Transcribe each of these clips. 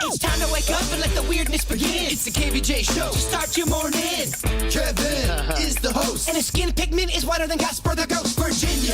It's time to wake up and let the weirdness begin. It's the KVJ show to start your morning. Kevin is the host, and his skin pigment is whiter than Casper the Ghost. Virginia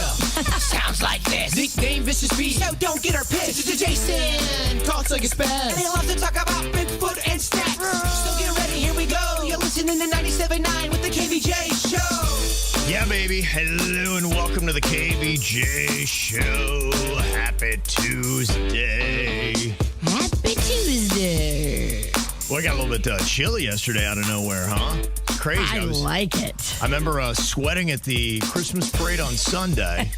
sounds like this. Nickname Vicious Beast, so don't get her pissed. Jason talks like a spaz, and he loves to talk about Bigfoot and stats. So get ready, here we go. You're listening to 97.9 with the KVJ show. Yeah, baby. Hello and welcome to the KVJ show. Happy Tuesday. Happy Tuesday. Well, I got a little bit chilly yesterday out of nowhere, huh? Crazy. I like it. I remember sweating at the Christmas parade on Sunday,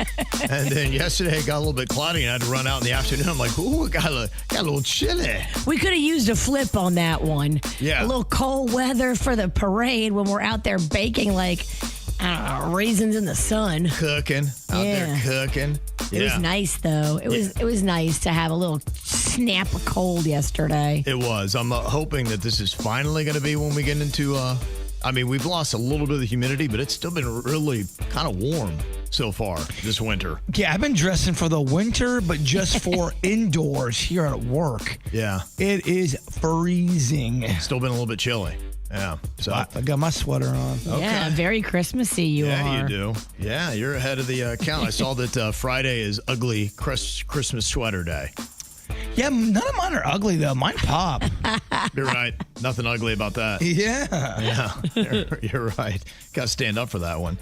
and then yesterday it got a little bit cloudy, and I had to run out in the afternoon. I'm like, ooh, it got a little chilly. We could have used a flip on that one. Yeah. A little cold weather for the parade when we're out there baking like, I don't know, raisins in the sun. Cooking. Out there cooking. It was nice, though. It was nice to have a little snap of cold yesterday. It was. I'm hoping that this is finally going to be when we get into, we've lost a little bit of the humidity, but it's still been really kind of warm so far this winter. Yeah, I've been dressing for the winter, but just for indoors here at work. Yeah. It is freezing. Still been a little bit chilly. Yeah. So I got my sweater on. Yeah, very Christmassy you are. Yeah, you do. Yeah, you're ahead of the count. I saw that Friday is ugly Christmas sweater day. Yeah, none of mine are ugly, though. Mine pop. You're right. Nothing ugly about that. Yeah. Yeah, you're right. Got to stand up for that one.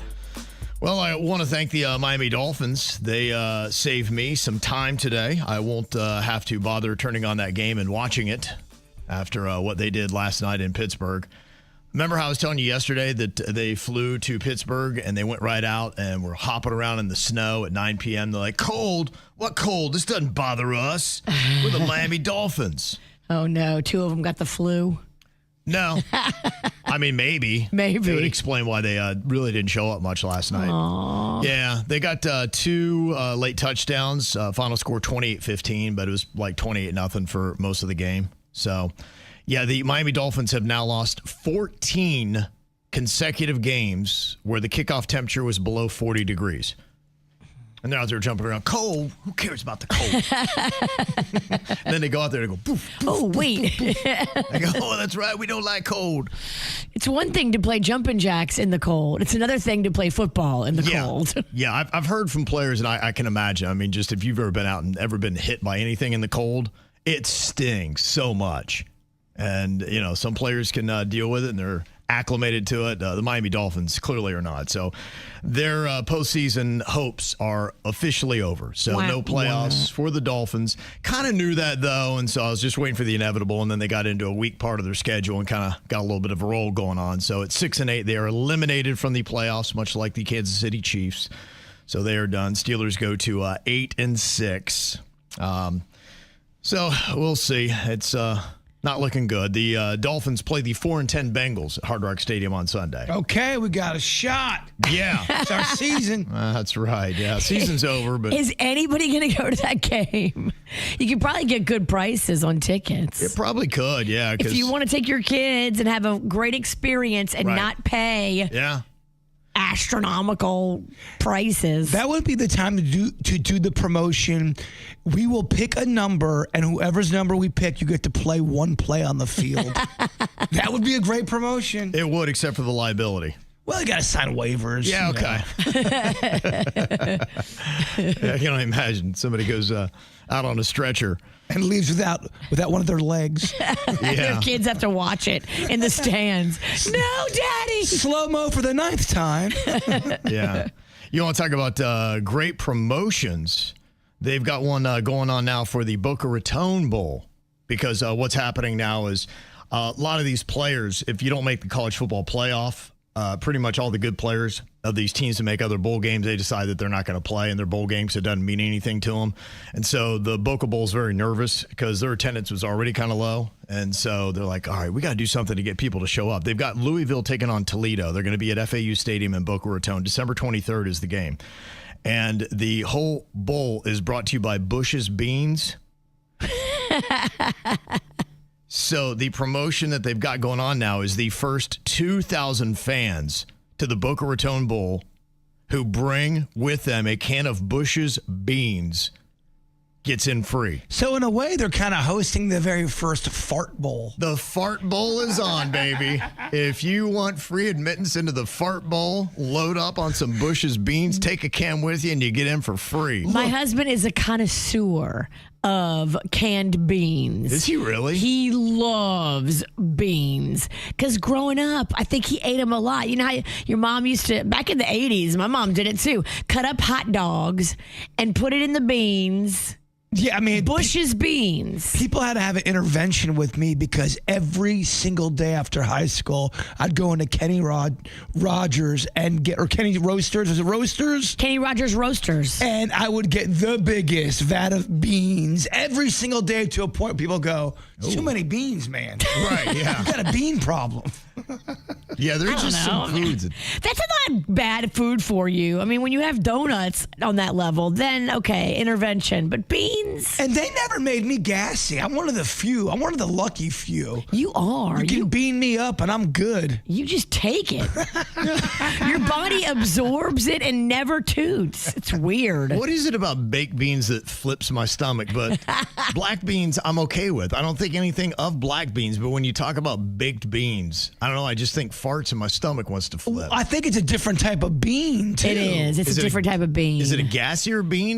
Well, I want to thank the Miami Dolphins. They saved me some time today. I won't have to bother turning on that game and watching it after what they did last night in Pittsburgh. Remember how I was telling you yesterday that they flew to Pittsburgh and they went right out and were hopping around in the snow at 9 p.m. They're like, cold? What cold? This doesn't bother us. We're the Miami Dolphins. Oh, no. 2 of them got the flu. No. I mean, maybe. Maybe. It would explain why they really didn't show up much last night. Aww. Yeah, they got 2 late touchdowns. Final score 28-15, but it was like 28-0 for most of the game. So, yeah, the Miami Dolphins have now lost 14 consecutive games where the kickoff temperature was below 40 degrees. And they're out there jumping around. Cold? Who cares about the cold? And then they go out there and go, poof, poof. Oh, wait. I go, oh, that's right. We don't like cold. It's one thing to play jumping jacks in the cold. It's another thing to play football in the cold. Yeah, I've heard from players, and I can imagine. I mean, just if you've ever been out and ever been hit by anything in the cold, it stings so much. And, some players can deal with it, and they're acclimated to it. The Miami Dolphins clearly are not. So their postseason hopes are officially over. So no playoffs for the Dolphins. Kind of knew that, though, and so I was just waiting for the inevitable, and then they got into a weak part of their schedule and kind of got a little bit of a roll going on. So at 6-8, they are eliminated from the playoffs, much like the Kansas City Chiefs. So they are done. Steelers go to 8-6. So we'll see. It's not looking good. The Dolphins play the 4-10 Bengals at Hard Rock Stadium on Sunday. Okay, we got a shot. Yeah. It's our season. That's right. Yeah, season's over. But is anybody going to go to that game? You could probably get good prices on tickets. It probably could, yeah. If you want to take your kids and have a great experience and not pay astronomical prices. That would be the time to do the promotion. We will pick a number, and whoever's number we pick, you get to play one play on the field. That would be a great promotion. It would, except for the liability. Well, you got to sign waivers. Yeah, okay. I can only imagine somebody goes out on a stretcher and leaves without one of their legs. Their kids have to watch it in the stands. No, Daddy! Slow-mo for the 9th time. Yeah. You want to talk about great promotions? They've got one going on now for the Boca Raton Bowl, because what's happening now is a lot of these players, if you don't make the college football playoff, pretty much all the good players of these teams that make other bowl games, they decide that they're not going to play in their bowl games. It doesn't mean anything to them. And so the Boca Bowl is very nervous because their attendance was already kind of low. And so they're like, all right, we got to do something to get people to show up. They've got Louisville taking on Toledo. They're going to be at FAU Stadium in Boca Raton. December 23rd is the game. And the whole bowl is brought to you by Bush's Beans. So the promotion that they've got going on now is the first 2,000 fans to the Boca Raton Bowl who bring with them a can of Bush's Beans gets in free. So in a way, they're kind of hosting the very first fart bowl. The fart bowl is on, baby. If you want free admittance into the fart bowl, load up on some Bush's beans, take a can with you, and you get in for free. My husband is a connoisseur of canned beans. Is he really? He loves beans. Because growing up, I think he ate them a lot. You know how your mom used to, back in the 80s, my mom did it too, cut up hot dogs and put it in the beans. Yeah, I mean, Bush's beans. people had to have an intervention with me because every single day after high school, I'd go into Kenny Rogers and get, or Kenny Roasters. Was it Roasters? Kenny Rogers Roasters. And I would get the biggest vat of beans every single day to a point where people go, "It's too many beans, man." Right, yeah. You got a bean problem. Yeah, there's just some foods. That's not bad food for you. I mean, when you have donuts on that level, then okay, intervention. But beans? And they never made me gassy. I'm one of the few. I'm one of the lucky few. You are. You can bean me up and I'm good. You just take it. Your body absorbs it and never toots. It's weird. What is it about baked beans that flips my stomach? But black beans, I'm okay with. I don't think anything of black beans, but when you talk about baked beans, I don't know. I just think farts and my stomach wants to flip. I think it's a different type of bean, too. It is. It's a different type of bean. Is it a gassier bean?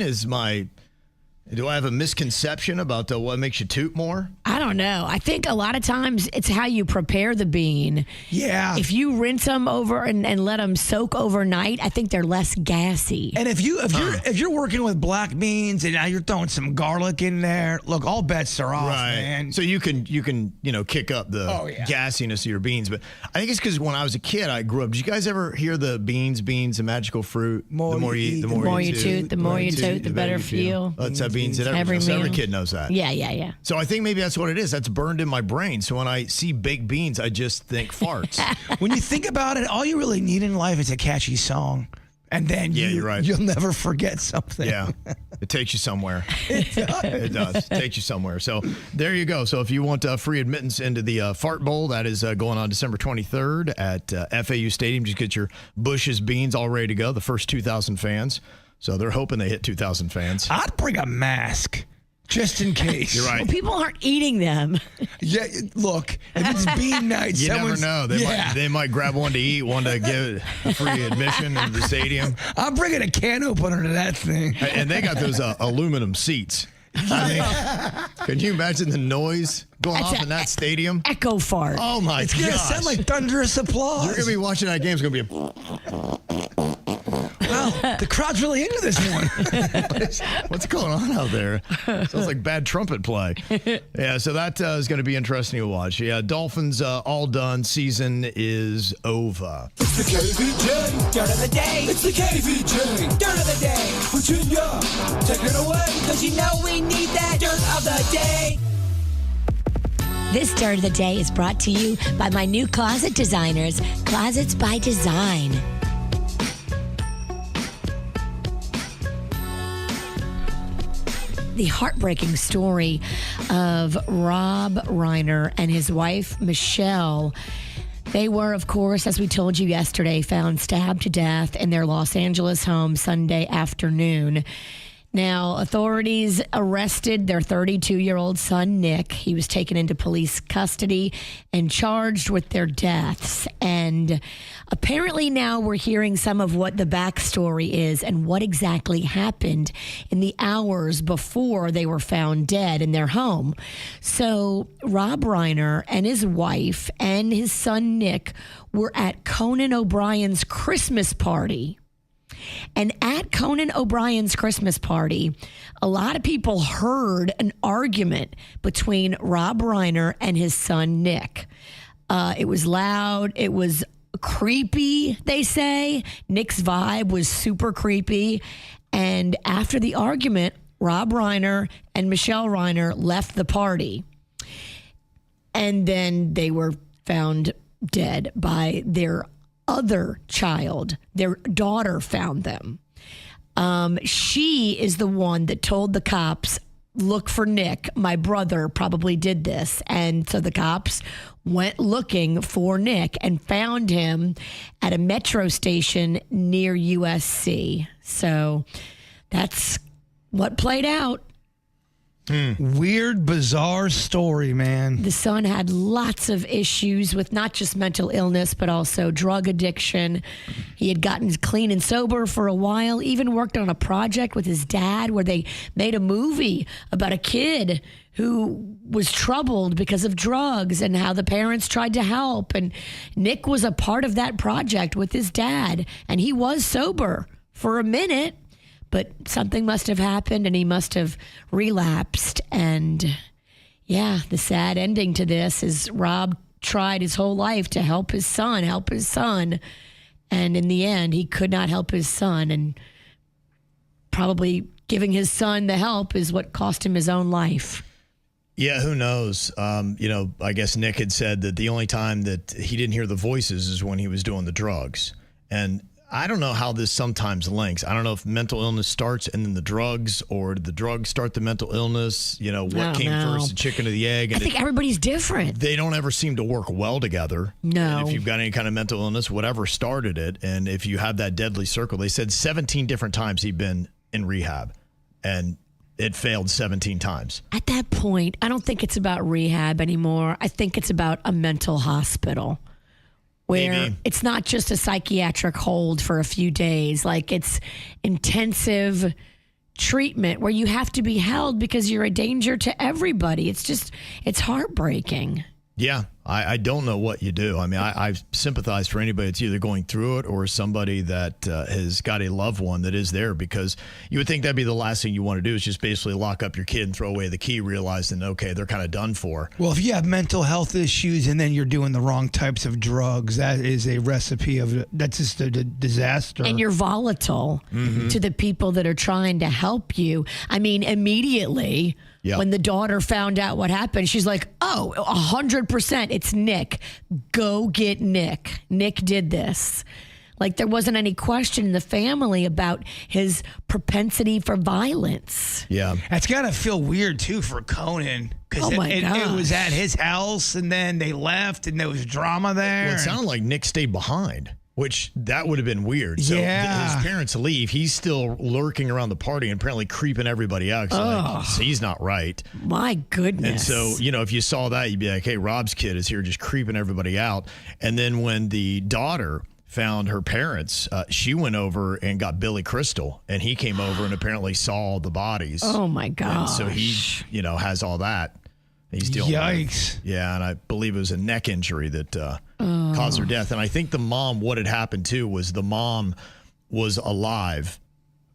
Do I have a misconception about what makes you toot more? I don't know. I think a lot of times it's how you prepare the bean. Yeah. If you rinse them over and let them soak overnight, I think they're less gassy. And if you're working with black beans and now you're throwing some garlic in there, look, all bets are off, man. So you can kick up the gassiness of your beans. But I think it's because when I was a kid, I grew up. Did you guys ever hear the beans, a magical fruit? The more you eat, the more you toot. The more you toot, the better feel. That's how beans at Every every meal. kid knows that. Yeah. So I think maybe that's what it is. That's burned in my brain. So when I see baked beans, I just think farts. When you think about it, all you really need in life is a catchy song. And then you're right. You'll never forget something. Yeah. It takes you somewhere. It does. It takes you somewhere. So there you go. So if you want free admittance into the Fart Bowl, that is going on December 23rd at FAU Stadium. Just get your Bush's beans all ready to go. The first 2,000 fans. So they're hoping they hit 2,000 fans. I'd bring a mask just in case. You're right. Well, people aren't eating them. Yeah, look, if it's bean night, you never know. They might grab one to eat, one to give free admission into the stadium. I'm bringing a can opener to that thing. And they got those aluminum seats. Can you imagine the noise going off in that stadium? Echo fart. Oh, my It's going to sound like thunderous applause. You're going to be watching that game. It's going to be Wow, the crowd's really into this one. What's going on out there? Sounds like bad trumpet play. Yeah, so that is going to be interesting to watch. Yeah, Dolphins all done. Season is over. It's the KVJ Dirt of the Day. It's the KVJ Dirt of the Day. Virginia, take it away. Cause you know we need that Dirt of the Day. This Dirt of the Day is brought to you by my new closet designers, Closets by Design. The heartbreaking story of Rob Reiner and his wife, Michelle. They were, of course, as we told you yesterday, found stabbed to death in their Los Angeles home Sunday afternoon. Now, authorities arrested their 32-year-old son, Nick. He was taken into police custody and charged with their deaths. And apparently now we're hearing some of what the backstory is and what exactly happened in the hours before they were found dead in their home. So Rob Reiner and his wife and his son, Nick, were at Conan O'Brien's Christmas party. And at Conan O'Brien's Christmas party, a lot of people heard an argument between Rob Reiner and his son, Nick. It was loud. It was creepy, they say. Nick's vibe was super creepy. And after the argument, Rob Reiner and Michelle Reiner left the party. And then they were found dead by their other child. Their daughter found them. She is the one that told the cops, look for Nick. My brother probably did this. And so the cops went looking for Nick and found him at a metro station near USC. So that's what played out. Weird, bizarre story, man. The son had lots of issues with not just mental illness, but also drug addiction. He had gotten clean and sober for a while, even worked on a project with his dad where they made a movie about a kid who was troubled because of drugs and how the parents tried to help. And Nick was a part of that project with his dad, and he was sober for a minute. But something must have happened and he must have relapsed. And yeah, the sad ending to this is Rob tried his whole life to help his son. And in the end, he could not help his son. And probably giving his son the help is what cost him his own life. Yeah, who knows? I guess Nick had said that the only time that he didn't hear the voices is when he was doing the drugs. And I don't know how this sometimes links. I don't know if mental illness starts and then the drugs, or did the drugs start the mental illness? What came first, the chicken or the egg? And I think everybody's different. They don't ever seem to work well together. No. And if you've got any kind of mental illness, whatever started it, and if you have that deadly circle, they said 17 different times he'd been in rehab, and it failed 17 times. At that point, I don't think it's about rehab anymore. I think it's about a mental hospital. Where Maybe. It's not just a psychiatric hold for a few days. Like, it's intensive treatment where you have to be held because you're a danger to everybody. It's heartbreaking. Yeah, I don't know what you do. I mean, I sympathize for anybody that's either going through it or somebody that has got a loved one that is there, because you would think that'd be the last thing you want to do is just basically lock up your kid and throw away the key, realizing, okay, they're kind of done for. Well, if you have mental health issues and then you're doing the wrong types of drugs, that is a recipe that's just a disaster. And you're volatile to the people that are trying to help you. I mean, immediately... Yep. When the daughter found out what happened, she's like, 100%, it's Nick. Go get Nick. Nick did this. Like, there wasn't any question in the family about his propensity for violence. Yeah. That's got to feel weird, too, for Conan. Because it was at his house, and then they left, and there was drama there. Well, it sounded like Nick stayed behind, which that would have been weird. So yeah. His parents leave. He's still lurking around the party and apparently creeping everybody out. Like, he's not right. My goodness. And so, if you saw that, you'd be like, hey, Rob's kid is here just creeping everybody out. And then when the daughter found her parents, she went over and got Billy Crystal, and he came over and apparently saw the bodies. Oh, my gosh. And so he, has all that. He's dealing Yikes. with. Yeah, and I believe it was a neck injury that caused her death. And I think the mom, what had happened too, was the mom was alive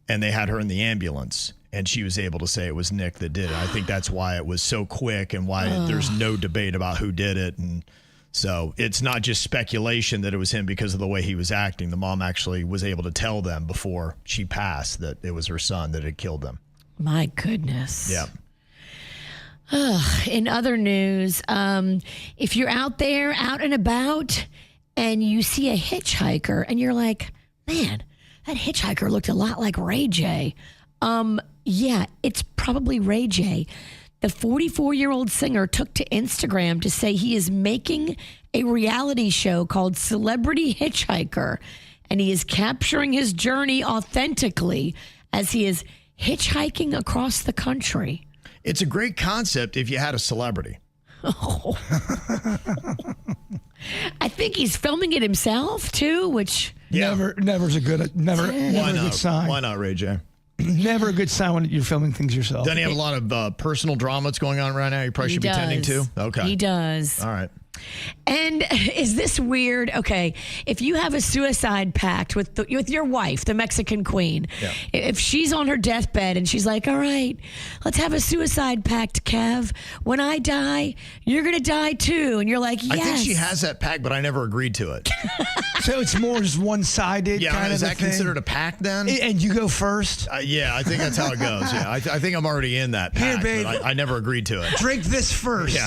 and they had her in the ambulance, and she was able to say it was Nick that did it. I think that's why it was so quick and why there's no debate about who did it. And so it's not just speculation that it was him because of the way he was acting. The mom actually was able to tell them before she passed that it was her son that had killed them. My goodness. Yeah. In other news, if you're out there, out and about, and you see a hitchhiker, and you're like, man, that hitchhiker looked a lot like Ray J. Yeah, it's probably Ray J. The 44-year-old singer took to Instagram to say he is making a reality show called Celebrity Hitchhiker, and he is capturing his journey authentically as he is hitchhiking across the country. It's a great concept if you had a celebrity. Oh. I think he's filming it himself too, which never's a good good sign. Why not, Ray J? Never a good sign when you're filming things yourself. Doesn't he have a lot of personal drama that's going on right now? You probably should be tending to. Okay, he does. All right. And is this weird? Okay, if you have a suicide pact with your wife, the Mexican queen, if she's on her deathbed and she's like, all right, let's have a suicide pact, Kev. When I die, you're going to die too. And you're like, yes. I think she has that pact, but I never agreed to it. So it's more just one-sided kind of is that thing? considered a pact then? And you go first? Yeah, I think that's how it goes. Yeah, I think I'm already in that pact, Here, babe. but I never agreed to it. Drink this first. Yeah.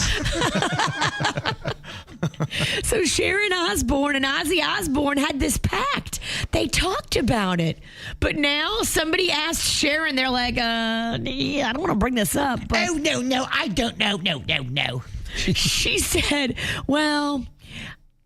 So Sharon Osbourne and Ozzy Osbourne had this pact. They talked about it. But now somebody asked Sharon, they're like, I don't want to bring this up. But Oh, no, I don't know. No. She said, well,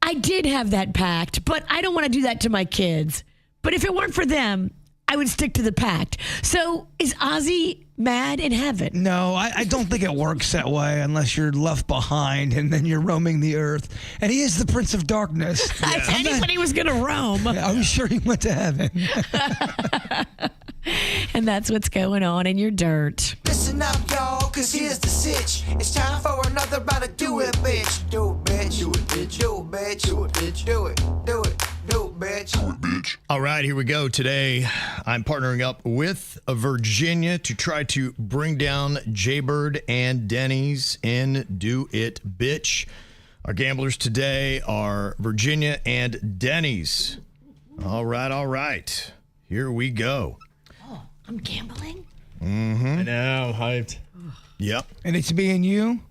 I did have that pact, but I don't want to do that to my kids. But if it weren't for them, I would stick to the pact. So is Ozzy mad in heaven? No, I don't think it works that way unless you're left behind and then you're roaming the earth. And he is the Prince of Darkness. If anybody was going to roam. Are we sure he went to heaven? And that's what's going on in your dirt. Listen up, y'all, cause here's the sitch. It's time for another round of Do It, Bitch. Do it, bitch. Do it, bitch. Do it, bitch. Do it, bitch. Do it. Do it. Do it, bitch. Do it, bitch. All right, here we go. Today, I'm partnering up with Virginia to try to bring down Jbird and Denny's in Do It, Bitch. Our gamblers today are Virginia and Denny's. All right. Here we go. I'm gambling? I know, I'm hyped. Yep. And it's me and you?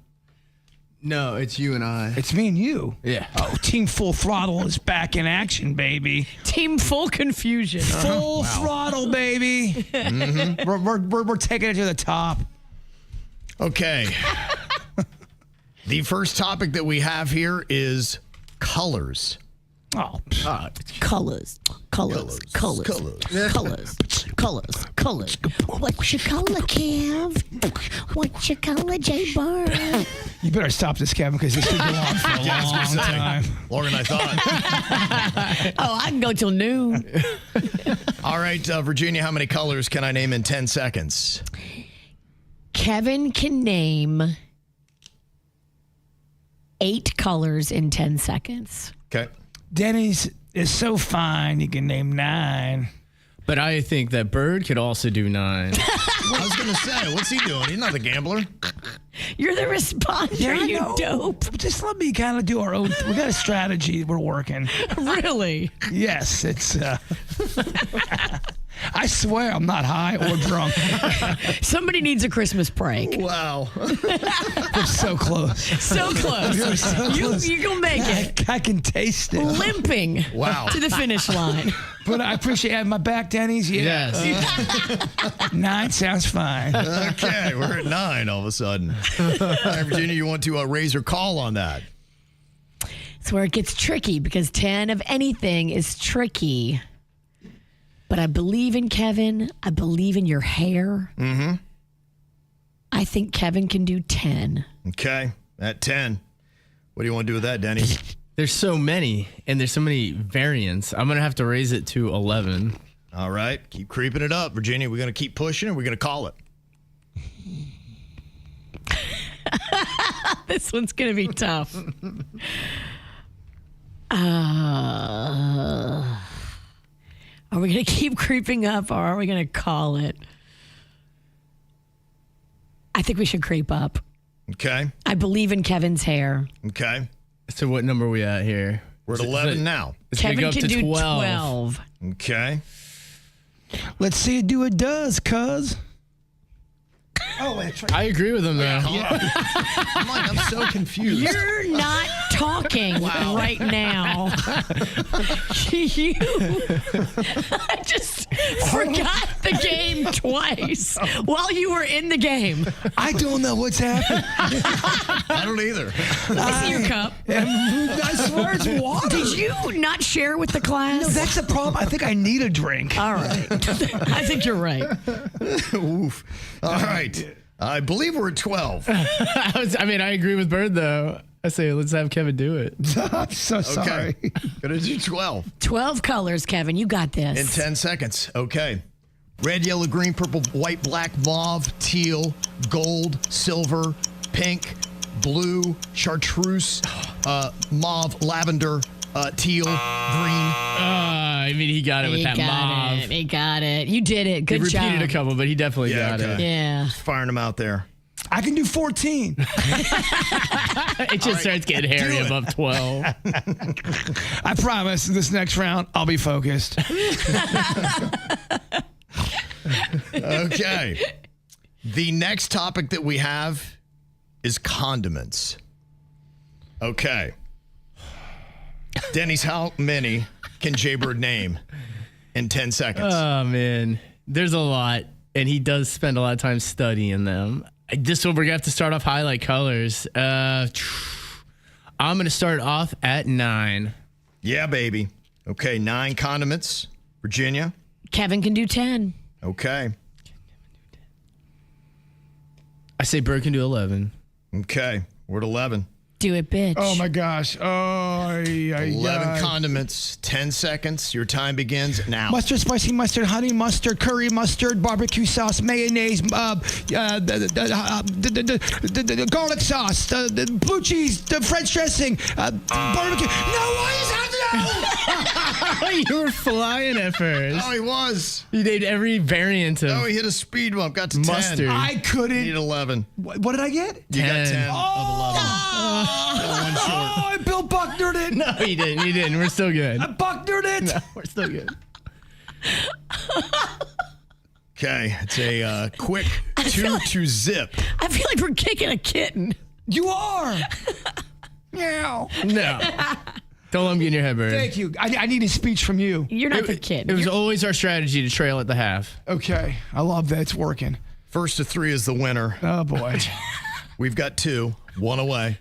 No, it's you and I. It's me and you. Yeah. Oh, Team Full Throttle is back in action, baby. Team Full Confusion. Full throttle, baby. We're taking it to the top. Okay. The first topic that we have here is colors. Oh, Colors. What your color, Kev? What your color, Jbird? you better stop this, Kevin, because this could go on for a long time. Longer than I thought. Oh, I can go till noon. All right, Virginia, how many colors can I name in 10 seconds? Kevin can name 8 colors in 10 seconds. Okay. Denny's is so fine, you can name 9. But I think that Bird could also do 9. I was going to say, what's he doing? He's not the gambler. You're the responder, you dope. Just let me kind of do our own. We got a strategy we're working. Really? Yes, it's. I swear I'm not high or drunk. Somebody needs a Christmas break. Wow. We're so close. So close. We're so close. You're going to make it. I can taste it. Limping Wow. to the finish line. But I appreciate having my back, Denny's. Yeah. Yes. 9 sounds fine. Okay, we're at 9 all of a sudden. All right, Virginia, you want to raise or call on that? It's where it gets tricky because 10 of anything is tricky. But I believe in Kevin. I believe in your hair. Mm-hmm. I think Kevin can do 10. Okay, at 10. What do you want to do with that, Denny? There's so many, and there's so many variants. I'm going to have to raise it to 11. All right, keep creeping it up, Virginia. We're going to keep pushing, or we're going to call it. This one's going to be tough. Are we going to keep creeping up or are we going to call it? I think we should creep up. Okay. I believe in Kevin's hair. Okay. So what number are we at here? We're at 11 now. It's gonna Kevin go up can to do 12. 12. Okay. Let's see it do it does, cuz. Oh, wait, that's right. I agree with him, though. I'm so confused. You're not talking right now. You I just forgot the game twice while you were in the game. I don't know what's happening. I don't either. I see your cup. I swear it's water. Did you not share with the class? No, that's the problem. I think I need a drink. All right. I think you're right. Oof. All right. I believe we're at 12. I agree with Bird, though. I say let's have Kevin do it. I'm so sorry. Okay. Gonna do 12. 12 colors, Kevin. You got this. In 10 seconds. Okay. Red, yellow, green, purple, white, black, mauve, teal, gold, silver, pink, blue, chartreuse, mauve, lavender, teal, green. He got it with that mauve. He got it. You did it. Good He job. repeated a couple, but he definitely got it. Yeah. Just firing them out there. I can do 14. It just starts getting hairy above 12. I promise this next round, I'll be focused. Okay. The next topic that we have is condiments. Okay. Denny's, how many can Jbird name in 10 seconds? Oh, man. There's a lot, and he does spend a lot of time studying them. This one, we're going to have to start off highlight colors. I'm going to start off at 9. Yeah, baby. Okay, 9 condiments. Virginia? Kevin can do 10. Okay. I say Bird can do 11. Okay. We're at 11. Do it, bitch. Oh my gosh. 11 condiments, 10 seconds. Your time begins now. Mustard, spicy mustard, honey mustard, curry mustard, barbecue sauce, mayonnaise, garlic sauce, the blue cheese, the French dressing, barbecue. No, why is that no? You were flying at first. Oh, he was. You named every variant of Oh, he hit a speed bump. Got to 10. Mustard. I You need couldn't. 11. What did I get? You got 10 of 11. Oh, I Bill Bucknered it. No, you didn't. You didn't. We're still good. I Bucknered it. No, we're still good. Okay. It's a quick 2 to zip. I feel like we're kicking a kitten. You are. Meow. No. Don't let him get in your head, Bird. Thank you. I need a speech from you. You're not the kid. It was always our strategy to trail at the half. Okay. I love that. It's working. First to 3 is the winner. Oh, boy. We've got 2, 1 away.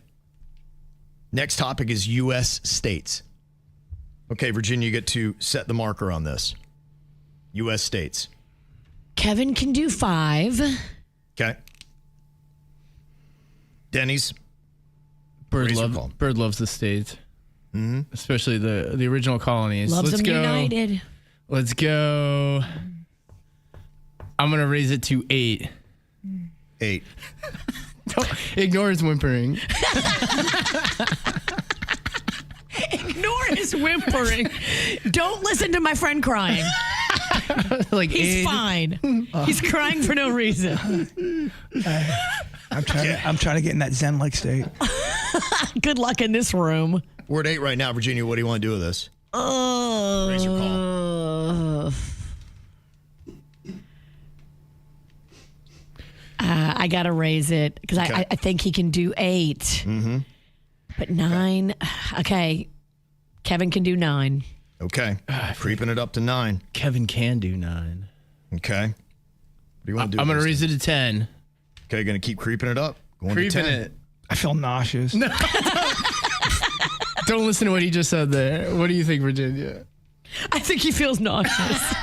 Next topic is U.S. states. Okay, Virginia, you get to set the marker on this. U.S. states. Kevin can do 5. Okay. Denny's. Bird Razor call. loves the states. Mm-hmm. Especially the original colonies. Loves Let's them go. united. Let's go. I'm going to raise it to 8. 8. Don't ignore his whimpering. Ignore his whimpering. Don't listen to my friend crying. Like He's 8. fine. He's crying for no reason. I'm trying to get in that Zen-like state. Good luck in this room. We're at 8 right now, Virginia. What do you want to do with this? Raise your call. I got to raise it because Okay. I think he can do 8. Mm-hmm. But 9. Okay. Kevin can do 9. Okay. Creeping it up to 9. Kevin can do 9. Okay. What do you want to do? I'm going to with raise it to 10. this? Okay, going to keep creeping it up. Going Creeping to 10. it. I feel nauseous. Don't listen to what he just said there. What do you think, Virginia? I think he feels nauseous.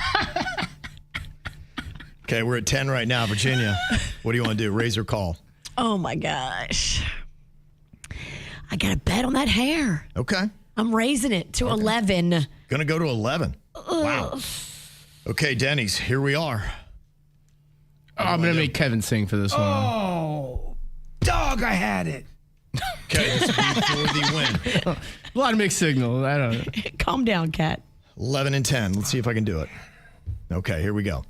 Okay, we're at 10 right now, Virginia. What do you want to do? Raise or call? Oh my gosh. I got to bet on that hair. Okay. I'm raising it to 11. Going to go to 11. Wow. Okay, Denny's, here we are. I'm going to make Kevin sing for this one. Oh, dog, I had it. Okay, this will be for the win. A lot of mixed signals. I don't know. Calm down, Kat. 11 and 10. Let's see if I can do it. Okay, here we go.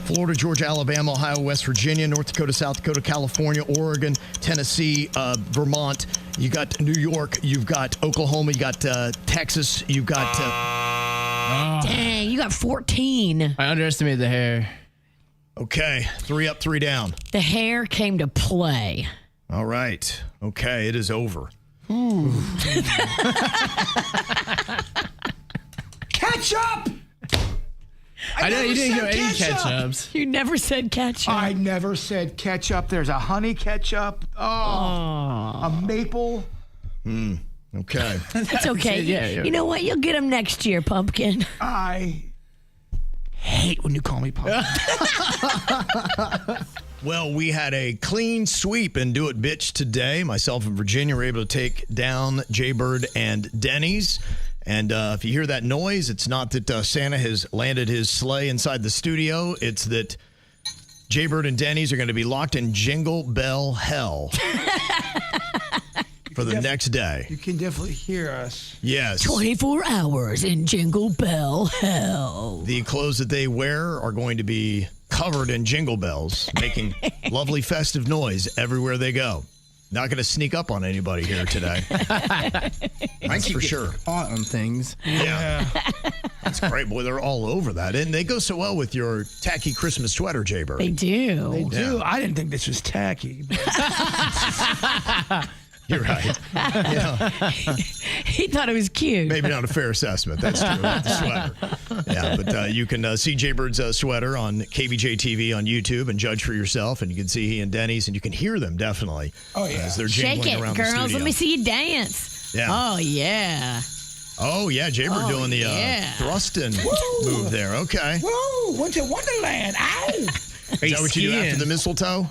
Florida, Georgia, Alabama, Ohio, West Virginia, North Dakota, South Dakota, California, Oregon, Tennessee, Vermont. You got New York. You've got Oklahoma. You got Texas. You've got... Dang, you got 14. I underestimated the hair. Okay, 3 up, 3 down. The hair came to play. All right. Okay, it is over. Ketchup! I know you didn't never get any said ketchup. catch-ups. You never said ketchup. I never said ketchup. There's a honey ketchup. Oh, a maple. Okay. It's okay. Yeah. You know what? You'll get them next year, Pumpkin. I hate when you call me pumpkin. Well, we had a clean sweep in Do It Bitch today. Myself and Virginia were able to take down Jbird and Denny's. And if you hear that noise, it's not that Santa has landed his sleigh inside the studio. It's that Jbird and Denny's are going to be locked in Jingle Bell Hell for the next day. You can definitely hear us. Yes. 24 hours in Jingle Bell Hell. The clothes that they wear are going to be covered in jingle bells, making lovely festive noise everywhere they go. Not going to sneak up on anybody here today. That's for sure. Hot on things. Yeah. That's great. Boy, they're all over that. And they go so well with your tacky Christmas sweater, Jbird. They do. They do. I didn't think this was tacky. You're right. Yeah. He thought it was cute. Maybe not a fair assessment. That's true. The sweater. Yeah, but you can see Jbird's sweater on KVJ TV on YouTube and judge for yourself. And you can see he and Denny's, and you can hear them definitely. Oh, yeah. As they're Shake jingling it, around girls. the studio. Let me see you dance. Yeah. Oh, yeah. Oh, yeah, Jbird doing the thrusting move there. Okay. Whoa, went to Wonderland. Ow. Is that what you do after the mistletoe?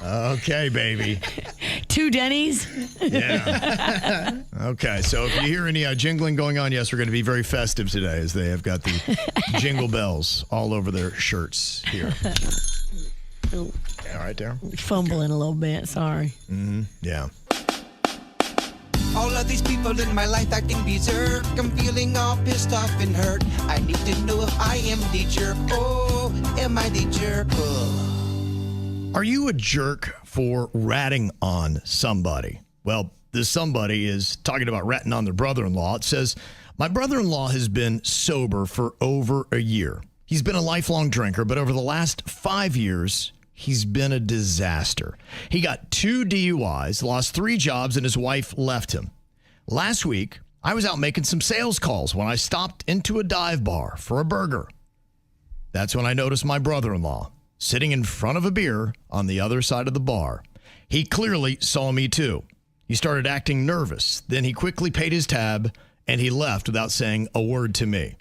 Okay, baby. 2 Denny's. Yeah. Okay, so if you hear any jingling going on, yes, we're going to be very festive today as they have got the jingle bells all over their shirts here. All right, Darren? Fumbling a little bit, sorry. Yeah. All of these people in my life acting berserk. I'm feeling all pissed off and hurt. I need to know if I am the jerk. Oh, am I the jerk? Oh. Are you a jerk for ratting on somebody? Well, this somebody is talking about ratting on their brother-in-law. It says, my brother-in-law has been sober for over a year. He's been a lifelong drinker, but over the last 5 years, he's been a disaster. He got 2 DUIs, lost 3 jobs, and his wife left him. Last week, I was out making some sales calls when I stopped into a dive bar for a burger. That's when I noticed my brother-in-law sitting in front of a beer on the other side of the bar. He clearly saw me too. He started acting nervous. Then he quickly paid his tab and he left without saying a word to me.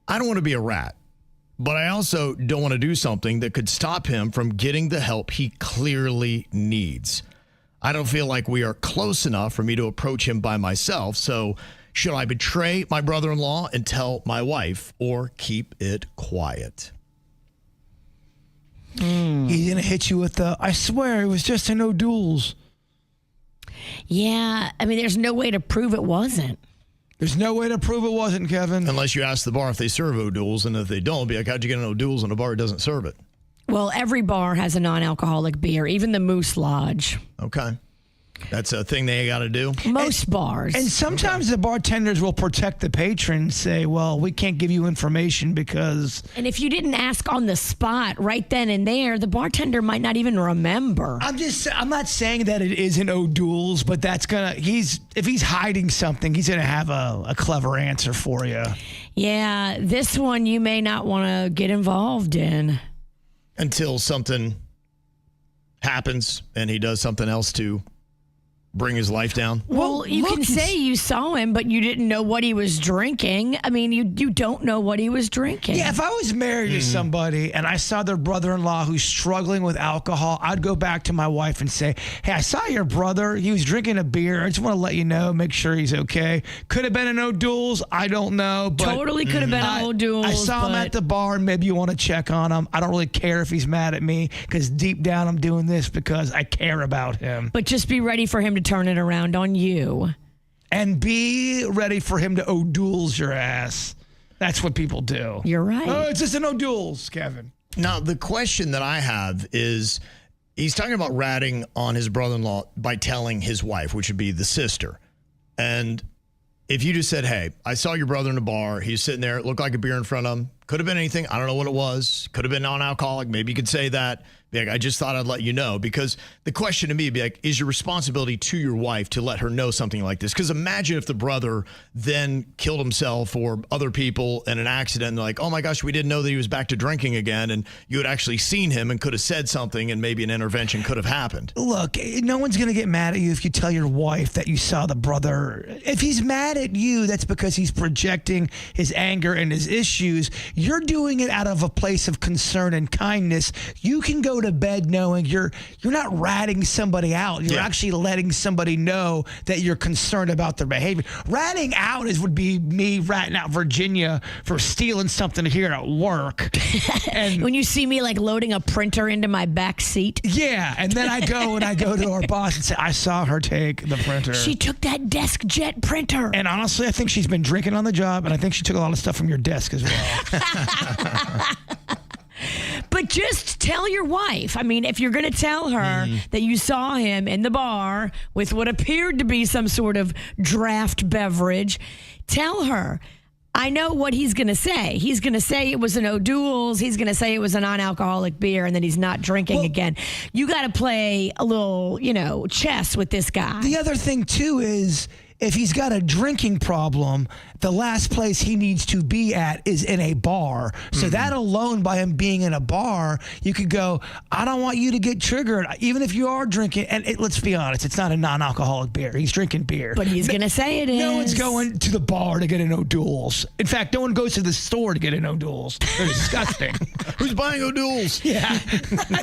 I don't want to be a rat, but I also don't want to do something that could stop him from getting the help he clearly needs. I don't feel like we are close enough for me to approach him by myself, so should I betray my brother-in-law and tell my wife or keep it quiet? He's going to hit you with the, I swear it was just a no duels. Yeah, I mean, there's no way to prove it wasn't. There's no way to prove it wasn't, Kevin. Unless you ask the bar if they serve O'Doul's, and if they don't, be like, how'd you get an O'Doul's in a bar that doesn't serve it? Well, every bar has a non-alcoholic beer, even the Moose Lodge. Okay. That's a thing they got to do? Most bars. And sometimes the bartenders will protect the patron, say, well, we can't give you information because... And if you didn't ask on the spot right then and there, the bartender might not even remember. I'm not saying that it isn't O'Doul's, but that's gonna, if he's hiding something, he's gonna have a clever answer for you. Yeah, this one you may not want to get involved in. Until something happens and he does something else to bring his life down? Well, you can say you saw him, but you didn't know what he was drinking. I mean, you don't know what he was drinking. Yeah, if I was married to somebody and I saw their brother-in-law who's struggling with alcohol, I'd go back to my wife and say, hey, I saw your brother. He was drinking a beer. I just want to let you know, make sure he's okay. Could have been an O'Doul's. I don't know. But totally could have been an O'Doul's. I saw him at the bar. Maybe you want to check on him. I don't really care if he's mad at me because deep down I'm doing this because I care about him. But just be ready for him to turn it around on you. And be ready for him to O'Doul's your ass. That's what people do. You're right. Oh, it's just an O'Doul's, Kevin. Now, the question that I have is, he's talking about ratting on his brother-in-law by telling his wife, which would be the sister. And if you just said, hey, I saw your brother in the bar. He was sitting there. It looked like a beer in front of him. Could have been anything. I don't know what it was. Could have been non-alcoholic. Maybe you could say that. Be like, I just thought I'd let you know. Because the question to me would be like, is your responsibility to your wife to let her know something like this? Because imagine if the brother then killed himself or other people in an accident and they're like, oh my gosh, we didn't know that he was back to drinking again. And you had actually seen him and could have said something and maybe an intervention could have happened. Look, no one's going to get mad at you if you tell your wife that you saw the brother. If he's mad at you, that's because he's projecting his anger and his issues. You're doing it out of a place of concern and kindness. You can go to bed knowing you're not ratting somebody out. You're actually letting somebody know that you're concerned about their behavior. Ratting out would be me ratting out Virginia for stealing something here at work. And when you see me like loading a printer into my back seat. Yeah, and then I go to our boss and say, I saw her take the printer. She took that desk jet printer. And honestly, I think she's been drinking on the job, and I think she took a lot of stuff from your desk as well. But just tell your wife. I mean, if you're going to tell her that you saw him in the bar with what appeared to be some sort of draft beverage, tell her. I know what he's going to say. He's going to say it was an O'Doul's. He's going to say it was a non-alcoholic beer and that he's not drinking again. You got to play a little, chess with this guy. The other thing, too, is if he's got a drinking problem, the last place he needs to be at is in a bar. So that alone, by him being in a bar, you could go, I don't want you to get triggered, even if you are drinking. And let's be honest, it's not a non-alcoholic beer. He's drinking beer. But he's going to say it is. No one's going to the bar to get an O'Doul's. In fact, no one goes to the store to get an O'Doul's. They're disgusting. Who's buying O'Doul's? Yeah.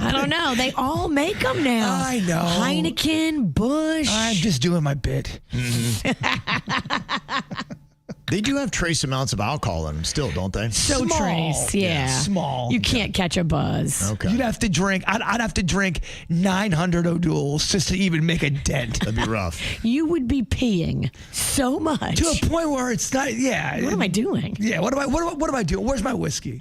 I don't know. They all make them now. I know. Heineken, Busch. I'm just doing my bit. They do have trace amounts of alcohol in them still, don't they? So Small. trace, yeah. Small. You can't catch a buzz. Okay. You'd have to drink, I'd have to drink 900 O'Doul's just to even make a dent. That'd be rough. You would be peeing so much. To a point where it's not, yeah. What am I doing? Yeah, what am I doing? Where's my whiskey?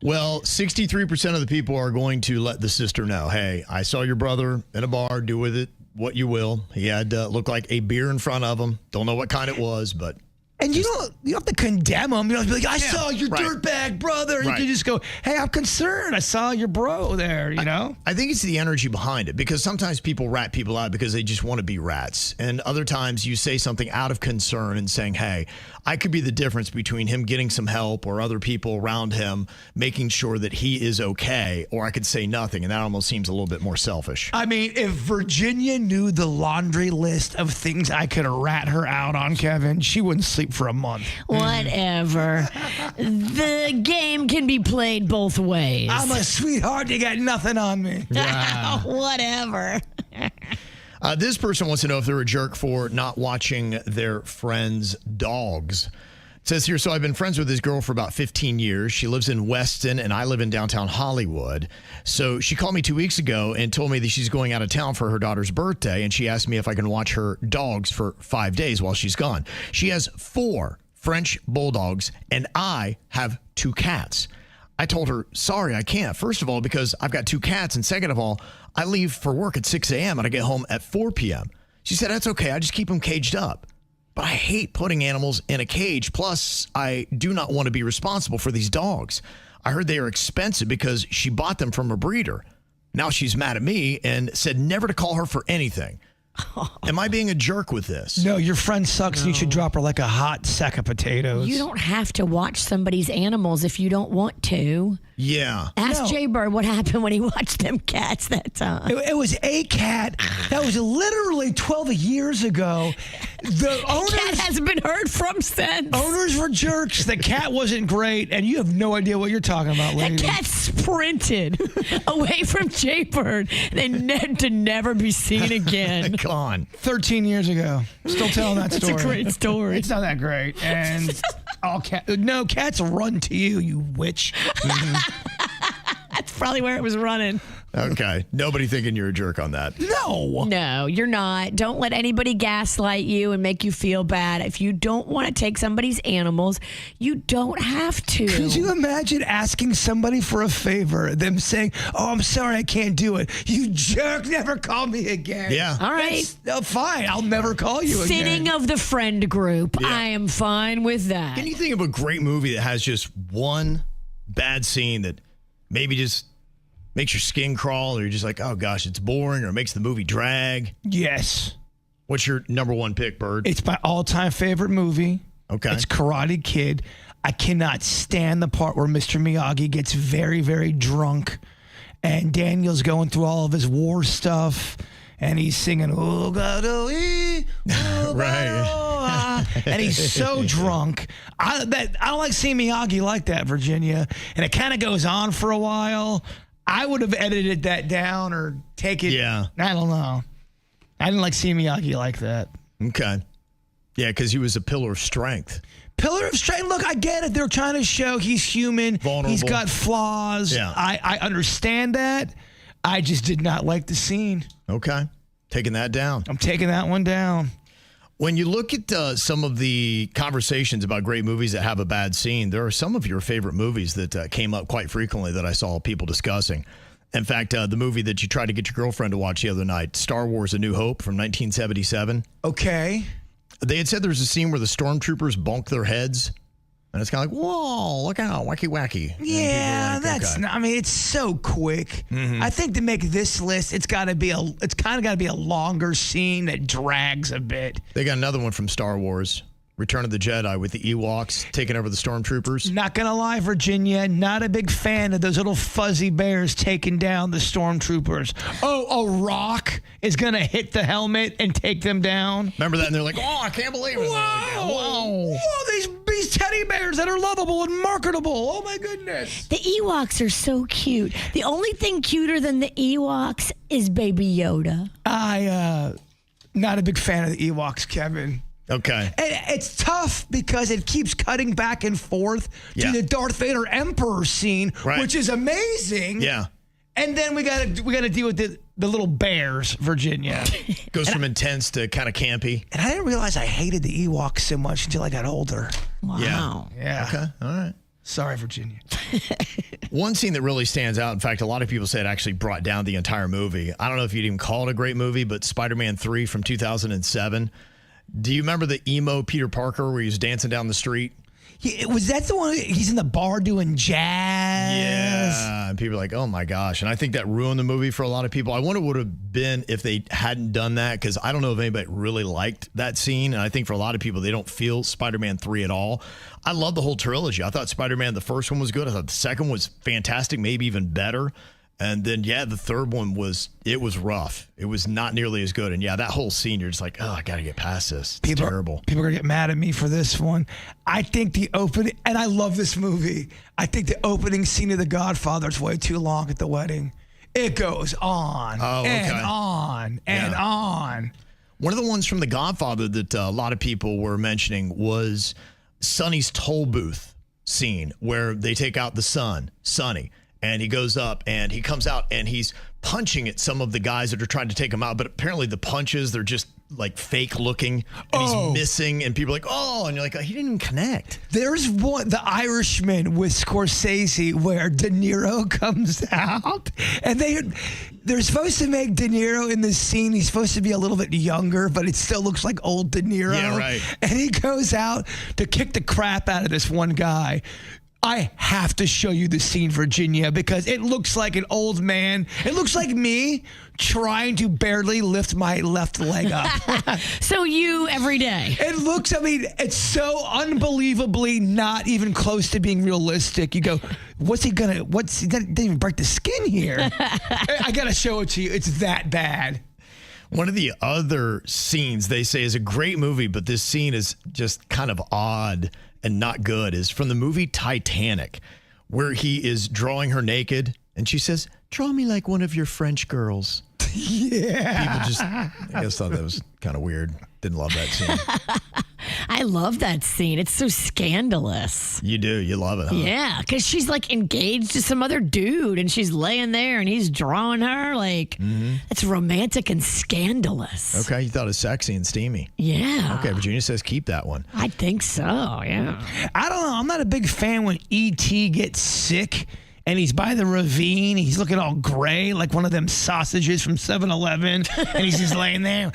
Well, 63% of the people are going to let the sister know, hey, I saw your brother in a bar, do with it what you will. He had looked like a beer in front of him. Don't know what kind it was, but. And you don't have to condemn him. You don't have to be like, I saw your dirtbag brother. You can just go, hey, I'm concerned. I saw your bro there, you know? I think it's the energy behind it, because sometimes people rat people out because they just want to be rats. And other times you say something out of concern and saying, hey, I could be the difference between him getting some help or other people around him making sure that he is okay, or I could say nothing. And that almost seems a little bit more selfish. I mean, if Virginia knew the laundry list of things I could rat her out on, Kevin, she wouldn't sleep for a month. Whatever. The game can be played both ways. I'm a sweetheart. You got nothing on me. Whatever. This person wants to know if they're a jerk for not watching their friends' dogs. It says here, so I've been friends with this girl for about 15 years. She lives in Weston, and I live in downtown Hollywood. So she called me 2 weeks ago and told me that she's going out of town for her daughter's birthday, and she asked me if I can watch her dogs for 5 days while she's gone. She has 4 French bulldogs, and I have 2 cats. I told her, sorry, I can't. First of all, because I've got 2 cats, and second of all, I leave for work at 6 a.m. and I get home at 4 p.m. She said, that's okay. I just keep them caged up. But I hate putting animals in a cage. Plus, I do not want to be responsible for these dogs. I heard they are expensive because she bought them from a breeder. Now she's mad at me and said never to call her for anything. Am I being a jerk with this? No, your friend sucks and you should drop her like a hot sack of potatoes. You don't have to watch somebody's animals if you don't want to. Yeah. Ask Jbird what happened when he watched them cats that time. It was a cat that was literally 12 years ago. The Cat hasn't been heard from since. owners were jerks. The cat wasn't great, and you have no idea what you're talking about, lady. That cat sprinted away from Jbird to never be seen again. Gone. 13 years ago. Still telling that story. That's a great story. It's not that great. And cats run to you, you witch. That's probably where it was running. Okay. Nobody thinking you're a jerk on that. No. No, you're not. Don't let anybody gaslight you and make you feel bad. If you don't want to take somebody's animals, you don't have to. Could you imagine asking somebody for a favor, them saying, oh, I'm sorry, I can't do it. You jerk, never call me again. Yeah. All right. Fine, I'll never call you again. Thinning of the friend group. Yeah. I am fine with that. Can you think of a great movie that has just one bad scene that maybe just makes your skin crawl, or you're just like, oh gosh, it's boring, or it makes the movie drag? Yes. What's your number one pick, Bird? It's my all-time favorite movie. Okay. It's Karate Kid. I cannot stand the part where Mr. Miyagi gets very, very drunk, and Daniel's going through all of his war stuff, and he's singing, oh, God, oh, Right. And he's so drunk. I don't like seeing Miyagi like that, Virginia. And it kind of goes on for a while. I would have edited that down or take it. Yeah. I don't know. I didn't like seeing Miyagi like that. Okay. Yeah, because he was a pillar of strength. Pillar of strength. Look, I get it. They're trying to show he's human. Vulnerable. He's got flaws. Yeah. I understand that. I just did not like the scene. Okay. Taking that down. I'm taking that one down. When you look at some of the conversations about great movies that have a bad scene, there are some of your favorite movies that came up quite frequently that I saw people discussing. In fact, the movie that you tried to get your girlfriend to watch the other night, Star Wars: A New Hope from 1977. Okay. They had said there's a scene where the stormtroopers bonk their heads. And it's kind of like, whoa, look out, wacky, wacky. Yeah, like, that's okay. not, I mean, it's so quick. I think to make this list, it's kind of got to be a longer scene that drags a bit. They got another one from Star Wars, Return of the Jedi, with the Ewoks taking over the stormtroopers. Not gonna lie, Virginia, not a big fan of those little fuzzy bears taking down the stormtroopers. Oh, a rock is gonna hit the helmet and take them down. Remember that? And they're like, oh, I can't believe it. Whoa! These teddy bears that are lovable and marketable. Oh my goodness. The Ewoks are so cute. The only thing cuter than the Ewoks is Baby Yoda. Not a big fan of the Ewoks, Kevin. Okay. And it's tough because it keeps cutting back and forth to the Darth Vader Emperor scene, which is amazing. Yeah. And then we gotta deal with the little bears, Virginia. Goes from intense to kind of campy. And I didn't realize I hated the Ewoks so much until I got older. Wow. Yeah. Okay. All right. Sorry, Virginia. One scene that really stands out, in fact, a lot of people say it actually brought down the entire movie. I don't know if you'd even call it a great movie, but Spider-Man 3 from 2007. Do you remember the emo Peter Parker where he was dancing down the street? Was that the one? He's in the bar doing jazz. Yeah, and people are like, oh my gosh. And I think that ruined the movie for a lot of people. I wonder what it would have been if they hadn't done that, because I don't know if anybody really liked that scene. And I think for a lot of people, they don't feel Spider-Man 3 at all. I love the whole trilogy. I thought Spider-Man, the first one was good. I thought the second was fantastic, maybe even better. And then, the third one was rough. It was not nearly as good. And, that whole scene, you're just like, oh, I got to get past this. It's terrible. People are going to get mad at me for this one. I think the opening, and I love this movie, I think the opening scene of The Godfather is way too long at the wedding. It goes on and on and on. One of the ones from The Godfather that a lot of people were mentioning was Sonny's toll booth scene where they take out the son, Sonny. And he goes up and he comes out and he's punching at some of the guys that are trying to take him out. But apparently the punches, they're just like fake looking and he's missing. And people are like, oh, and you're like, he didn't even connect. There's one, The Irishman with Scorsese, where De Niro comes out and they're supposed to make De Niro in this scene. He's supposed to be a little bit younger, but it still looks like old De Niro. Yeah, right. And he goes out to kick the crap out of this one guy. I have to show you the scene, Virginia, because it looks like an old man. It looks like me trying to barely lift my left leg up. So you every day. It's so unbelievably not even close to being realistic. You go, he didn't even break the skin here. I got to show it to you. It's that bad. One of the other scenes they say is a great movie, but this scene is just kind of odd and not good, is from the movie Titanic, where he is drawing her naked and she says, draw me like one of your French girls. Yeah. People just, I guess, thought that was kind of weird. Didn't love that scene. I love that scene. It's so scandalous. You do. You love it, huh? Yeah, because she's like engaged to some other dude and she's laying there and he's drawing her. Like, it's romantic and scandalous. Okay. You thought it was sexy and steamy. Yeah. Okay. Virginia says keep that one. I think so, yeah. I don't know. I'm not a big fan when E.T. gets sick and he's by the ravine. He's looking all gray like one of them sausages from 7-Eleven. And he's just laying there.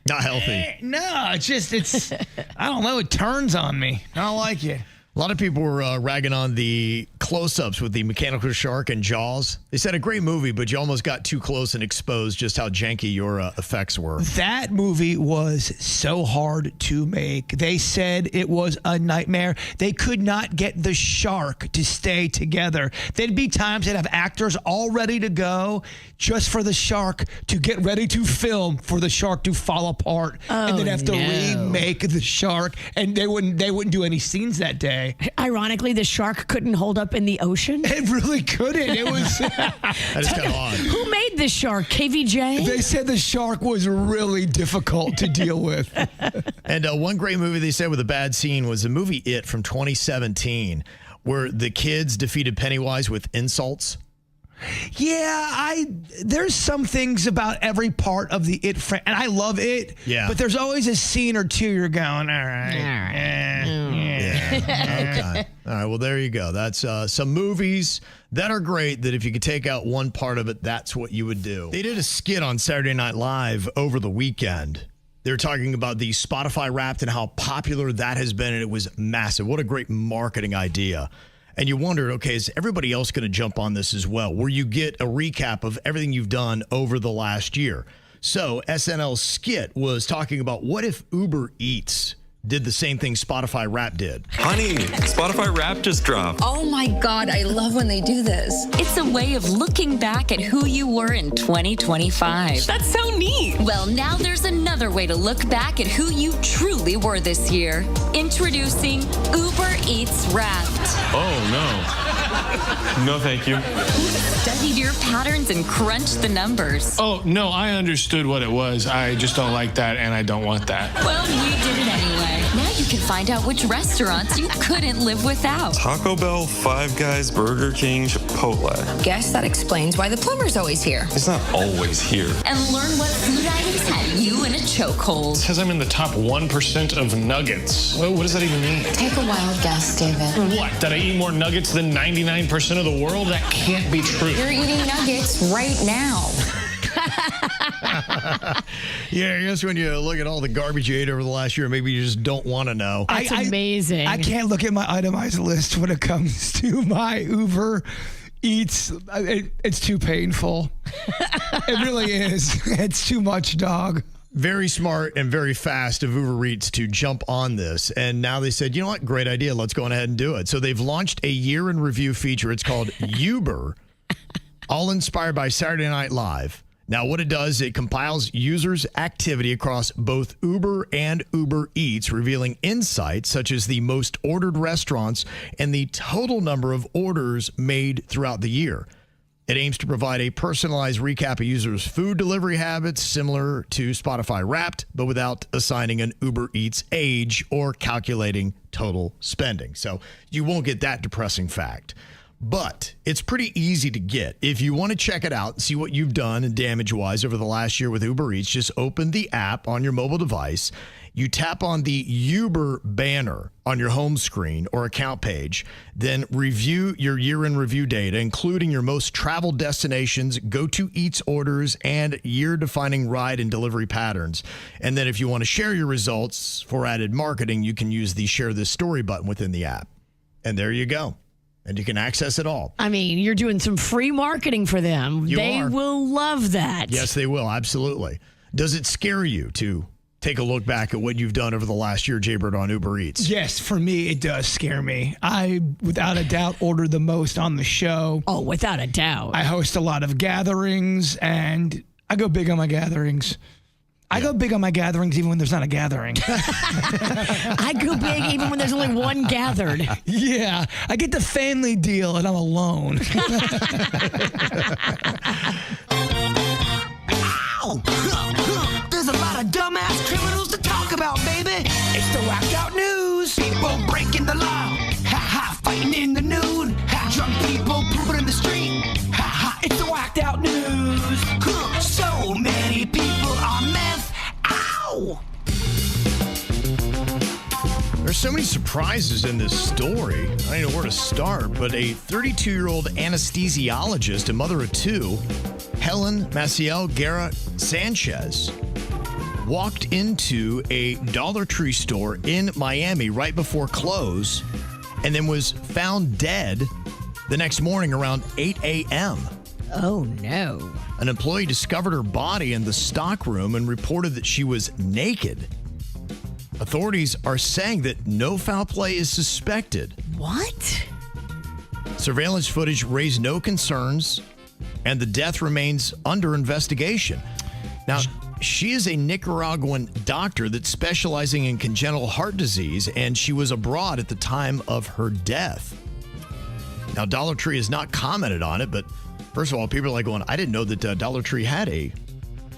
Not healthy. No, it's I don't know. It turns on me. I don't like it. A lot of people were ragging on the close-ups with the mechanical shark and Jaws. They said a great movie, but you almost got too close and exposed just how janky your effects were. That movie was so hard to make. They said it was a nightmare. They could not get the shark to stay together. There'd be times they'd have actors all ready to go just for the shark to get ready to film for the shark to fall apart. And they'd have to remake the shark, and they wouldn't do any scenes that day. Ironically, the shark couldn't hold up in the ocean. It really couldn't. It was. That is kind of odd. Who made this shark? KVJ? They said the shark was really difficult to deal with. And one great movie they said with a bad scene was the movie It from 2017, where the kids defeated Pennywise with insults. Yeah, there's some things about every part of the It and I love it. Yeah. But there's always a scene or two you're going, all right. Okay. All right. Well, there you go. That's some movies that are great that if you could take out one part of it, that's what you would do. They did a skit on Saturday Night Live over the weekend. They're talking about the Spotify Wrapped and how popular that has been, and it was massive. What a great marketing idea. And you wondered, okay, is everybody else going to jump on this as well, where you get a recap of everything you've done over the last year? So SNL's skit was talking about what if Uber Eats did the same thing Spotify Wrapped did. Honey, Spotify Wrapped just dropped. Oh my God, I love when they do this. It's a way of looking back at who you were in 2025. That's so neat. Well, now there's another way to look back at who you truly were this year. Introducing Uber Eats Wrapped. Oh, no. No, thank you. Studied your patterns and crunched the numbers. Oh, no, I understood what it was. I just don't like that, and I don't want that. Well, we did it anyway. Now you can find out which restaurants you couldn't live without. Taco Bell, Five Guys, Burger King, Chipotle. Guess that explains why the plumber's always here. It's not always here. And learn what food items had you in a chokehold. It says I'm in the top 1% of nuggets. What does that even mean? Take a wild guess, David. What? That I eat more nuggets than 99% of the world? That can't be true. You're eating nuggets right now. Yeah, I guess when you look at all the garbage you ate over the last year, maybe you just don't want to know. That's amazing. I can't look at my itemized list when it comes to my Uber Eats. It's too painful. It really is. It's too much, dog. Very smart and very fast of Uber Eats to jump on this. And now they said, you know what? Great idea. Let's go ahead and do it. So they've launched a year in review feature. It's called Uber, all inspired by Saturday Night Live. Now, what it does, it compiles users' activity across both Uber and Uber Eats, revealing insights such as the most ordered restaurants and the total number of orders made throughout the year. It aims to provide a personalized recap of users' food delivery habits, similar to Spotify Wrapped, but without assigning an Uber Eats age or calculating total spending. So you won't get that depressing fact. But it's pretty easy to get. If you want to check it out and see what you've done damage-wise over the last year with Uber Eats, just open the app on your mobile device. You tap on the Uber banner on your home screen or account page, then review your year-in review data, including your most traveled destinations, go-to Eats orders, and year-defining ride and delivery patterns. And then if you want to share your results for added marketing, you can use the Share This Story button within the app. And there you go. And you can access it all. I mean, you're doing some free marketing for them. They will love that. Yes, they will. Absolutely. Does it scare you to take a look back at what you've done over the last year, Jbird, on Uber Eats? Yes, for me, it does scare me. I, without a doubt, order the most on the show. Oh, without a doubt. I host a lot of gatherings, and I go big on my gatherings. I go big on my gatherings even when there's not a gathering. I go big even when there's only one gathered. Yeah, I get the family deal and I'm alone. Ow! There's a lot of dumbass criminals to talk about, baby. It's the whacked out news. People breaking the law. Ha ha, fighting in the nude. Ha, drunk people pooping in the street. Ha ha, it's the whacked out news. So many people on meth. Ow! There's so many surprises in this story. I don't know where to start, but a 32-year-old anesthesiologist, a mother of two, Helen Maciel Guerra Sanchez, walked into a Dollar Tree store in Miami right before close and then was found dead the next morning around 8 a.m. Oh, no. An employee discovered her body in the stockroom and reported that she was naked. Authorities are saying that no foul play is suspected. What? Surveillance footage raised no concerns, and the death remains under investigation. Now, she is a Nicaraguan doctor that's specializing in congenital heart disease, and she was abroad at the time of her death. Now, Dollar Tree has not commented on it, but first of all, people are like going, I didn't know that Dollar Tree had a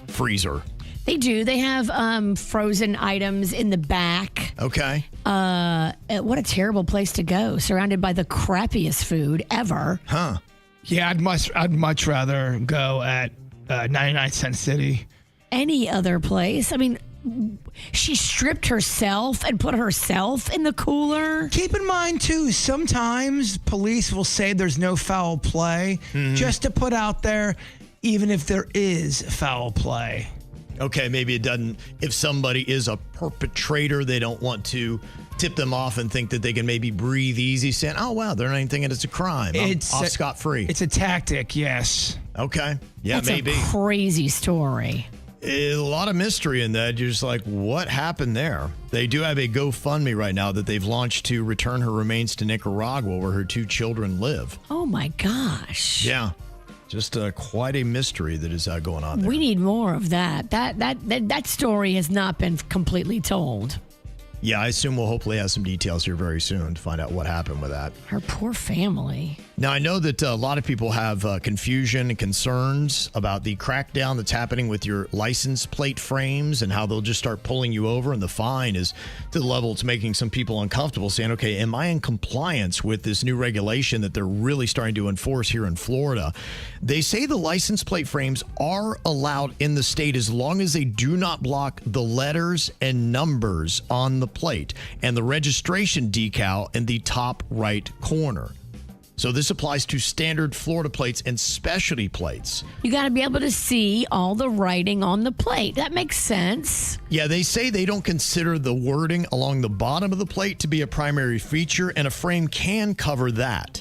freezer. They do. They have frozen items in the back. Okay. What a terrible place to go, surrounded by the crappiest food ever. Huh. Yeah, I'd much rather go at 99 Cent City. Any other place. I mean, she stripped herself and put herself in the cooler. Keep in mind, too, sometimes police will say there's no foul play just to put out there, even if there is foul play. Okay, maybe it doesn't. If somebody is a perpetrator, they don't want to tip them off and think that they can maybe breathe easy, saying, oh, wow, they're not even thinking it's a crime. I'm off scot-free. It's a tactic, yes. Okay. Yeah, That's maybe. a crazy story. A lot of mystery in that. You're just like, what happened there? They do have a GoFundMe right now that they've launched to return her remains to Nicaragua, where her 2 children live. Oh, my gosh. Yeah. Just quite a mystery that is going on there. We need more of that. That story has not been completely told. Yeah, I assume we'll hopefully have some details here very soon to find out what happened with that. Her poor family. Now, I know that a lot of people have confusion and concerns about the crackdown that's happening with your license plate frames and how they'll just start pulling you over. And the fine is to the level it's making some people uncomfortable, saying, okay, am I in compliance with this new regulation that they're really starting to enforce here in Florida? They say the license plate frames are allowed in the state as long as they do not block the letters and numbers on the plate and the registration decal in the top right corner. So this applies to standard Florida plates and specialty plates. You got to be able to see all the writing on the plate. That makes sense. Yeah, they say they don't consider the wording along the bottom of the plate to be a primary feature, and a frame can cover that.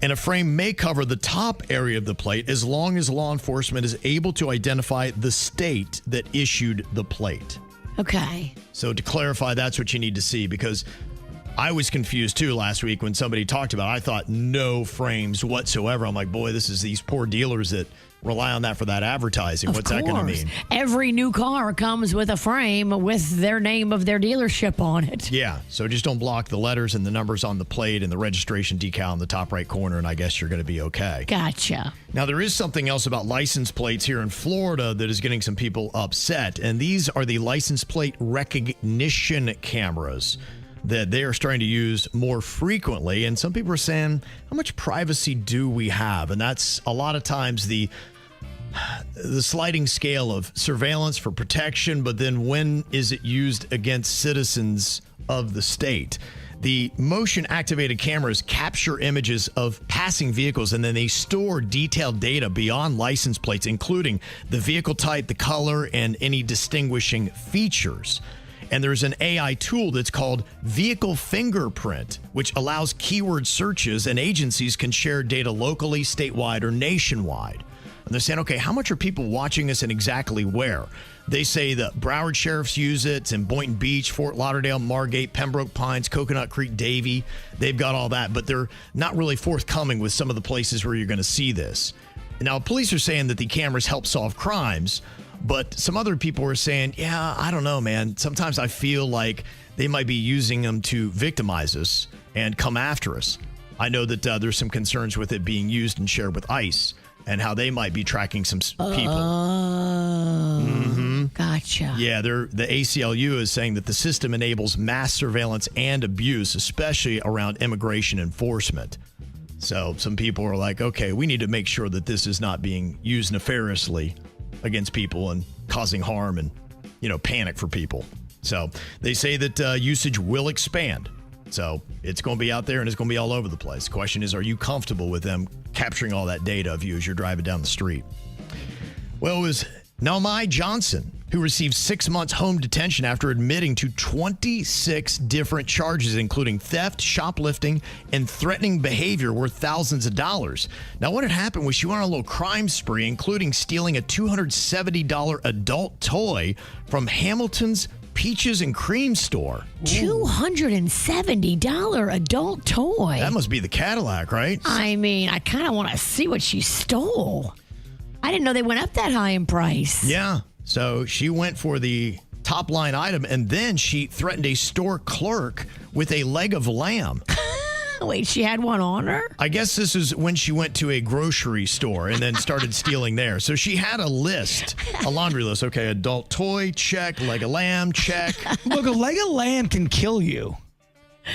And a frame may cover the top area of the plate as long as law enforcement is able to identify the state that issued the plate. Okay. So to clarify, that's what you need to see, because I was confused too last week when somebody talked about it. I thought no frames whatsoever. I'm like, boy, this is these poor dealers that rely on that for that advertising. What's that going to mean? Every new car comes with a frame with their name of their dealership on it. Yeah, so just don't block the letters and the numbers on the plate and the registration decal in the top right corner, and I guess you're going to be okay. Gotcha. Now, there is something else about license plates here in Florida that is getting some people upset, and these are the license plate recognition cameras that they are starting to use more frequently. And some people are saying, how much privacy do we have? And that's a lot of times the sliding scale of surveillance for protection, but then when is it used against citizens of the state? The motion-activated cameras capture images of passing vehicles, and then they store detailed data beyond license plates, including the vehicle type, the color, and any distinguishing features. And there's an AI tool that's called Vehicle Fingerprint, which allows keyword searches, and agencies can share data locally, statewide, or nationwide. And they're saying, okay, how much are people watching us and exactly where? They say that Broward Sheriffs use it, it's in Boynton Beach, Fort Lauderdale, Margate, Pembroke Pines, Coconut Creek, Davie. They've got all that, but they're not really forthcoming with some of the places where you're going to see this. Now, police are saying that the cameras help solve crimes, but some other people are saying, yeah, I don't know, man. Sometimes I feel like they might be using them to victimize us and come after us. I know that there's some concerns with it being used and shared with ICE and how they might be tracking some people. Oh, gotcha. Yeah, the ACLU is saying that the system enables mass surveillance and abuse, especially around immigration enforcement. So some people are like, okay, we need to make sure that this is not being used nefariously against people and causing harm and, panic for people. So they say that usage will expand. So it's going to be out there and it's going to be all over the place. The question is, are you comfortable with them capturing all that data of you as you're driving down the street? Well, it was Naomi Johnson who received 6 months home detention after admitting to 26 different charges, including theft, shoplifting, and threatening behavior worth thousands of dollars. Now, what had happened was she went on a little crime spree, including stealing a $270 adult toy from Hamilton's Peaches and Cream store. $270 adult toy. That must be the Cadillac, right? I mean, I kind of want to see what she stole. I didn't know they went up that high in price. Yeah. So she went for the top line item, and then she threatened a store clerk with a leg of lamb. Wait, she had one on her? I guess this is when she went to a grocery store and then started stealing there. So she had a list, a laundry list. Okay, adult toy, check. Leg of lamb, check. Look, a leg of lamb can kill you.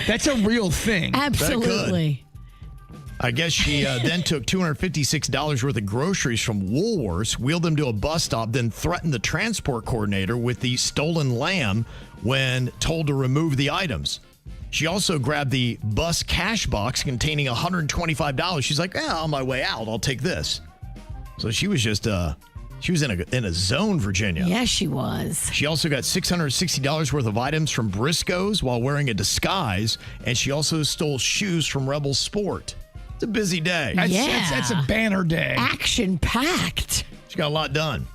That's a real thing. Absolutely. I guess she then took $256 worth of groceries from Woolworths, wheeled them to a bus stop, then threatened the transport coordinator with the stolen lamb when told to remove the items. She also grabbed the bus cash box containing $125. She's like, on my way out, I'll take this. So she was just She was in a zone, Virginia. Yes, she was. She also got $660 worth of items from Briscoe's while wearing a disguise, and she also stole shoes from Rebel Sport. It's a busy day. That's a banner day. Action-packed. She got a lot done.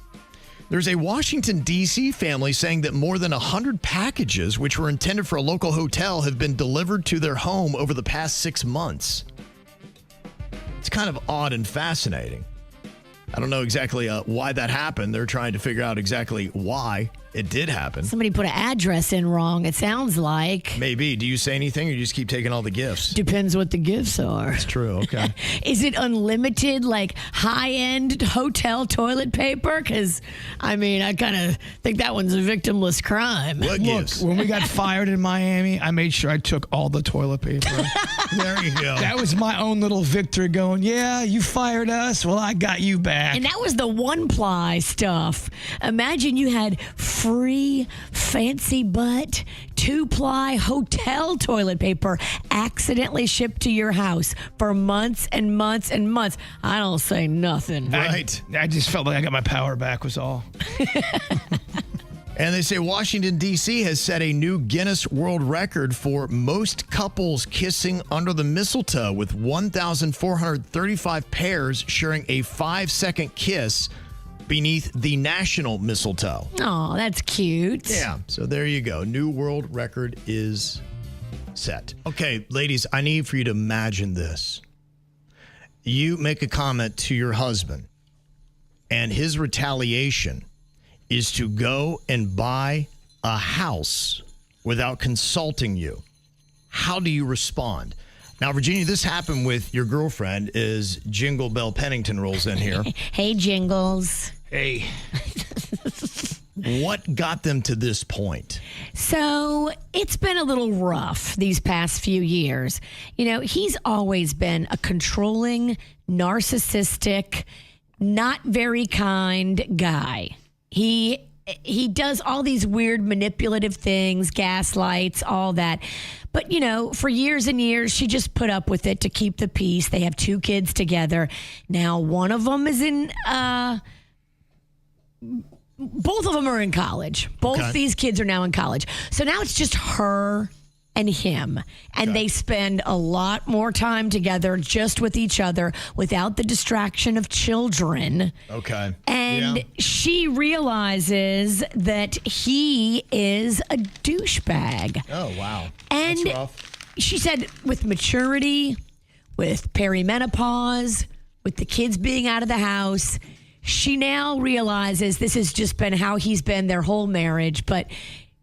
There's a Washington, D.C. family saying that more than 100 packages, which were intended for a local hotel, have been delivered to their home over the past 6 months. It's kind of odd and fascinating. I don't know exactly why that happened. They're trying to figure out exactly why it did happen. Somebody put an address in wrong, it sounds like. Maybe. Do you say anything or you just keep taking all the gifts? Depends what the gifts are. That's true. Okay. Is it unlimited, like high-end hotel toilet paper? Because, I kind of think that one's a victimless crime. What gifts? When we got fired in Miami, I made sure I took all the toilet paper. There you go. That was my own little victory going, yeah, you fired us. Well, I got you back. And that was the one-ply stuff. Imagine you had free, fancy butt, 2-ply hotel toilet paper accidentally shipped to your house for months and months and months. I don't say nothing. Right. I just felt like I got my power back was all. And they say Washington, D.C. has set a new Guinness World Record for most couples kissing under the mistletoe, with 1,435 pairs sharing a 5-second kiss beneath the national mistletoe. Oh, that's cute. Yeah, so there you go. New world record is set. Okay, ladies, I need for you to imagine this. You make a comment to your husband, and his retaliation is to go and buy a house without consulting you. How do you respond? Now, Virginia, this happened with your girlfriend as Jingle Bell Pennington rolls in here. Hey, Jingles. Hey. What got them to this point? So it's been a little rough these past few years. He's always been a controlling, narcissistic, not very kind guy. He does all these weird manipulative things, gaslights, all that. But, for years and years, she just put up with it to keep the peace. They have 2 kids together. Now, one of them is in, both of them are in college. Both these kids are now in college. So now it's just her and him. And they spend a lot more time together just with each other without the distraction of children. Okay. And she realizes that he is a douchebag. Oh, wow. And that's rough. She said with maturity, with perimenopause, with the kids being out of the house, she now realizes this has just been how he's been their whole marriage, but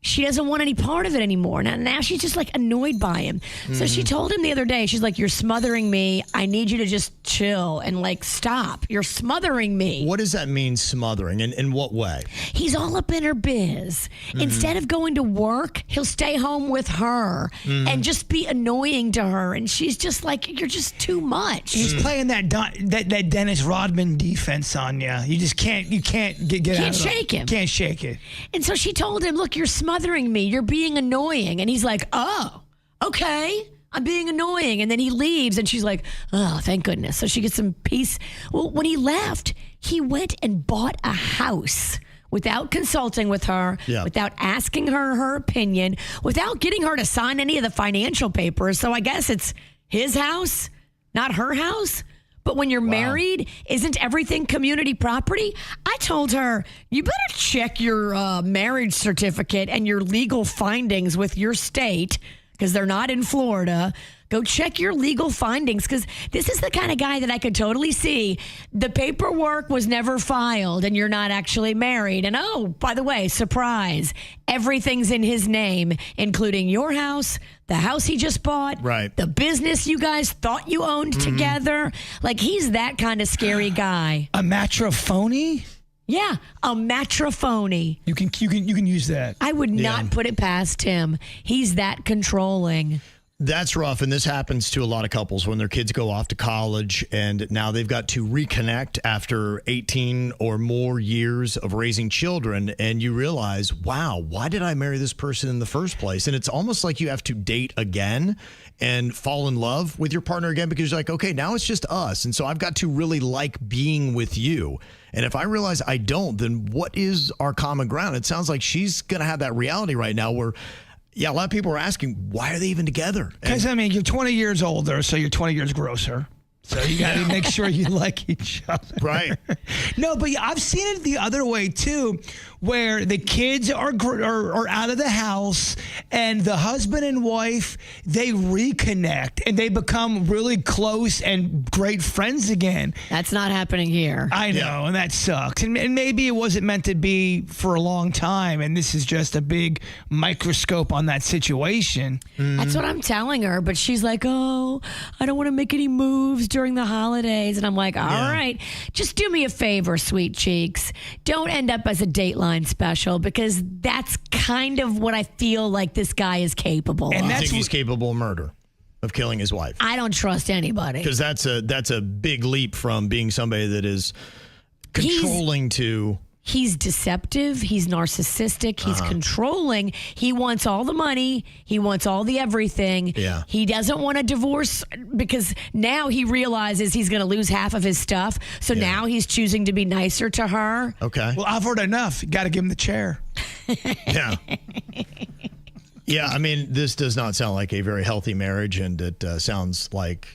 she doesn't want any part of it anymore. Now she's just annoyed by him. So she told him the other day, she's like, you're smothering me. I need you to just chill and stop. You're smothering me. What does that mean, smothering? In what way? He's all up in her biz. Instead of going to work, he'll stay home with her and just be annoying to her. And she's just like, you're just too much. He's playing that Dennis Rodman defense on you. You just can't get out of it. Can't shake him. Can't shake it. And so she told him, look, you're smothering me. You're being annoying. And he's like, oh, okay. I'm being annoying. And then he leaves and she's like, oh, thank goodness. So she gets some peace. Well, when he left, he went and bought a house without consulting with her, without asking her opinion, without getting her to sign any of the financial papers. So I guess it's his house, not her house. But when you're married, isn't everything community property? I told her, you better check your marriage certificate and your legal findings with your state, because they're not in Florida. Go check your legal findings, because this is the kind of guy that I could totally see. The paperwork was never filed and you're not actually married. And oh, by the way, surprise, everything's in his name, including your house, the house he just bought, the business you guys thought you owned together. He's that kind of scary guy. A matrophony? Yeah, a matrophony. You can use that. I would not put it past him. He's that controlling. That's rough, and this happens to a lot of couples when their kids go off to college, and now they've got to reconnect after 18 or more years of raising children, and you realize, wow, why did I marry this person in the first place? And it's almost like you have to date again and fall in love with your partner again because you're like, okay, now it's just us, and so I've got to really like being with you. And if I realize I don't, then what is our common ground? It sounds like she's going to have that reality right now where a lot of people are asking, why are they even together? Because, I mean, you're 20 years older, so you're 20 years grosser. So you got to make sure you like each other. Right. No, but I've seen it the other way, too, where the kids are out of the house and the husband and wife, they reconnect and they become really close and great friends again. That's not happening here. I know, and that sucks. And maybe it wasn't meant to be for a long time, and this is just a big microscope on that situation. That's what I'm telling her, but she's like, oh, I don't want to make any moves during the holidays. And I'm like, all right, just do me a favor, sweet cheeks. Don't end up as a Dateline special because that's kind of what I feel like this guy is capable And of. I think he's capable of murder, of killing his wife. I don't trust anybody. Because that's a big leap from being somebody that is controlling to... He's deceptive. He's narcissistic. He's controlling. He wants all the money. He wants all the everything. Yeah. He doesn't want a divorce because now he realizes he's going to lose half of his stuff. So now he's choosing to be nicer to her. Okay. Well, I've heard enough. Got to give him the chair. Yeah. Yeah, I mean, this does not sound like a very healthy marriage, and it sounds like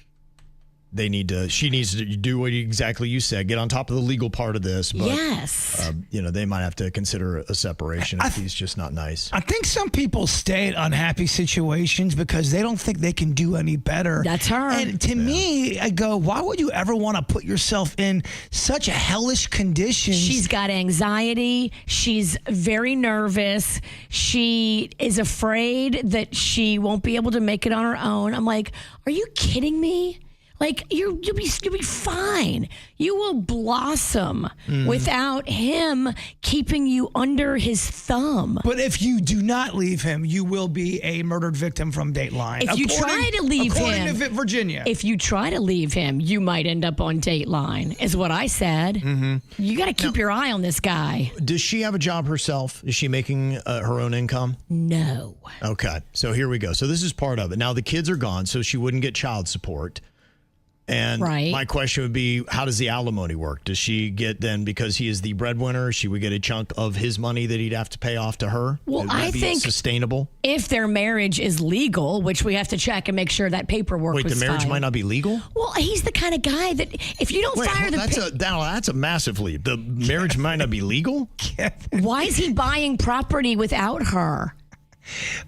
she needs to do what exactly you said, get on top of the legal part of this. But, yes. They might have to consider a separation if he's just not nice. I think some people stay in unhappy situations because they don't think they can do any better. That's her. And to me, I go, why would you ever want to put yourself in such a hellish condition? She's got anxiety. She's very nervous. She is afraid that she won't be able to make it on her own. I'm like, are you kidding me? Like, you'll be fine. You will blossom without him keeping you under his thumb. But if you do not leave him, you will be a murdered victim from Dateline. If you try to leave him, according to Virginia. If you try to leave him, you might end up on Dateline, is what I said. Mm-hmm. You got to keep your eye on this guy. Does she have a job herself? Is she making her own income? No. Okay, so here we go. So this is part of it. Now the kids are gone, so she wouldn't get child support. And my question would be, how does the alimony work? Does she get then, because he is the breadwinner, she would get a chunk of his money that he'd have to pay off to her? Well, I think sustainable. If their marriage is legal, which we have to check and make sure that paperwork was the marriage filed. might not be legal? Well, he's the kind of guy that if you don't fire that's a massive leap. The marriage might not be legal? Why is he buying property without her?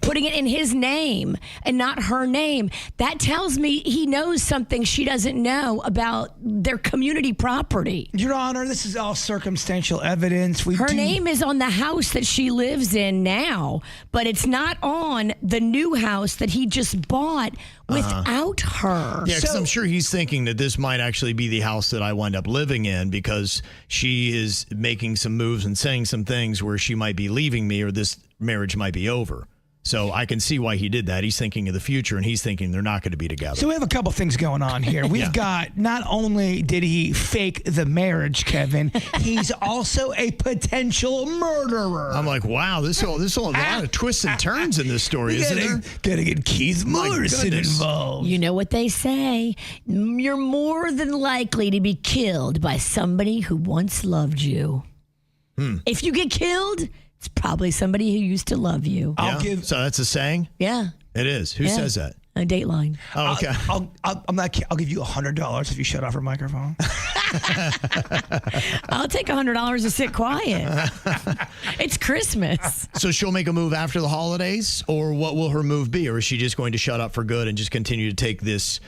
Putting it in his name and not her name. That tells me he knows something she doesn't know about their community property. Your Honor, this is all circumstantial evidence. Her name is on the house that she lives in now, but it's not on the new house that he just bought without her. Yeah, because I'm sure he's thinking that this might actually be the house that I wind up living in because she is making some moves and saying some things where she might be leaving me or this marriage might be over. So I can see why he did that. He's thinking of the future, and he's thinking they're not going to be together. So we have a couple things going on here. We've got, not only did he fake the marriage, Kevin, he's also a potential murderer. I'm like, wow, this whole a lot of twists and turns in this story, isn't there? Gotta get Keith Morrison involved. You know what they say? You're more than likely to be killed by somebody who once loved you. If you get killed, it's probably somebody who used to love you. So that's a saying? Yeah. It is. Who says that? A Dateline. Oh, okay. I'll give you $100 if you shut off her microphone. I'll take $100 to sit quiet. It's Christmas. So she'll make a move after the holidays, or what will her move be? Or is she just going to shut up for good and just continue to take this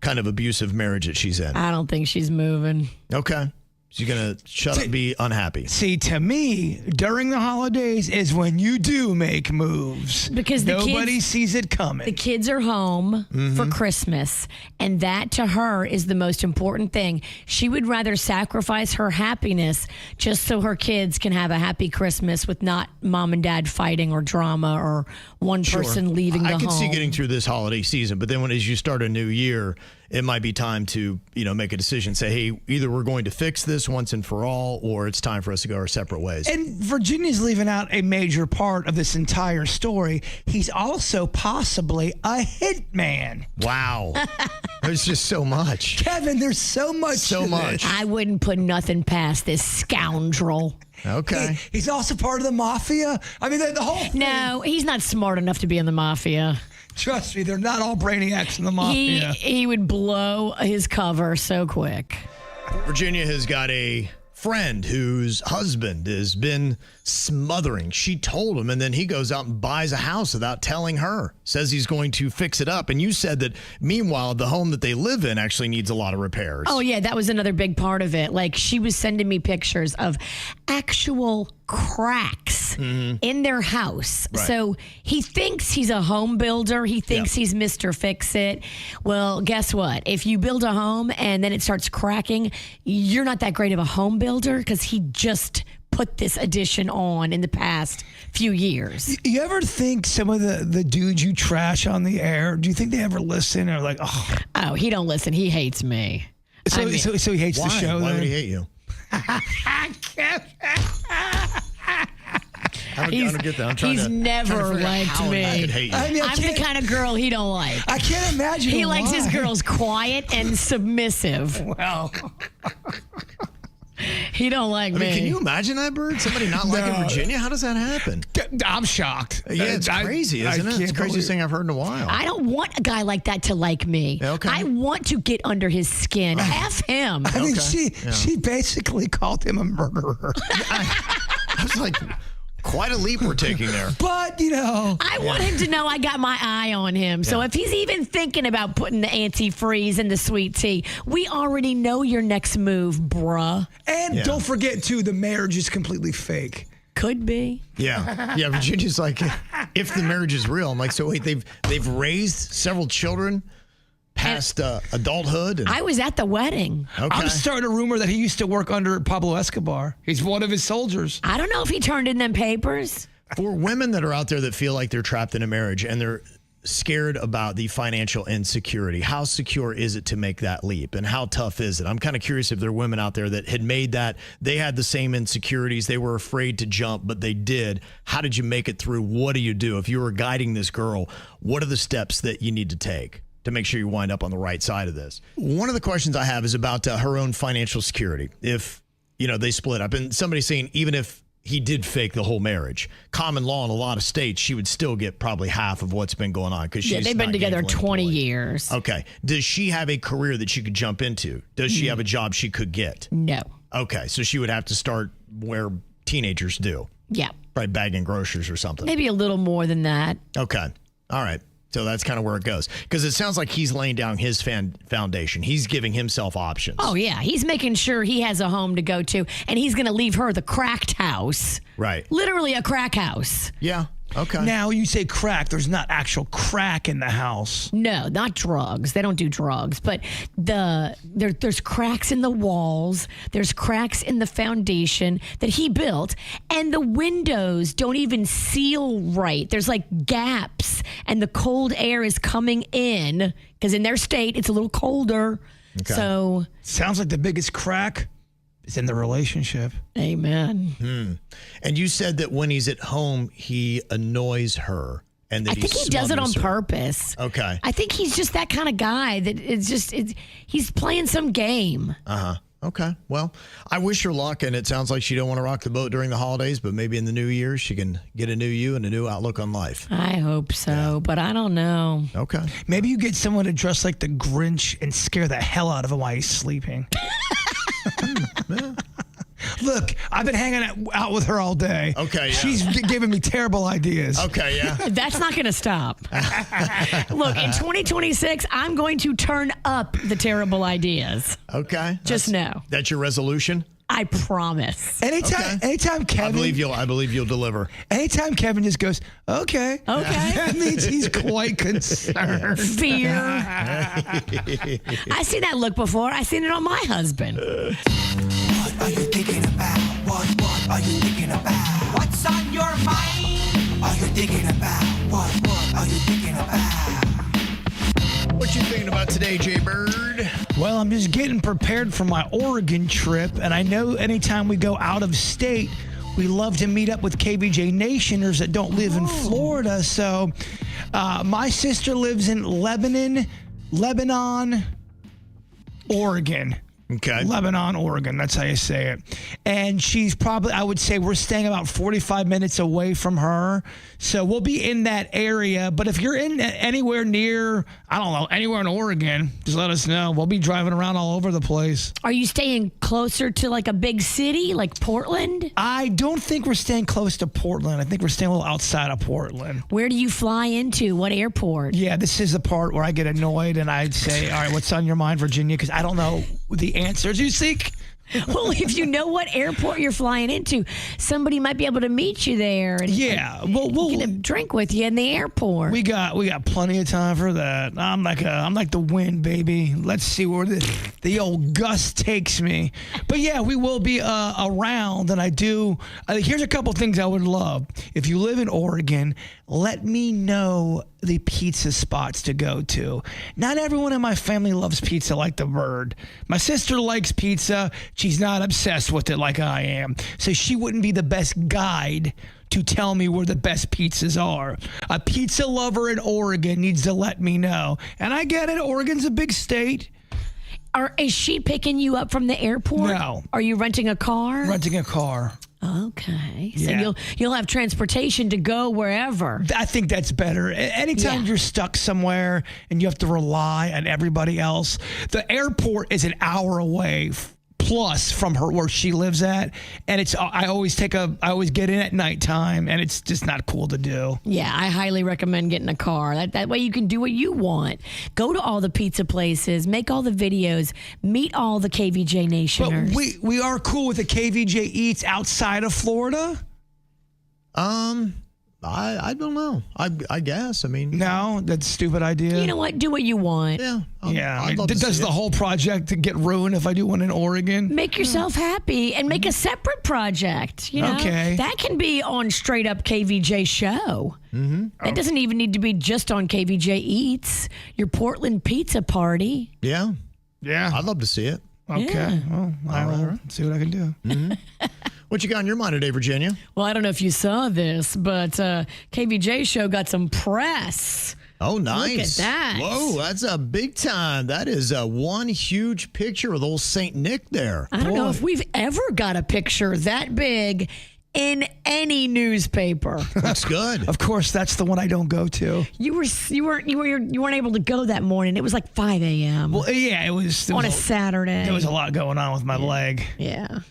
kind of abusive marriage that she's in? I don't think she's moving. Okay. She's going to shut up and be unhappy. See, to me, during the holidays is when you do make moves. Because nobody sees it coming. The kids are home for Christmas, and that to her is the most important thing. She would rather sacrifice her happiness just so her kids can have a happy Christmas with not mom and dad fighting or drama or one person leaving the home. I can see getting through this holiday season, but then as you start a new year, it might be time to, make a decision. Say, hey, either we're going to fix this once and for all, or it's time for us to go our separate ways. And Virginia's leaving out a major part of this entire story. He's also possibly a hitman. Wow. There's just so much. Kevin, there's so much. So much. I wouldn't put nothing past this scoundrel. Okay. He's also part of the mafia. I mean, the whole thing. No, he's not smart enough to be in the mafia. Trust me, they're not all brainiacs in the mafia. He would blow his cover so quick. Virginia has got a friend whose husband has been smothering. She told him, and then he goes out and buys a house without telling her. Says he's going to fix it up. And you said that, meanwhile, the home that they live in actually needs a lot of repairs. Oh, yeah, that was another big part of it. Like, she was sending me pictures of actual cracks in their house. Right. So he thinks he's a home builder. He thinks he's Mr. Fix-It. Well, guess what? If you build a home and then it starts cracking, you're not that great of a home builder because he just put this addition on in the past few years. You ever think some of the dudes you trash on the air, do you think they ever listen or like, Oh, he don't listen. He hates me. So he hates the show. Why then? would he hate you? I don't get that. I'm trying He's to never figure out liked how me. I could hate you. I mean, I'm the kind of girl he don't like. I can't imagine He likes his why. girls quiet and submissive. Well, He don't like me. Can you imagine that, Bird? Somebody not liking Virginia? How does that happen? I'm shocked. Yeah, it's crazy, isn't it? It's the craziest thing I've heard in a while. I don't want a guy like that to like me. Okay. I want to get under his skin. F him. I mean, she basically called him a murderer. I was like, quite a leap we're taking there. But, I want him to know I got my eye on him. So if he's even thinking about putting the antifreeze in the sweet tea, we already know your next move, bruh. And don't forget, too, the marriage is completely fake. Could be. Yeah. Yeah, Virginia's like, if the marriage is real. I'm like, so wait, they've raised several children past adulthood? And, I was at the wedding. okay. I'm starting a rumor that he used to work under Pablo Escobar. He's one of his soldiers. I don't know if he turned in them papers. For women that are out there that feel like they're trapped in a marriage and they're scared about the financial insecurity, how secure is it to make that leap and how tough is it? I'm kind of curious if there are women out there that had made that, they had the same insecurities, they were afraid to jump, but they did. How did you make it through? What do you do? If you were guiding this girl, what are the steps that you need to take to make sure you wind up on the right side of this? One of the questions I have is about her own financial security. If, they split up, and somebody's saying even if he did fake the whole marriage, common law in a lot of states, she would still get probably half of what's been going on because she's they've been together 20 years. Okay. Does she have a career that she could jump into? Does she have a job she could get? No. Okay. So she would have to start where teenagers do. Yeah. Probably bagging groceries or something. Maybe a little more than that. Okay. All right. So that's kind of where it goes. Because it sounds like he's laying down his foundation. He's giving himself options. Oh, yeah. He's making sure he has a home to go to, and he's going to leave her the cracked house. Right. Literally a crack house. Yeah. Okay. Now, you say crack. There's not actual crack in the house. No, not drugs. They don't do drugs. But there's cracks in the walls. There's cracks in the foundation that he built. And the windows don't even seal right. There's like gaps. And the cold air is coming in. Because in their state, it's a little colder. Okay. So. Sounds like the biggest crack is in the relationship. Amen. And you said that when he's at home, he annoys her. And that I think he does it on purpose. Okay. I think he's just that kind of guy that he's playing some game. Uh-huh. Okay. Well, I wish her luck, and it sounds like she don't want to rock the boat during the holidays, but maybe in the new year she can get a new you and a new outlook on life. I hope so, but I don't know. Okay. Maybe you get someone to dress like the Grinch and scare the hell out of him while he's sleeping. Look, I've been hanging out with her all day. Okay, yeah. She's giving me terrible ideas. Okay, yeah. That's not going to stop. Look, in 2026, I'm going to turn up the terrible ideas. Okay. Just know. That's your resolution? I promise. Anytime Kevin, I believe you'll deliver. Anytime Kevin just goes, okay, that means he's quite concerned. Fear. I seen that look before. I seen it on my husband. What are you thinking about? What are you thinking about? What's on your mind? Are you thinking about? What are you thinking about? What you thinking about today, Jbird? Well, I'm just getting prepared for my Oregon trip, and I know anytime we go out of state, we love to meet up with KVJ Nationers that don't live in Florida. So my sister lives in Lebanon, Oregon. Okay. Lebanon, Oregon. That's how you say it. And she's probably, I would say we're staying about 45 minutes away from her. So we'll be in that area. But if you're in anywhere near, I don't know, anywhere in Oregon, just let us know. We'll be driving around all over the place. Are you staying closer to like a big city like Portland? I don't think we're staying close to Portland. I think we're staying a little outside of Portland. Where do you fly into? What airport? Yeah, this is the part where I get annoyed and I'd say, all right, what's on your mind, Virginia? Because I don't know the answers you seek. Well, if you know what airport you're flying into, somebody might be able to meet you there. And, yeah, we'll get a drink with you in the airport. We got plenty of time for that. I'm like the wind, baby. Let's see where the old gust takes me. But yeah, we will be around, and I do. Here's a couple things I would love. If you live in Oregon, let me know the pizza spots to go to. Not everyone in my family loves pizza like the bird. My sister likes pizza. She's not obsessed with it like I am. So she wouldn't be the best guide to tell me where the best pizzas are. A pizza lover in Oregon needs to let me know. And I get it. Oregon's a big state. Is she picking you up from the airport? No. Are you renting a car? Renting a car. Okay. Yeah. So you'll have transportation to go wherever. I think that's better. Anytime you're stuck somewhere and you have to rely on everybody else, the airport is an hour away plus from her where she lives at, and I always get in at nighttime, and it's just not cool to do. Yeah, I highly recommend getting a car. That way you can do what you want. Go to all the pizza places, make all the videos, meet all the KVJ Nationers. But we are cool with the KVJ Eats outside of Florida? I don't know. I guess. I mean, no, that's a stupid idea. You know what? Do what you want. Yeah. Does the whole project get ruined if I do one in Oregon? Make yourself happy and make a separate project. You know, okay. That can be on straight up KVJ show. Mm-hmm. That doesn't even need to be just on KVJ Eats. Your Portland pizza party. Yeah. Yeah. I'd love to see it. Okay. Yeah. Well, I'll see what I can do. Mm-hmm. What you got on your mind today, Virginia? Well, I don't know if you saw this, but KVJ show got some press. Oh, nice. Look at that. Whoa, that's a big time. That is one huge picture with old St. Nick there. I don't know if we've ever got a picture that big in any newspaper. Looks good. Of course, that's the one I don't go to. You weren't able to go that morning. It was like 5 a.m. Well, yeah, it was on a Saturday. There was a lot going on with my leg. Yeah.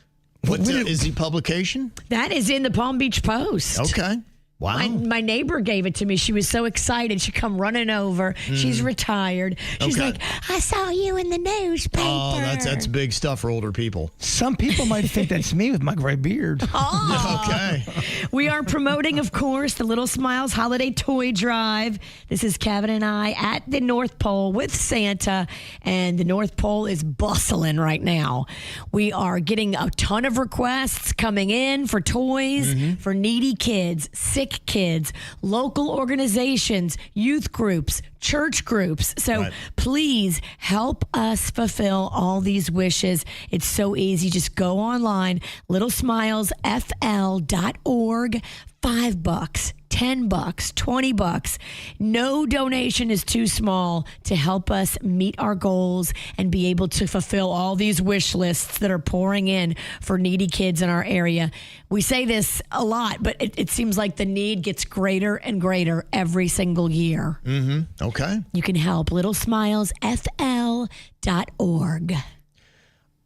What is the publication? That is in the Palm Beach Post. Okay. Wow. My neighbor gave it to me. She was so excited. She come running over. She's retired. She's like, I saw you in the newspaper. Oh, that's big stuff for older people. Some people might think that's me with my gray beard. Oh. Okay. We are promoting, of course, the Little Smiles Holiday Toy Drive. This is Kevin and I at the North Pole with Santa, and the North Pole is bustling right now. We are getting a ton of requests coming in for toys for needy kids, sick kids, local organizations, youth groups, church groups. So please help us fulfill all these wishes. It's so easy. Just go online, littlesmilesfl.org. $5, $10, $20. No donation is too small to help us meet our goals and be able to fulfill all these wish lists that are pouring in for needy kids in our area. We say this a lot, but it seems like the need gets greater and greater every single year. Mm-hmm. Okay. You can help littlesmilesfl.org.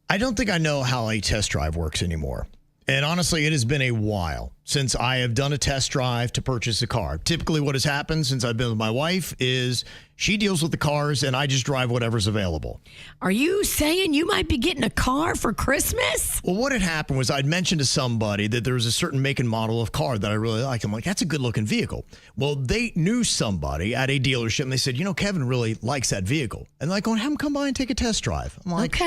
I don't think I know how a test drive works anymore. And honestly, it has been a while. since I have done a test drive to purchase a car. Typically what has happened since I've been with my wife is she deals with the cars and I just drive whatever's available. Are you saying you might be getting a car for Christmas? Well, what had happened was I'd mentioned to somebody that there was a certain make and model of car that I really like. I'm like, that's a good looking vehicle. Well, they knew somebody at a dealership and they said, Kevin really likes that vehicle. And they're like, have him come by and take a test drive. I'm like, okay.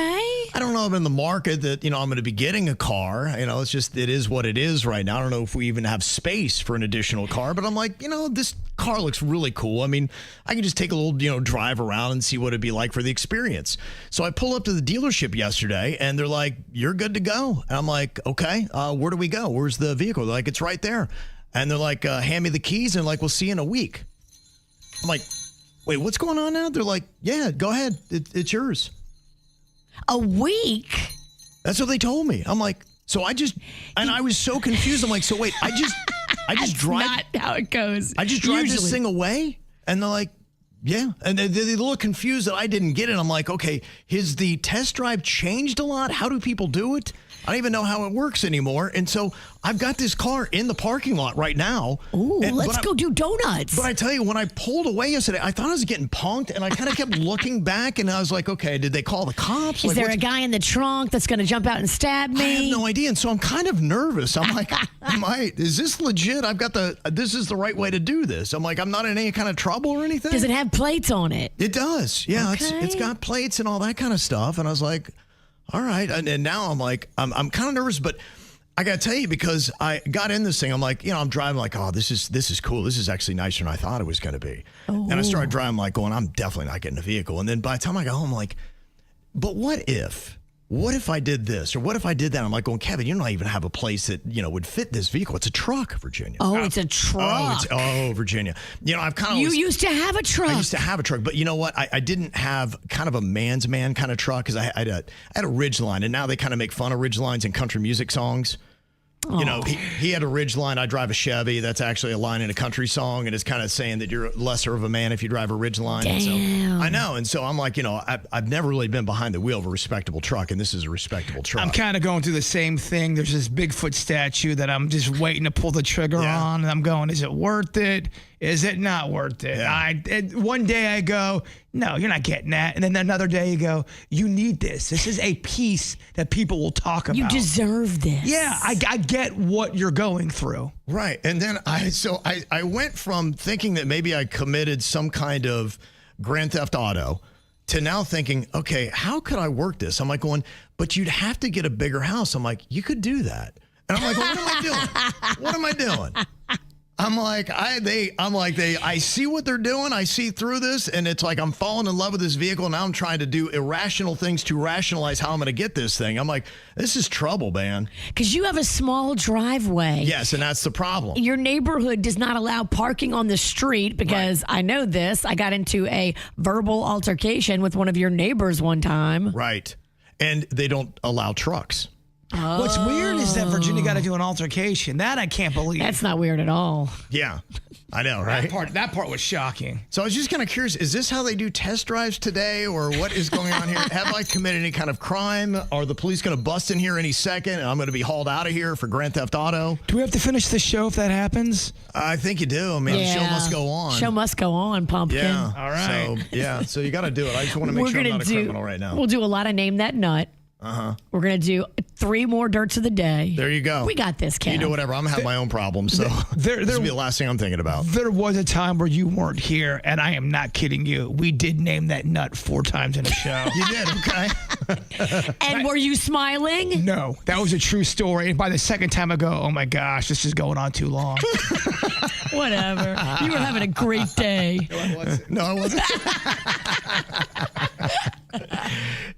I don't know if I'm in the market that, I'm going to be getting a car. It's just, it is what it is right now. I don't know if we even have space for an additional car, but I'm like, this car looks really cool. I mean, I can just take a little, drive around and see what it'd be like for the experience. So I pull up to the dealership yesterday and they're like, you're good to go. And I'm like, okay, where do we go? Where's the vehicle? They're like, it's right there. And they're like, hand me the keys. And like, we'll see you in a week. I'm like, wait, what's going on now? They're like, yeah, go ahead. It's yours. A week? That's what they told me. I'm like, I was so confused. I'm like, so wait, I just drive. Not how it goes. I just drive this thing away? And they're like, yeah. And they look confused that I didn't get it. I'm like, okay, has the test drive changed a lot? How do people do it? I don't even know how it works anymore. And so I've got this car in the parking lot right now. Ooh, let's go do donuts. But I tell you, when I pulled away yesterday, I thought I was getting punked, and I kind of kept looking back, and I was like, okay, did they call the cops? Is there a guy in the trunk that's going to jump out and stab me? I have no idea, and so I'm kind of nervous. I'm like, is this legit? This is the right way to do this. I'm like, I'm not in any kind of trouble or anything? Does it have plates on it? It does. Yeah, okay. It's got plates and all that kind of stuff, and I was like, all right. And now I'm like, I'm kind of nervous, but I got to tell you, because I got in this thing, I'm like, I'm driving like, oh, this is cool. This is actually nicer than I thought it was going to be. Oh. And I started driving like going, I'm definitely not getting a vehicle. And then by the time I got home, I'm like, but what if I did this? Or what if I did that? I'm like going, Kevin, you don't even have a place that, would fit this vehicle. It's a truck, Virginia. Oh, it's a truck. Virginia. I've kind of... You used to have a truck. I used to have a truck. But you know what? I didn't have kind of a man's man kind of truck, because I had a Ridgeline. And now they kind of make fun of Ridgelines in country music songs. He had a Ridgeline. I drive a Chevy. That's actually a line in a country song, and it's kind of saying that you're lesser of a man if you drive a Ridgeline. Damn. So, I know. And so I'm like, I've never really been behind the wheel of a respectable truck, and this is a respectable truck. I'm kind of going through the same thing. There's this Bigfoot statue that I'm just waiting to pull the trigger on, and I'm going, is it worth it? Is it not worth it? Yeah. One day I go, no, you're not getting that. And then another day you go, you need this. This is a piece that people will talk about. You deserve this. Yeah, I get what you're going through. Right. And then I went from thinking that maybe I committed some kind of Grand Theft Auto to now thinking, okay, how could I work this? I'm like going, but you'd have to get a bigger house. I'm like, you could do that. And I'm like, well, what am I doing? What am I doing? I'm like, I see what they're doing. I see through this, and it's like I'm falling in love with this vehicle. Now I'm trying to do irrational things to rationalize how I'm going to get this thing. I'm like, this is trouble, man. Because you have a small driveway. Yes, and that's the problem. Your neighborhood does not allow parking on the street, because I know this. I got into a verbal altercation with one of your neighbors one time. Right. And they don't allow trucks. Oh. What's weird is that Virginia got to do an altercation. That I can't believe. That's not weird at all. Yeah, I know, right? That part was shocking. So I was just kind of curious, is this how they do test drives today, or what is going on here? Have I committed any kind of crime? Are the police going to bust in here any second, and I'm going to be hauled out of here for Grand Theft Auto? Do we have to finish the show if that happens? I think you do. I mean, the show must go on. Show must go on, Pumpkin. Yeah. All right. So you got to do it. I just want to make sure I'm not a criminal right now. We'll do a lot of Name That Nut. We're going to do 3 more dirts of the day. There you go. We got this, Ken. You do whatever. I'm going to have my own problems, so this will be the last thing I'm thinking about. There was a time where you weren't here, and I am not kidding you. We did Name That Nut 4 times in a show. You did, okay. And were you smiling? No, that was a true story. And by the second time I go, oh my gosh, this is going on too long. Whatever. You were having a great day. No, I wasn't.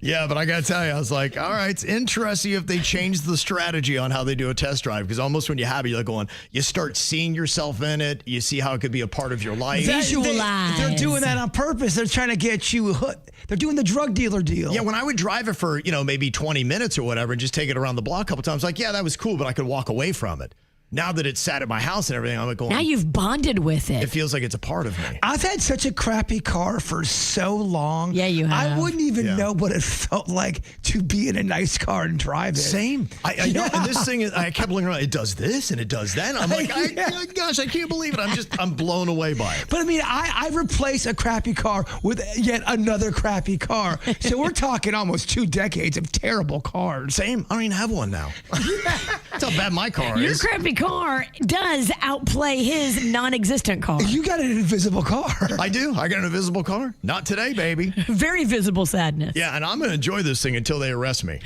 Yeah, but I got to tell you, I was like, all right, it's interesting if they change the strategy on how they do a test drive, because almost when you have it, you're going, you start seeing yourself in it. You see how it could be a part of your life. Visualize. They're doing that on purpose. They're trying to get you hooked. They're doing the drug dealer deal. Yeah, when I would drive it for, maybe 20 minutes or whatever and just take it around the block a couple times, like, yeah, that was cool, but I could walk away from it. now that it's sat at my house and everything, I'm like going, Now you've bonded with it it. feels like it's a part of me. I've had such a crappy car for so long. Yeah, you have. I wouldn't even Yeah. know what it felt like to be in a nice car and drive it. Same. I know. And this thing, I kept looking around. It does this and it does that. And I'm like, gosh, I can't believe it. I'm blown away by it. But I mean, I replace a crappy car with yet another crappy car. So we're talking almost 2 decades of terrible cars. Same. I don't even have one now. That's how bad my car Your is. crappy car does outplay his non-existent car. You got an invisible car. I do. I got an invisible car. Not today, baby. Very visible sadness. Yeah, and I'm going to enjoy this thing until they arrest me.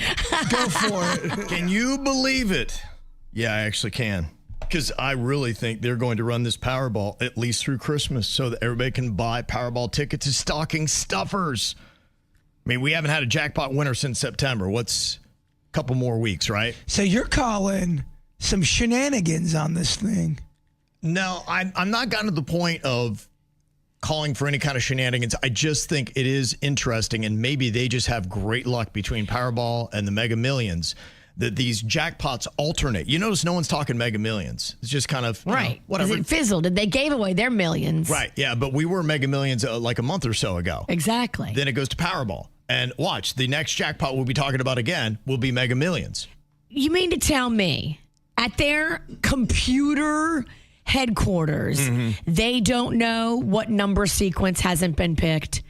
Go for it. Can you believe it? Yeah, I actually can. Because I really think they're going to run this Powerball at least through Christmas so that everybody can buy Powerball tickets as stocking stuffers. I mean, we haven't had a jackpot winner since September. What's a couple more weeks, right? So you're calling some shenanigans on this thing. No, I'm not gotten to the point of calling for any kind of shenanigans. I just think it is interesting, and maybe they just have great luck between Powerball and the Mega Millions that these jackpots alternate. You notice no one's talking Mega Millions. It's just kind of, Right. whatever. It fizzled. They gave away their millions. Right, yeah, but we were Mega Millions like a month or so ago. Exactly. Then it goes to Powerball. And watch, the next jackpot we'll be talking about again will be Mega Millions. You mean to tell me at their computer headquarters, they don't know what number sequence hasn't been picked?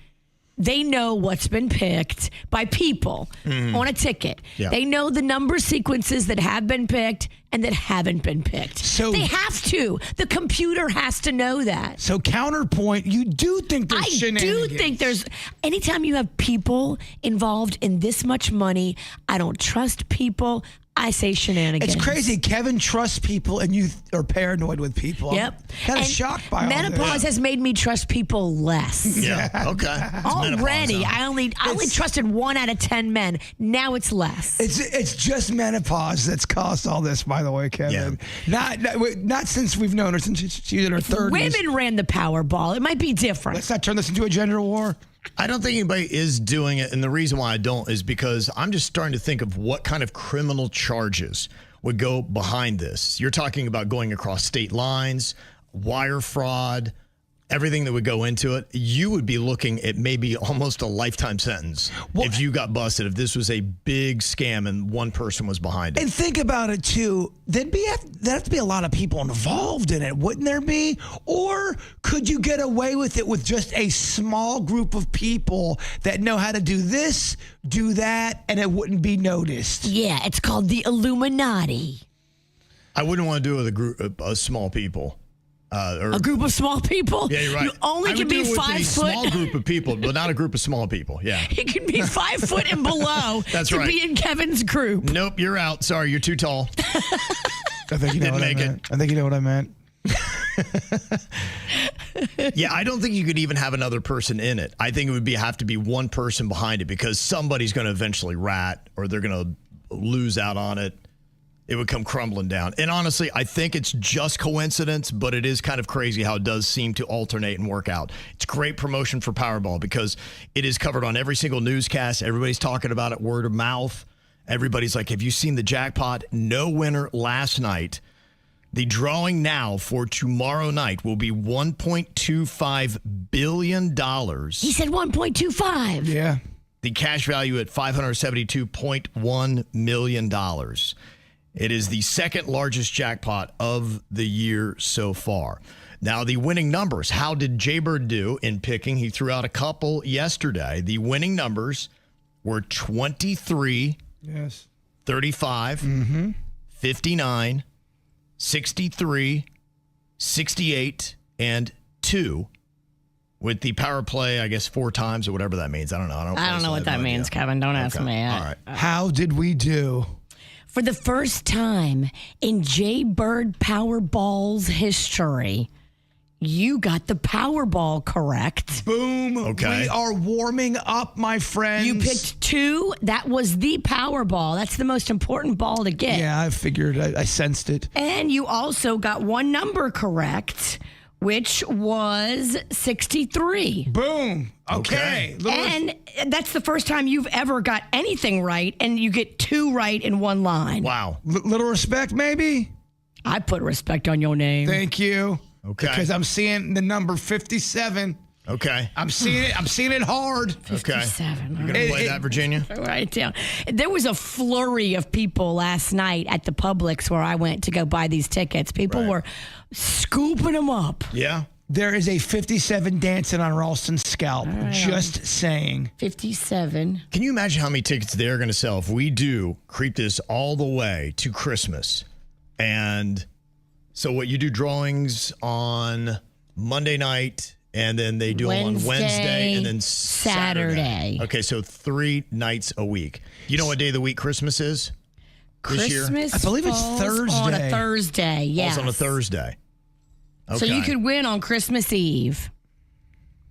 They know what's been picked by people on a ticket. Yeah. They know the number sequences that have been picked and that haven't been picked. So- they have to. The computer has to know that. So counterpoint, you do think there's I shenanigans. do think there's, anytime you have people involved in this much money, I don't trust people. I say shenanigans. It's crazy. Kevin trusts people and you are paranoid with people. Yep. I'm kind of And shocked by all menopause this. has made me trust people less. Yeah, okay. It's Already, menopause, huh? I only trusted 1 out of 10 men. Now it's less. It's just menopause that's caused all this, by the way, Kevin. Not since we've known her, since she's in her 30s. Women ran the Powerball. It might be different. Let's not turn this into a gender war. I don't think anybody is doing it, and the reason why I don't is because I'm just starting to think of what kind of criminal charges would go behind this. You're talking about going across state lines, wire fraud, everything that would go into it. You would be looking at maybe almost a lifetime sentence if you got busted, if this was a big scam and one person was behind it. And think about it, too. There'd have to be a lot of people involved in it, wouldn't there be? Or could you get away with it with just a small group of people that know how to do this, do that, and it wouldn't be noticed? Yeah, it's called the Illuminati. I wouldn't want to do it with a group of small people. A group of small people? Yeah, you're right. You only I can would do be it with 5 a foot. small group of people, but not a group of small people. Yeah. You can be 5 foot and below That's to right. be in Kevin's group. Nope, you're out. Sorry, you're too tall. I think you know Didn't what I make it. meant. I think you know what I meant. Yeah, I don't think you could even have another person in it. I think it would have to be one person behind it because somebody's going to eventually rat or they're going to lose out on it. It would come crumbling down. And honestly, I think it's just coincidence, but it is kind of crazy how it does seem to alternate and work out. It's great promotion for Powerball because it is covered on every single newscast. Everybody's talking about it word of mouth. Everybody's like, have you seen the jackpot? No winner last night. The drawing now for tomorrow night will be $1.25 billion. He said 1.25. Yeah. The cash value at $572.1 million. It is the second largest jackpot of the year so far. Now, the winning numbers. How did Jbird do in picking? He threw out a couple yesterday. The winning numbers were 23, Yes. 35, 59, 63, 68, and 2. With the power play, I guess 4 times or whatever that means. I don't know. I don't know honestly what have that no means, idea. Kevin. Don't ask Okay. me. All right. How did we do? For the first time in Jbird Powerball's history, you got the Powerball correct. Boom. Okay. We are warming up, my friends. You picked 2. That was the Powerball. That's the most important ball to get. Yeah, I figured. I sensed it. And you also got one number correct, which was 63. Boom. Okay. And that's the first time you've ever got anything right, and you get 2 right in one line. Wow. Little respect, maybe? I put respect on your name. Thank you. Okay. Because I'm seeing the number 57. Okay. I'm seeing it. I'm seeing it hard. Okay. 57. You're going to play that, Virginia? Write it down. There was a flurry of people last night at the Publix where I went to go buy these tickets. People were scooping them up. Yeah. There is a 57 dancing on Ralston's scalp. Just saying. 57. Can you imagine how many tickets they're going to sell if we do creep this all the way to Christmas? And so what you do drawings on Monday night, and then they do them on Wednesday and then Saturday. Okay, so 3 nights a week. You know what day of the week Christmas is this year? Christmas I believe it's falls Thursday. on a Thursday, yes. Falls on a Thursday. Okay. So you could win on Christmas Eve.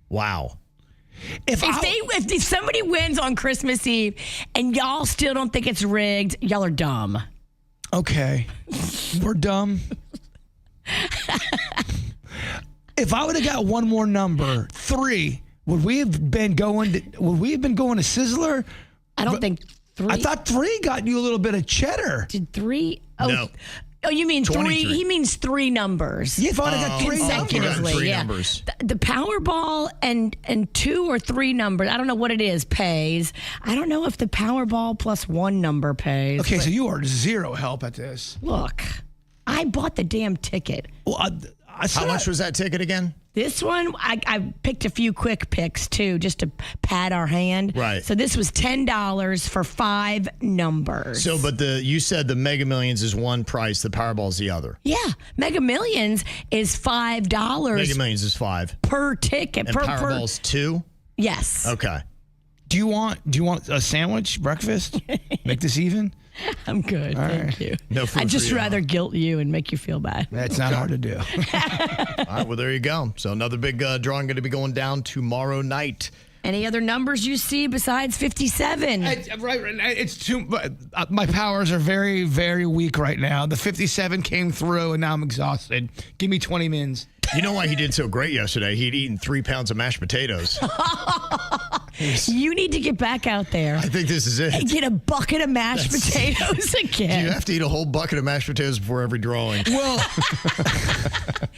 Wow. If somebody wins on Christmas Eve and y'all still don't think it's rigged, y'all are dumb. Okay. We're dumb. If I would have got one more number, 3, would we have been going to Sizzler? I don't think 3. I thought 3 got you a little bit of cheddar. Did 3? Oh, No. Oh, you mean 3? 23. He means 3 numbers. Yeah, if I would have got 3 consecutively, three yeah. numbers. The Powerball and 2 or 3 numbers, I don't know what it is, pays. I don't know if the Powerball plus 1 number pays. Okay, but so you are zero help at this. look, I bought the damn ticket. Well, How much was that ticket again? This one, I picked a few quick picks, too, just to pad our hand. Right. So this was $10 for 5 numbers. So, but you said the Mega Millions is one price, the Powerball's the other. Yeah. Mega Millions is $5 Mega Millions is 5. per ticket. And Powerball's 2? Yes. Okay. Do you want a sandwich, breakfast? Make this even? I'm good. Thank you. No food I'd just for you, rather guilt you and make you feel bad. That's not hard to do. All right, well, there you go. So another big drawing going to be going down tomorrow night. Any other numbers you see besides 57? It's too. My powers are very, very weak right now. The 57 came through, and now I'm exhausted. Give me 20 mins. You know why he did so great yesterday? He'd eaten 3 pounds of mashed potatoes. You need to get back out there. I think this is it. And get a bucket of mashed potatoes again. You have to eat a whole bucket of mashed potatoes before every drawing. Well,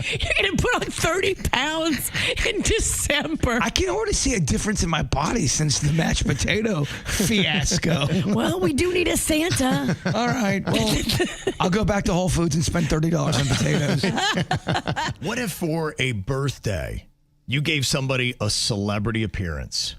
You're going to put on 30 pounds in December. I can already see a difference in my body since the mashed potato fiasco. Well, we do need a Santa. All right. Well, I'll go back to Whole Foods and spend $30 on potatoes. What if for a birthday, you gave somebody a celebrity appearance?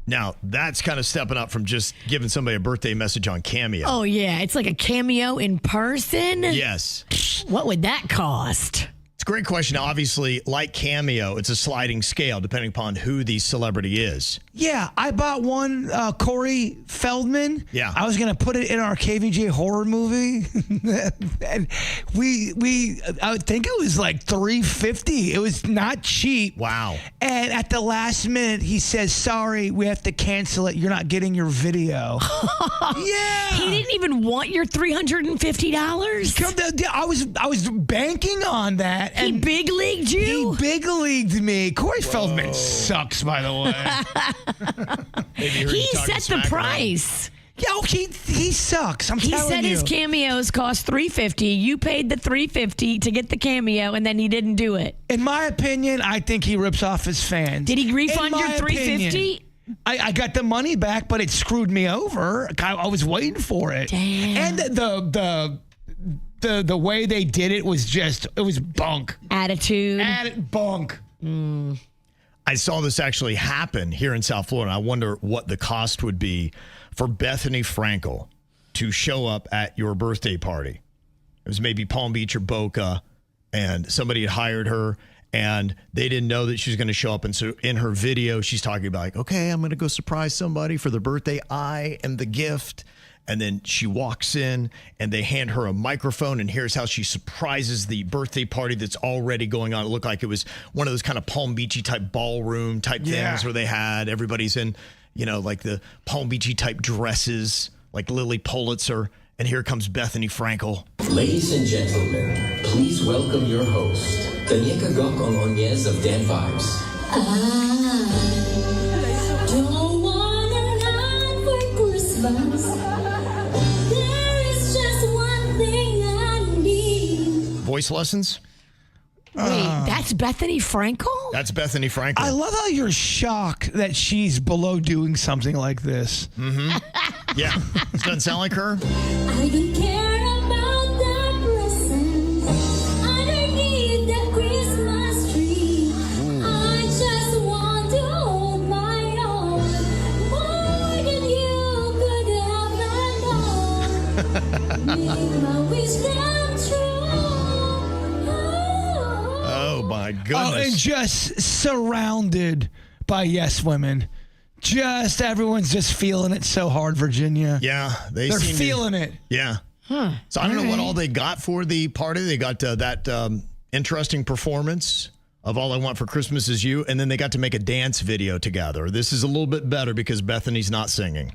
Now, that's kind of stepping up from just giving somebody a birthday message on Cameo. Oh, yeah. It's like a cameo in person. Yes. What would that cost? It's a great question. Now, obviously, like Cameo, it's a sliding scale depending upon who the celebrity is. Yeah, I bought one, Corey Feldman. Yeah. I was going to put it in our KVJ horror movie. And I think it was like $350. It was not cheap. Wow. And at the last minute, he says, sorry, we have to cancel it. You're not getting your video. Yeah. He didn't even want your $350? I was banking on that. He big leagued you? He big leagued me. Corey Feldman sucks, by the way. He set the price. Yo, he sucks. I'm He telling said you. his cameos cost $350. You paid the $350 to get the cameo, and then he didn't do it. In my opinion, I think he rips off his fans. Did he refund In your my $350? opinion, I got the money back, but it screwed me over. I was waiting for it. Damn. And the way they did it was bunk. Attitude. Bunk. I saw this actually happen here in South Florida. I wonder what the cost would be for Bethany Frankel to show up at your birthday party. It was maybe Palm Beach or Boca, and somebody had hired her, and they didn't know that she was going to show up. And so in her video, she's talking about like, okay, I'm going to go surprise somebody for their birthday. I am the gift. And then she walks in and they hand her a microphone, and here's how she surprises the birthday party that's already going on. It looked like it was one of those kind of Palm Beachy type ballroom type things where they had everybody's in, like the Palm Beachy type dresses, like Lily Pulitzer. And here comes Bethany Frankel. Ladies and gentlemen, please welcome your host, Danieka Gok of Dan Vibes. Don't wanna run for Christmas. There is just one thing I need. voice lessons. Wait, that's Bethany Frankel? That's Bethany Frankel. I love how you're shocked that she's below doing something like this. Yeah. This doesn't sound like her. I don't care about the presents underneath the Christmas tree. I just want to hold my own more than you could ever know. Make my wish come true. Oh, my Oh, goodness. and just surrounded by yes women. Just everyone's just feeling it so hard, Virginia. Yeah. They're seem to- feeling it. Yeah. So I don't know what all they got for the party. They got that interesting performance of All I Want for Christmas Is You, and then they got to make a dance video together. This is a little bit better because Bethany's not singing.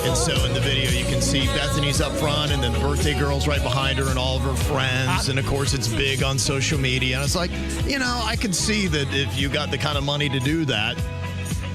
And so in the video, you can see Bethany's up front and then the birthday girl's right behind her and all of her friends. And, of course, it's big on social media. And it's like, I could see that if you got the kind of money to do that,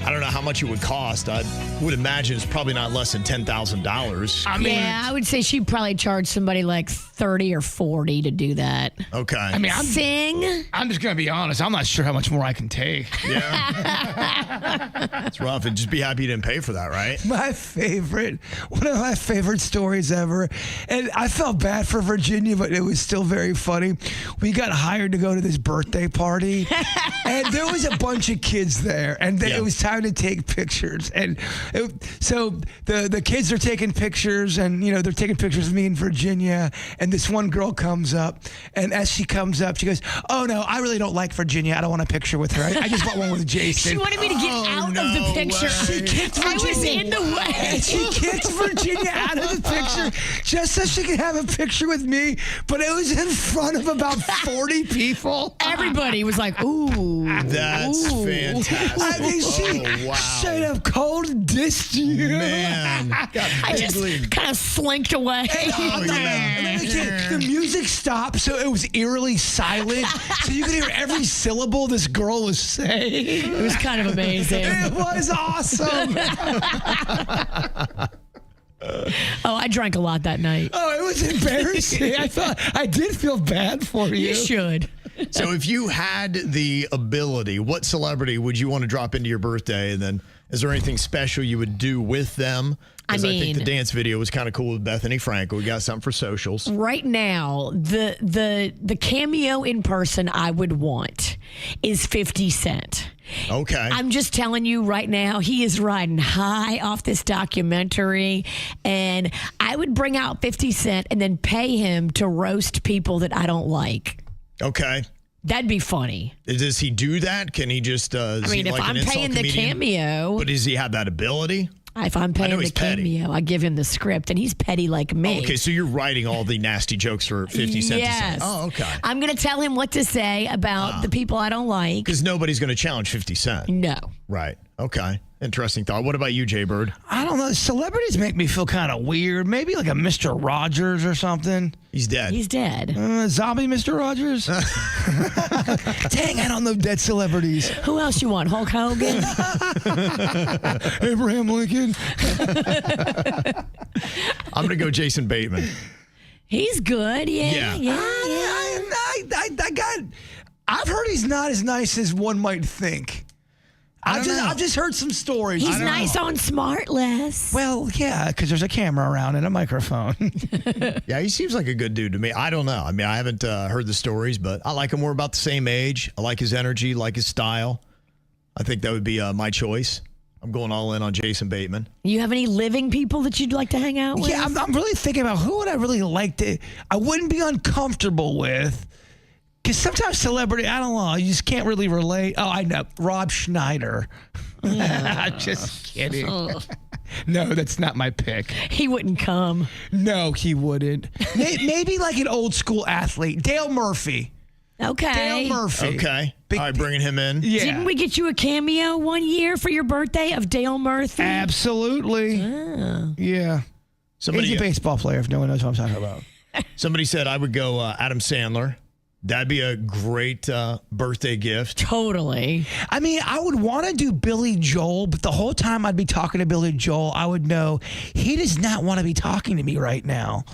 I don't know how much it would cost. I would imagine it's probably not less than $10,000. I would say she'd probably charge somebody like 30 or 40 to do that. Okay. Sing. I'm just going to be honest. I'm not sure how much more I can take. Yeah. It's rough. And just be happy you didn't pay for that, right? One of my favorite stories ever. And I felt bad for Virginia, but it was still very funny. We got hired to go to this birthday party, and there was a bunch of kids there, and it was time to take pictures. And so the kids are taking pictures, and, they're taking pictures of me and Virginia, and this one girl comes up, and as she comes up, she goes, "Oh, no, I really don't like Virginia. I don't want a picture with her. I just want one with Jason." She wanted me to get out of the picture. She kicked I was in the way. She kicked Virginia out of the picture just so she could have a picture with me, but it was in front of about 40 people. Everybody was like, ooh. That's fantastic. I mean, she straight up cold dissed you. Man. I just kind of slinked away. The music stopped, so it was eerily silent. So you could hear every syllable this girl was saying. It was kind of amazing. It was awesome. I drank a lot that night. Oh, it was embarrassing. I did feel bad for you. You should. So if you had the ability, what celebrity would you want to drop into your birthday? And then is there anything special you would do with them? Because I think the dance video was kind of cool with Bethany Frankel. We got something for socials. Right now, the cameo in person I would want is 50 Cent. Okay. I'm just telling you right now, he is riding high off this documentary, and I would bring out 50 Cent and then pay him to roast people that I don't like. Okay. That'd be funny. Does he do that? Can he just? If I'm paying the cameo, but does he have that ability? If I'm paying the cameo, I give him the script, and he's petty like me. Oh, okay, so you're writing all the nasty jokes for 50 Cent to say. Yes. Oh, okay. I'm going to tell him what to say about the people I don't like. Because nobody's going to challenge 50 Cent. No. Right. Okay. Interesting thought. What about you, Jbird? I don't know. Celebrities make me feel kind of weird. Maybe like a Mr. Rogers or something. He's dead. He's dead. Zombie Mr. Rogers? Dang, I don't know dead celebrities. Who else you want? Hulk Hogan? Abraham Lincoln? I'm going to go Jason Bateman. He's good. Yeah. I've heard he's not as nice as one might think. I've just heard some stories. He's nice on Smartless. Well, yeah, because there's a camera around and a microphone. Yeah, he seems like a good dude to me. I don't know. I mean, I haven't heard the stories, but I like him. We're about the same age. I like his energy, like his style. I think that would be my choice. I'm going all in on Jason Bateman. You have any living people that you'd like to hang out with? Yeah, I'm really thinking about who would I really like to. I wouldn't be uncomfortable with. Because sometimes celebrity, I don't know, you just can't really relate. Oh, I know. Rob Schneider. I'm just kidding. No, that's not my pick. He wouldn't come. No, he wouldn't. Maybe like an old school athlete. Dale Murphy. Okay. Dale Murphy. Okay. All right, bringing him in. Yeah. Didn't we get you a cameo one year for your birthday of Dale Murphy? Absolutely. Oh. Yeah. He's a baseball player, if no one knows what I'm talking about. Somebody said I would go Adam Sandler. That'd be a great birthday gift. Totally. I mean, I would want to do Billy Joel, but the whole time I'd be talking to Billy Joel, I would know he does not want to be talking to me right now.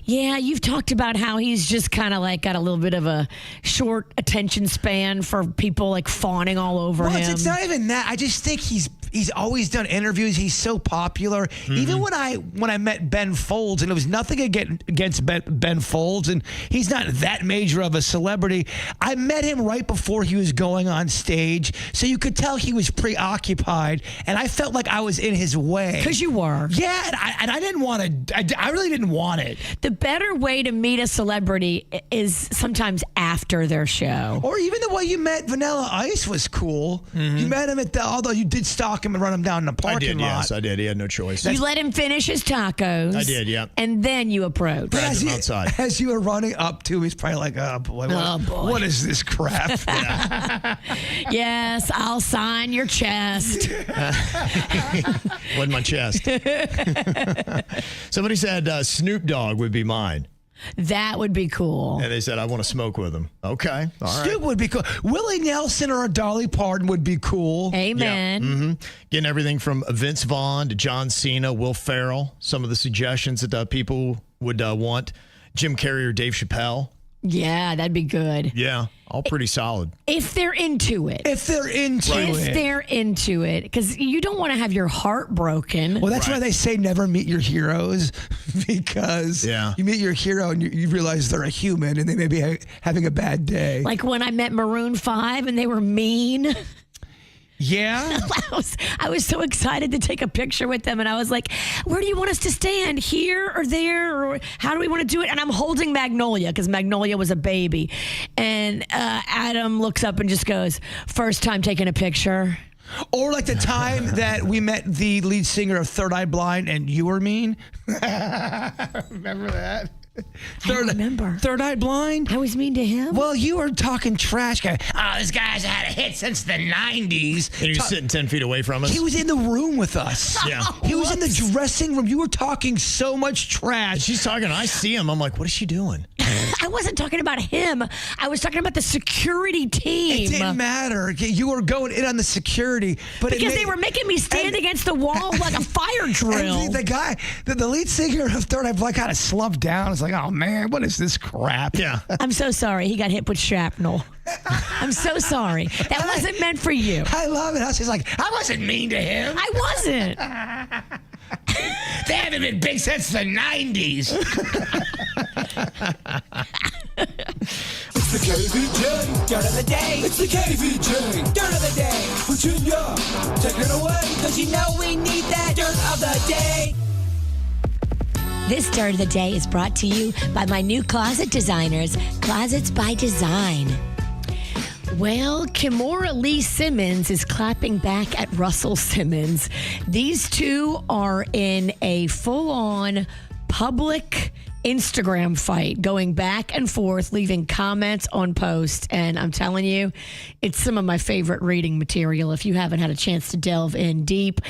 Yeah, you've talked about how he's just kind of like got a little bit of a short attention span for people like fawning all over him. It's not even that. I just think he's always done interviews. He's so popular. Even when I met Ben Folds, and it was nothing against Ben Folds, and he's not that major of a celebrity. I met him right before he was going on stage, so you could tell he was preoccupied, and I felt like I was in his way. Because you were. Yeah, and I didn't want to. I really didn't want it. The better way to meet a celebrity is sometimes after their show. Or even the way you met Vanilla Ice was cool. You met him although you did stalk him and run him down in the parking lot. Yes, I did. He had no choice. You let him finish his tacos. I did, yeah. And then you approached. Grabbed him outside. As you were running up to him, he's probably like, oh boy, what is this crap? Yes, I'll sign your chest. Wasn't my chest. Somebody said Snoop Dogg would be mine. That would be cool. And they said, I want to smoke with him. Okay. All right. Snoop would be cool. Willie Nelson or a Dolly Parton would be cool. Amen. Yeah. Mm-hmm. Getting everything from Vince Vaughn to John Cena, Will Ferrell. Some of the suggestions that people would want. Jim Carrey or Dave Chappelle. Yeah, that'd be good. Yeah, all pretty solid. If they're into it. If they're into it. Because you don't want to have your heart broken. Well, that's why they say never meet your heroes, because you meet your hero and you realize they're a human and they may be having a bad day. Like when I met Maroon 5 and they were mean. Yeah. I was so excited to take a picture with them, and I was like, where do you want us to stand? Here or there? Or how do we want to do it? And I'm holding Magnolia because Magnolia was a baby. And Adam looks up and just goes, first time taking a picture. Or like the time that we met the lead singer of Third Eye Blind and you were mean. Remember that? I remember. Third Eye Blind? I was mean to him? Well, you were talking trash. Oh, this guy's had a hit since the 90s. And you're sitting 10 feet away from us? He was in the room with us. Yeah. He was in the dressing room. You were talking so much trash. And she's talking. I see him. I'm like, what is she doing? I wasn't talking about him. I was talking about the security team. It didn't matter. You were going in on the security. Because they were making me stand against the wall like a fire drill. And the guy, the lead singer of Third Eye Blind kind of slumped down. It's like, oh, man, what is this crap? Yeah. I'm so sorry. He got hit with shrapnel. I'm so sorry. That wasn't meant for you. I love it. I was just like, I wasn't mean to him. I wasn't. They haven't been big since the 90s. It's the KVJ Dirt of the Day. It's the KVJ Dirt of the Day. Virginia, take it away, because you know we need that Dirt of the Day. This Dirt of the Day is brought to you by my new closet designers, Closets by Design. Well, Kimora Lee Simmons is clapping back at Russell Simmons. These two are in a full-on public Instagram fight, going back and forth, leaving comments on posts. And I'm telling you, it's some of my favorite reading material if you haven't had a chance to delve in deep.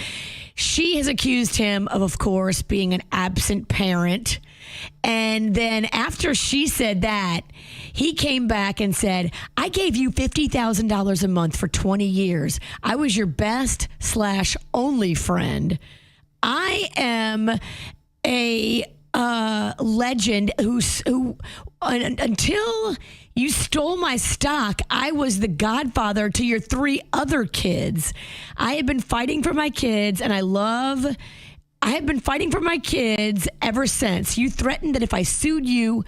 She has accused him of course, being an absent parent. And then after she said that, he came back and said, I gave you $50,000 a month for 20 years. I was your best/only friend. I am a legend who until you stole my stock, I was the godfather to your 3 other kids. I have been fighting for my kids, and I have been fighting for my kids ever since. You threatened that if I sued you,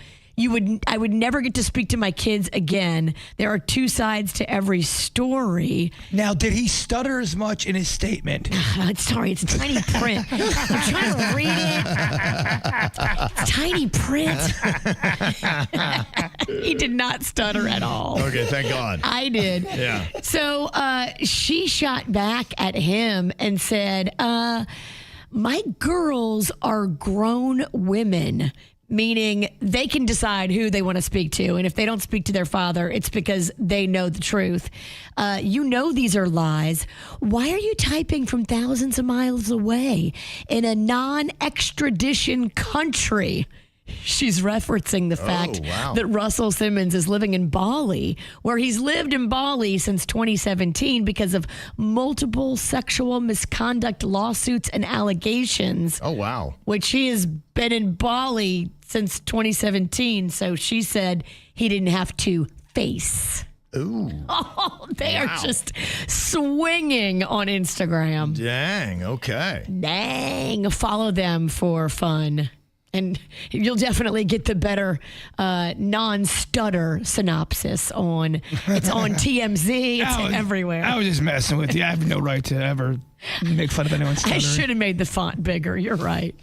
I would never get to speak to my kids again. There are 2 sides to every story. Now, did he stutter as much in his statement? Sorry, it's tiny print. I'm trying to read it. It's tiny print. He did not stutter at all. Okay, thank God. I did. Yeah. So she shot back at him and said, my girls are grown women. Meaning they can decide who they want to speak to. And if they don't speak to their father, it's because they know the truth. You know these are lies. Why are you typing from thousands of miles away in a non-extradition country? She's referencing the fact wow. that Russell Simmons is living in Bali, where he's lived in Bali since 2017 because of multiple sexual misconduct lawsuits and allegations. Oh, wow. Which he has been in Bali since 2017. So she said he didn't have to face. Ooh. Oh, they are just swinging on Instagram. Dang, okay. Dang. Follow them for fun. And you'll definitely get the better non-stutter synopsis on. It's on TMZ. It's everywhere. I was just messing with you. I have no right to ever make fun of anyone stuttering. I should have made the font bigger. You're right.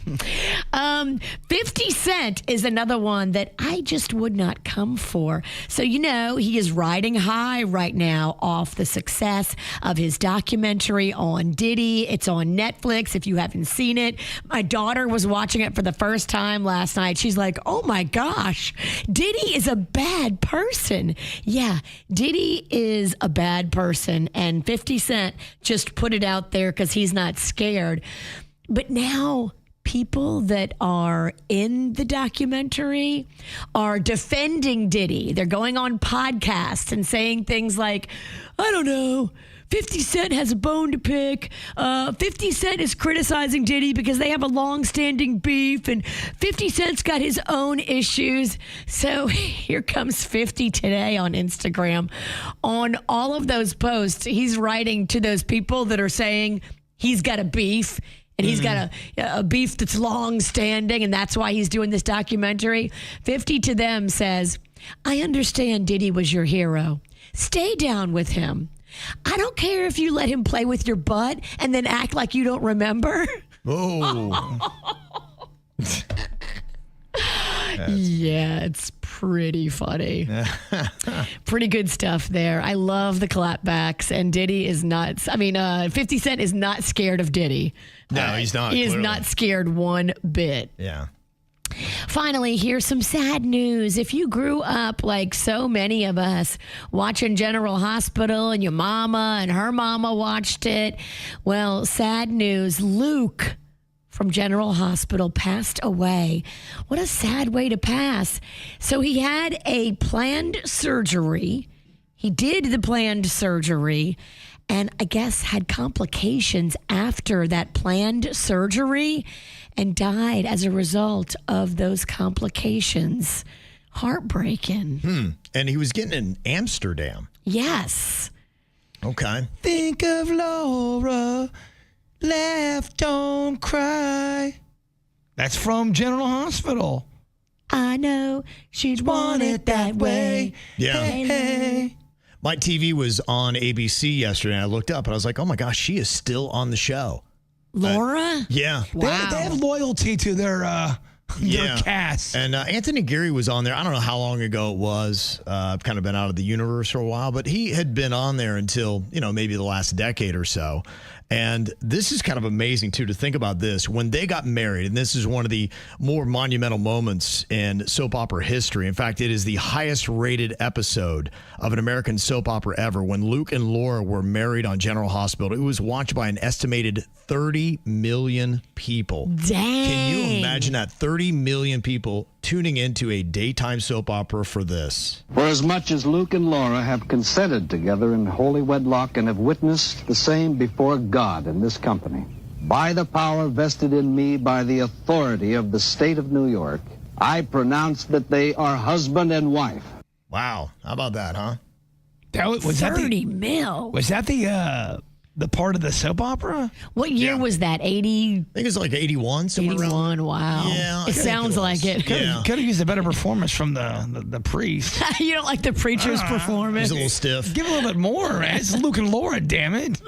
50 Cent is another one that I just would not come for. So, he is riding high right now off the success of his documentary on Diddy. It's on Netflix if you haven't seen it. My daughter was watching it for the first time last night. She's like, oh my gosh, Diddy is a bad person. Yeah, Diddy is a bad person. And 50 Cent just put it out there because he's not scared. But now people that are in the documentary are defending Diddy. They're going on podcasts and saying things like, I don't know, 50 Cent has a bone to pick. 50 Cent is criticizing Diddy because they have a long-standing beef, and 50 Cent's got his own issues. So here comes 50 today on Instagram. On all of those posts, he's writing to those people that are saying he's got a beef, and he's got a beef that's long-standing, and that's why he's doing this documentary. 50 to them says, I understand Diddy was your hero. Stay down with him. I don't care if you let him play with your butt and then act like you don't remember. Oh. Yeah, it's pretty funny. Pretty good stuff there. I love the clapbacks, and Diddy is not, 50 Cent is not scared of Diddy. No, he's not. He clearly. is not scared one bit. Yeah. Finally, here's some sad news. If you grew up like so many of us watching General Hospital and your mama and her mama watched it, well, sad news. Luke from General Hospital passed away. What a sad way to pass. So he had a planned surgery. He did the planned surgery and I guess had complications after that planned surgery and died as a result of those complications. Heartbreaking. And he was getting in Amsterdam. Yes. Okay. Think of Laura, laugh, don't cry. That's from General Hospital. I know she'd want it that way. Yeah. Hey. My TV was on ABC yesterday, and I looked up, and I was like, oh, my gosh, she is still on the show. Laura? Yeah. Wow. They have loyalty to their cast. And Anthony Geary was on there. I don't know how long ago it was. I've kind of been out of the universe for a while, but he had been on there until, maybe the last decade or so. And this is kind of amazing, too, to think about this. When they got married, and this is one of the more monumental moments in soap opera history. In fact, it is the highest rated episode of an American soap opera ever. When Luke and Laura were married on General Hospital, it was watched by an estimated 30 million people. Dang. Can you imagine that? 30 million people tuning into a daytime soap opera for this. For as much as Luke and Laura have consented together in holy wedlock and have witnessed the same before God in this company, by the power vested in me by the authority of the state of New York, I pronounce that they are husband and wife. Wow. How about that, huh? Was 30 mil. Was that the part of the soap opera? What year was that? 80? I think it's like 81, somewhere 81, wow. Yeah. It sounds like it. Could have used a better performance from the priest. You don't like the preacher's performance? He's a little stiff. Give a little bit more, man. It's Luke and Laura, damn it.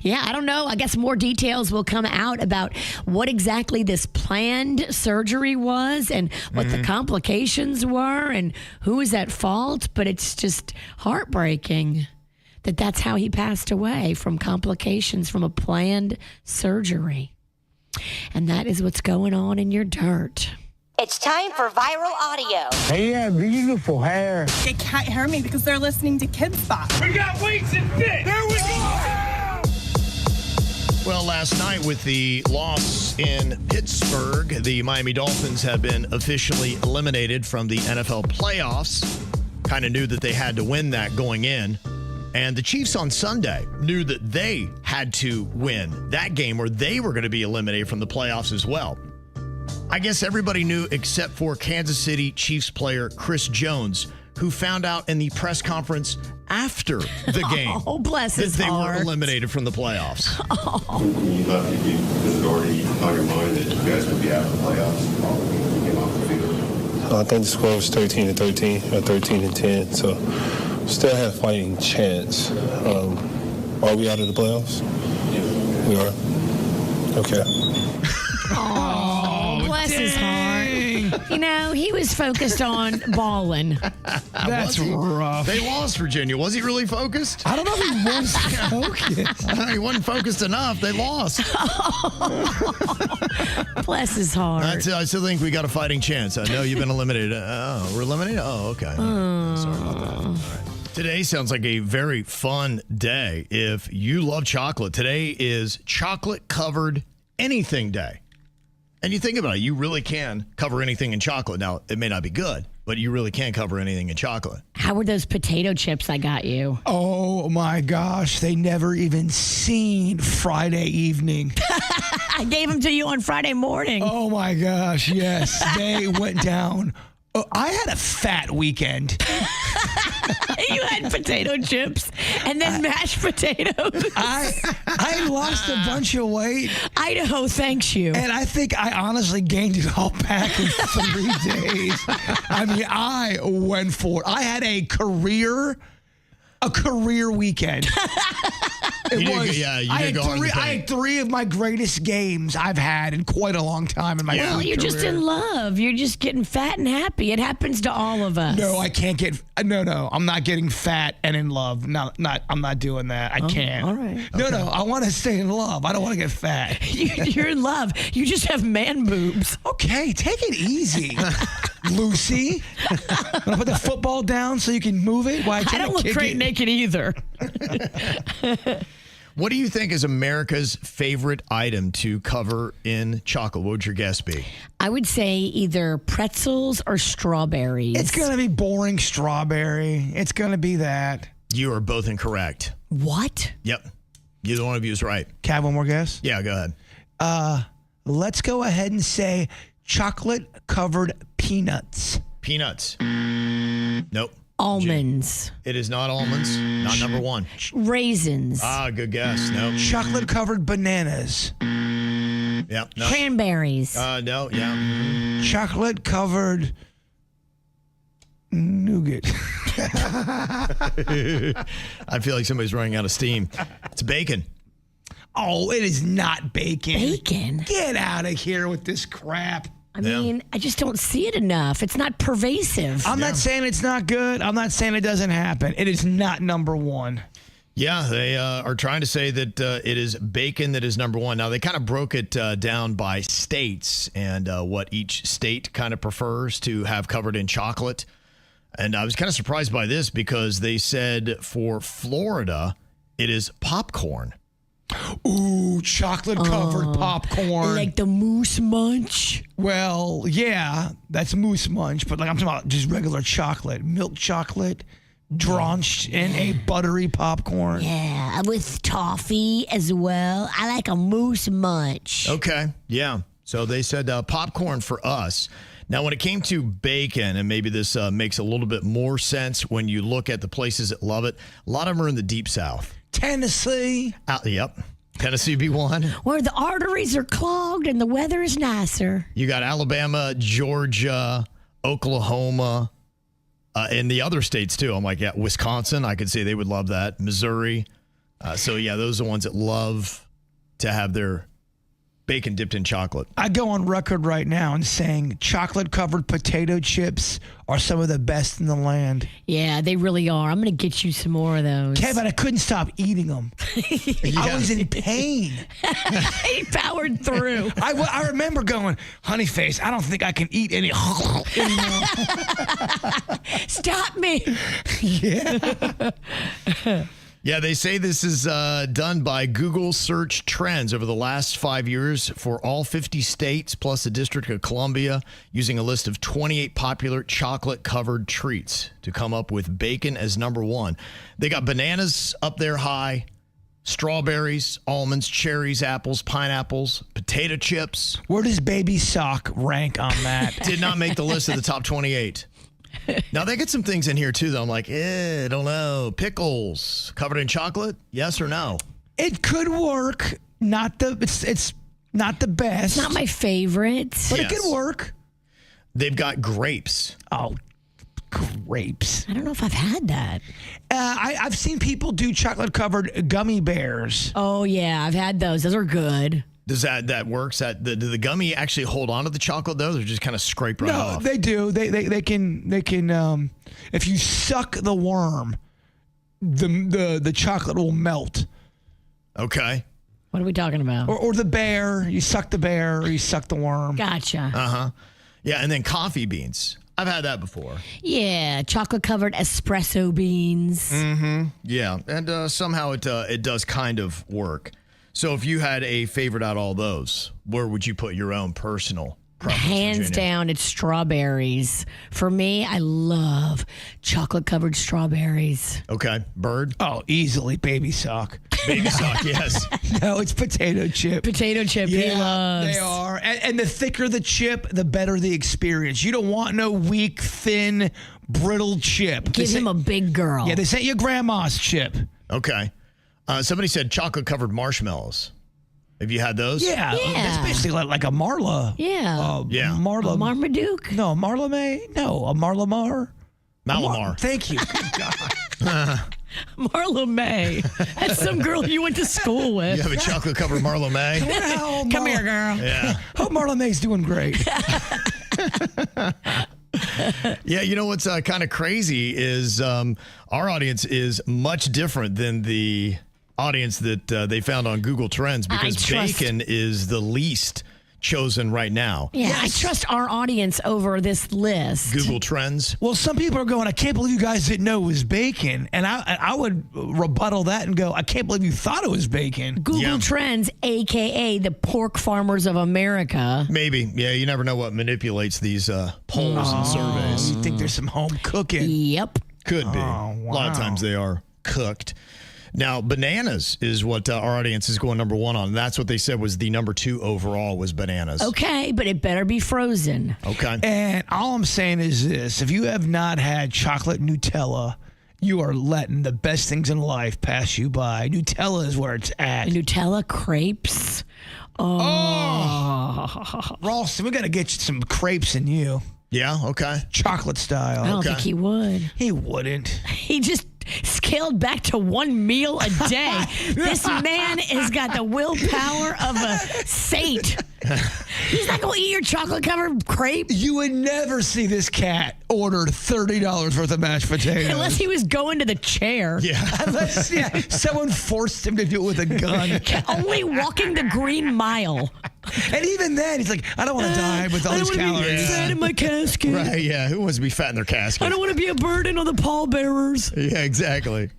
Yeah, I don't know. I guess more details will come out about what exactly this planned surgery was and what the complications were and who is at fault. But it's just heartbreaking that that's how he passed away, from complications from a planned surgery. And that is what's going on in your dirt. It's time for viral audio. They have beautiful hair. They can't hear me because they're listening to Kids Bop. We got weights and fit. There we go. Well, last night with the loss in Pittsburgh, the Miami Dolphins have been officially eliminated from the NFL playoffs. Kind of knew that they had to win that going in. And the Chiefs on Sunday knew that they had to win that game or they were going to be eliminated from the playoffs as well. I guess everybody knew except for Kansas City Chiefs player Chris Jones, who found out in the press conference after the game bless that his they heart. were eliminated from the playoffs. When you left, was it already on your mind that you guys would be out of the playoffs when you came off the field? I think the score was 13-13 or 13-10, so still have a fighting chance. Are we out of the playoffs? Yeah. We are? Okay. Oh, bless his heart. You know, he was focused on balling. That's rough. They lost, Virginia. Was he really focused? I don't know if he was focused. He wasn't focused enough. They lost. Bless his heart. I still think we got a fighting chance. I know you've been eliminated. Oh, we're eliminated? Oh, okay. Sorry about that. All right. Today sounds like a very fun day. If you love chocolate, today is chocolate-covered anything day. And you think about it, you really can cover anything in chocolate. Now, it may not be good, but you really can cover anything in chocolate. How were those potato chips I got you? Oh, my gosh. They never even seen Friday evening. I gave them to you on Friday morning. Oh, my gosh. Yes. They went down. Oh, I had a fat weekend. You had potato chips and then mashed potatoes. I lost a bunch of weight. Idaho thanks you. And I think I honestly gained it all back in 3 days. I mean, I went for it. I had a career weekend. You did go hard in the I paint. had 3 of my greatest games I've had in quite a long time in my Well, you're career. just in love. You're just getting fat and happy. It happens to all of us. No, I can't get. No, I'm not getting fat and in love. I'm not doing that. I can't. All right. No, I want to stay in love. I don't want to get fat. You're in love. You just have man boobs. Okay, take it easy, Lucy. Want to put the football down so you can move it? Why I don't look great naked either. What do you think is America's favorite item to cover in chocolate? What would your guess be? I would say either pretzels or strawberries. It's going to be boring strawberry. It's going to be that. You are both incorrect. What? Yep. Neither one of you is right. Can I have one more guess? Yeah, go ahead. Let's go ahead and say chocolate-covered peanuts. Peanuts. Nope. Almonds. It is not almonds. Not number one. Raisins. Good guess. No. Chocolate-covered bananas. Yeah. No. Cranberries. No. Yeah. Chocolate-covered nougat. I feel like somebody's running out of steam. It's bacon. Oh, it is not bacon. Bacon? Get out of here with this crap. I mean, I just don't see it enough. It's not pervasive. I'm not saying it's not good. I'm not saying it doesn't happen. It is not number one. Yeah, they are trying to say that it is bacon that is number one. Now, they kind of broke it down by states and what each state kind of prefers to have covered in chocolate. And I was kind of surprised by this because they said for Florida, it is popcorn. Ooh, chocolate-covered popcorn. Like the Moose Munch? Well, yeah, that's Moose Munch, but like I'm talking about just regular chocolate, milk chocolate, drenched in a buttery popcorn. Yeah, with toffee as well. I like a Moose Munch. Okay, yeah. So they said popcorn for us. Now, when it came to bacon, and maybe this makes a little bit more sense when you look at the places that love it, a lot of them are in the Deep South. Tennessee. Yep. Tennessee be one. Where the arteries are clogged and the weather is nicer. You got Alabama, Georgia, Oklahoma, and the other states too. I'm like, yeah, Wisconsin, I could say they would love that. Missouri. So, yeah, those are the ones that love to have their bacon dipped in chocolate. I go on record right now and saying chocolate-covered potato chips are some of the best in the land. Yeah, they really are. I'm going to get you some more of those. Kevin, I couldn't stop eating them. I was in pain. He powered through. I remember going, honey face, I don't think I can eat any anymore. Stop me. Yeah. Yeah, they say this is done by Google Search Trends over the last 5 years for all 50 states plus the District of Columbia, using a list of 28 popular chocolate-covered treats to come up with bacon as number one. They got bananas up there high, strawberries, almonds, cherries, apples, pineapples, potato chips. Where does Baby Sock rank on that? Did not make the list of the top 28. Now, they get some things in here, too, though. I'm like, I don't know. Pickles covered in chocolate? Yes or no? It could work. It's not the best. It's not my favorite. But it could work. They've got grapes. Oh, grapes. I don't know if I've had that. I've seen people do chocolate-covered gummy bears. Oh, yeah. I've had those. Those are good. Does that works? Do the gummy actually hold on to the chocolate though? They're just kind of scrape right off. No, they do. They can. If you suck the worm, the chocolate will melt. Okay. What are we talking about? Or the bear. You suck the bear, or you suck the worm. Gotcha. Yeah, and then coffee beans. I've had that before. Yeah, chocolate-covered espresso beans. Mm-hmm. Yeah, and somehow it does kind of work. So if you had a favorite out of all those, where would you put your own personal preference? Hands Virginia? down, it's strawberries. For me, I love chocolate-covered strawberries. Okay. Bird? Oh, easily Baby Sock. Baby Sock, yes. No, it's potato chip. Potato chip, he loves. They are. And the thicker the chip, the better the experience. You don't want no weak, thin, brittle chip. Give him a big girl. Yeah, this ain't your grandma's chip. Okay. Somebody said chocolate-covered marshmallows. Have you had those? Yeah. That's basically like a Marla. Yeah. Yeah. Marla. A Marmaduke? No, Marla May? No, a Marlamar. Malamar. Thank you. Good God. Marla May. That's some girl you went to school with. You have a chocolate-covered Marlo May? Well, Come here, girl. Yeah. Hope Marla May's doing great. Yeah, you know what's kind of crazy is our audience is much different than the audience that they found on Google Trends, because bacon is the least chosen right now. Yeah, yes. I trust our audience over this list. Google Trends. Well, some people are going, I can't believe you guys didn't know it was bacon. And I would rebuttal that and go, I can't believe you thought it was bacon. Google Trends, a.k.a. the pork farmers of America. Maybe. Yeah, you never know what manipulates these polls and surveys. You think there's some home cooking? Yep. Could be. Wow. A lot of times they are cooked. Now, bananas is what our audience is going number one on. And that's what they said was the number two overall was bananas. Okay, but it better be frozen. Okay. And all I'm saying is this. If you have not had chocolate Nutella, you are letting the best things in life pass you by. Nutella is where it's at. Nutella crepes. Oh. Ralston, we got to get you some crepes in you. Yeah, okay. Chocolate style. I don't think he would. He wouldn't. He just scaled back to one meal a day. This man has got the willpower of a saint. He's not going to eat your chocolate-covered crepe. You would never see this cat order $30 worth of mashed potatoes. Unless he was going to the chair. Yeah. Unless someone forced him to do it with a gun. Only walking the Green Mile. And even then, he's like, I don't want to die with all these calories. I don't want to be fat in my casket. Right, yeah. Who wants to be fat in their casket? I don't want to be a burden on the pallbearers. Yeah, exactly.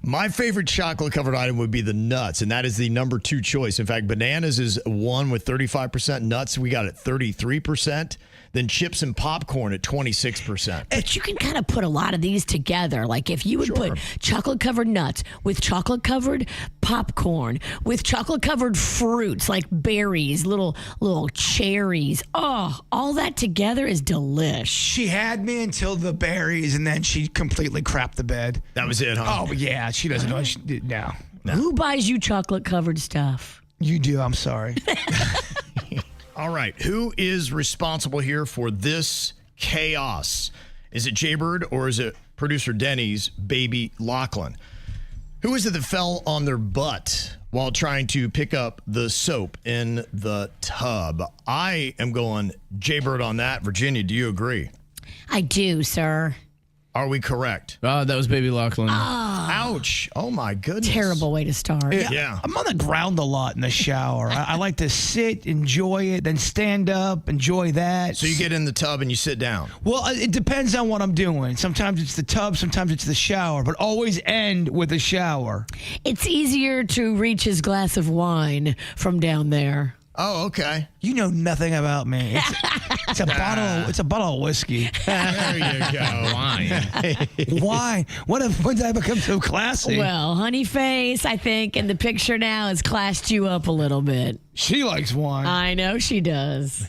My favorite chocolate-covered item would be the nuts, and that is the number two choice. In fact, bananas is one with 35%. Nuts, we got at 33%. Then chips and popcorn at 26%. But you can kind of put a lot of these together. Like if you would put chocolate-covered nuts with chocolate-covered popcorn, with chocolate-covered fruits like berries, little cherries. Oh, all that together is delish. She had me until the berries, and then she completely crapped the bed. That was it, huh? Oh, yeah. She doesn't know. No. Who buys you chocolate-covered stuff? You do. I'm sorry. All right. Who is responsible here for this chaos? Is it Jbird or is it producer Denny's baby Lachlan? Who is it that fell on their butt while trying to pick up the soap in the tub? I am going Jbird on that. Virginia, do you agree? I do, sir. Are we correct? Oh, that was Baby Lachlan. Ouch. Oh, my goodness. Terrible way to start. Yeah. I'm on the ground a lot in the shower. I like to sit, enjoy it, then stand up, enjoy that. So you get in the tub and you sit down. Well, it depends on what I'm doing. Sometimes it's the tub, sometimes it's the shower, but always end with a shower. It's easier to reach his glass of wine from down there. Oh, okay. You know nothing about me. It's a bottle. It's a bottle of whiskey. There you go. Wine. Why? When did I become so classy? Well, Honey Face, I think, in the picture now has classed you up a little bit. She likes wine. I know she does.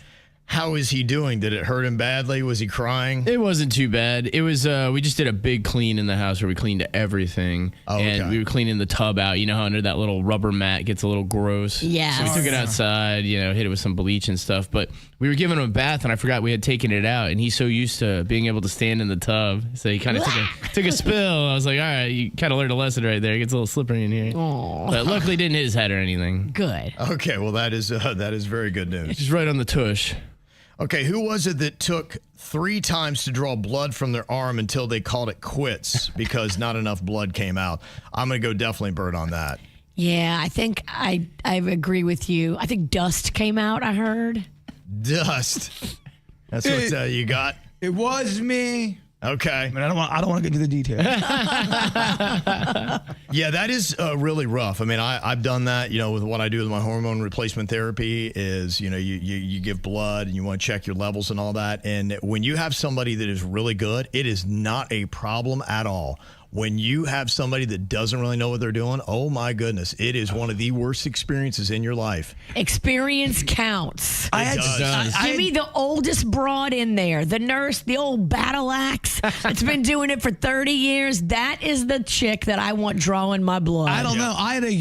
How is he doing? Did it hurt him badly? Was he crying? It wasn't too bad. It was, we just did a big clean in the house where we cleaned everything. Oh, okay. And we were cleaning the tub out. You know how under that little rubber mat gets a little gross? Yes. So we took it outside, hit it with some bleach and stuff. But we were giving him a bath and I forgot we had taken it out. And he's so used to being able to stand in the tub. So he kind of took a spill. I was like, all right, you kind of learned a lesson right there. It gets a little slippery in here. Aww. But luckily didn't hit his head or anything. Good. Okay, well, that is very good news. Just right on the tush. Okay, who was it that took 3 times to draw blood from their arm until they called it quits because not enough blood came out? I'm going to go definitely Bird on that. Yeah, I think I agree with you. I think dust came out, I heard. Dust. That's what you got? It was me. Okay. I mean, I don't want to get into the details. Yeah, that is really rough. I mean, I've done that, with what I do with my hormone replacement therapy is, you give blood and you want to check your levels and all that. And when you have somebody that is really good, it is not a problem at all. When you have somebody that doesn't really know what they're doing, oh my goodness, it is one of the worst experiences in your life. Experience counts. It does. Give me the oldest broad in there, the nurse, the old battle axe that's been doing it for 30 years. That is the chick that I want drawing my blood. I don't know. I had a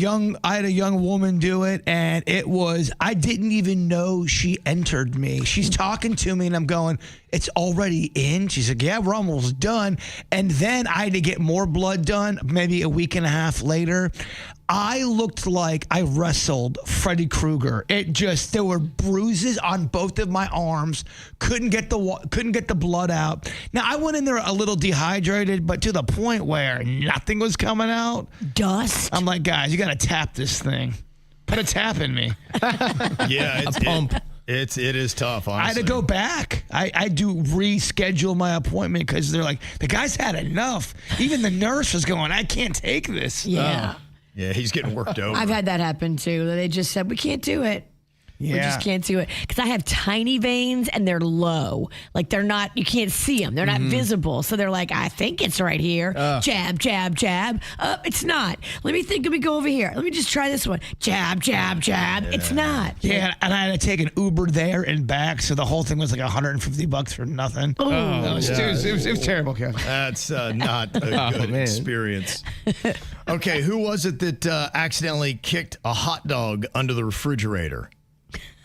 young woman do it, and I didn't even know she entered me. She's talking to me, and I'm going, it's already in. She's like, yeah, we're almost done. And then I had to get more blood done maybe a week and a half later. I looked like I wrestled Freddy Krueger. There were bruises on both of my arms. Couldn't get the blood out. Now I went in there a little dehydrated, but to the point where nothing was coming out. Dust. I'm like, guys, you got to tap this thing. Put a tap in me. Yeah, a pump. It is tough, honestly. I had to go back. I do reschedule my appointment because they're like, the guy's had enough. Even the nurse was going, I can't take this. Yeah. Yeah, he's getting worked over. I've had that happen too. They just said, we can't do it. Yeah. We just can't do it. Because I have tiny veins and they're low. Like they're not, you can't see them. They're not visible. So they're like, I think it's right here. Jab, jab, jab. It's not. Let me go over here. Let me just try this one. Jab, jab, jab. It's not. Yeah, and I had to take an Uber there and back. So the whole thing was like $150 for nothing. Oh, it was terrible, Kevin. That's not a good experience. Okay, who was it that accidentally kicked a hot dog under the refrigerator?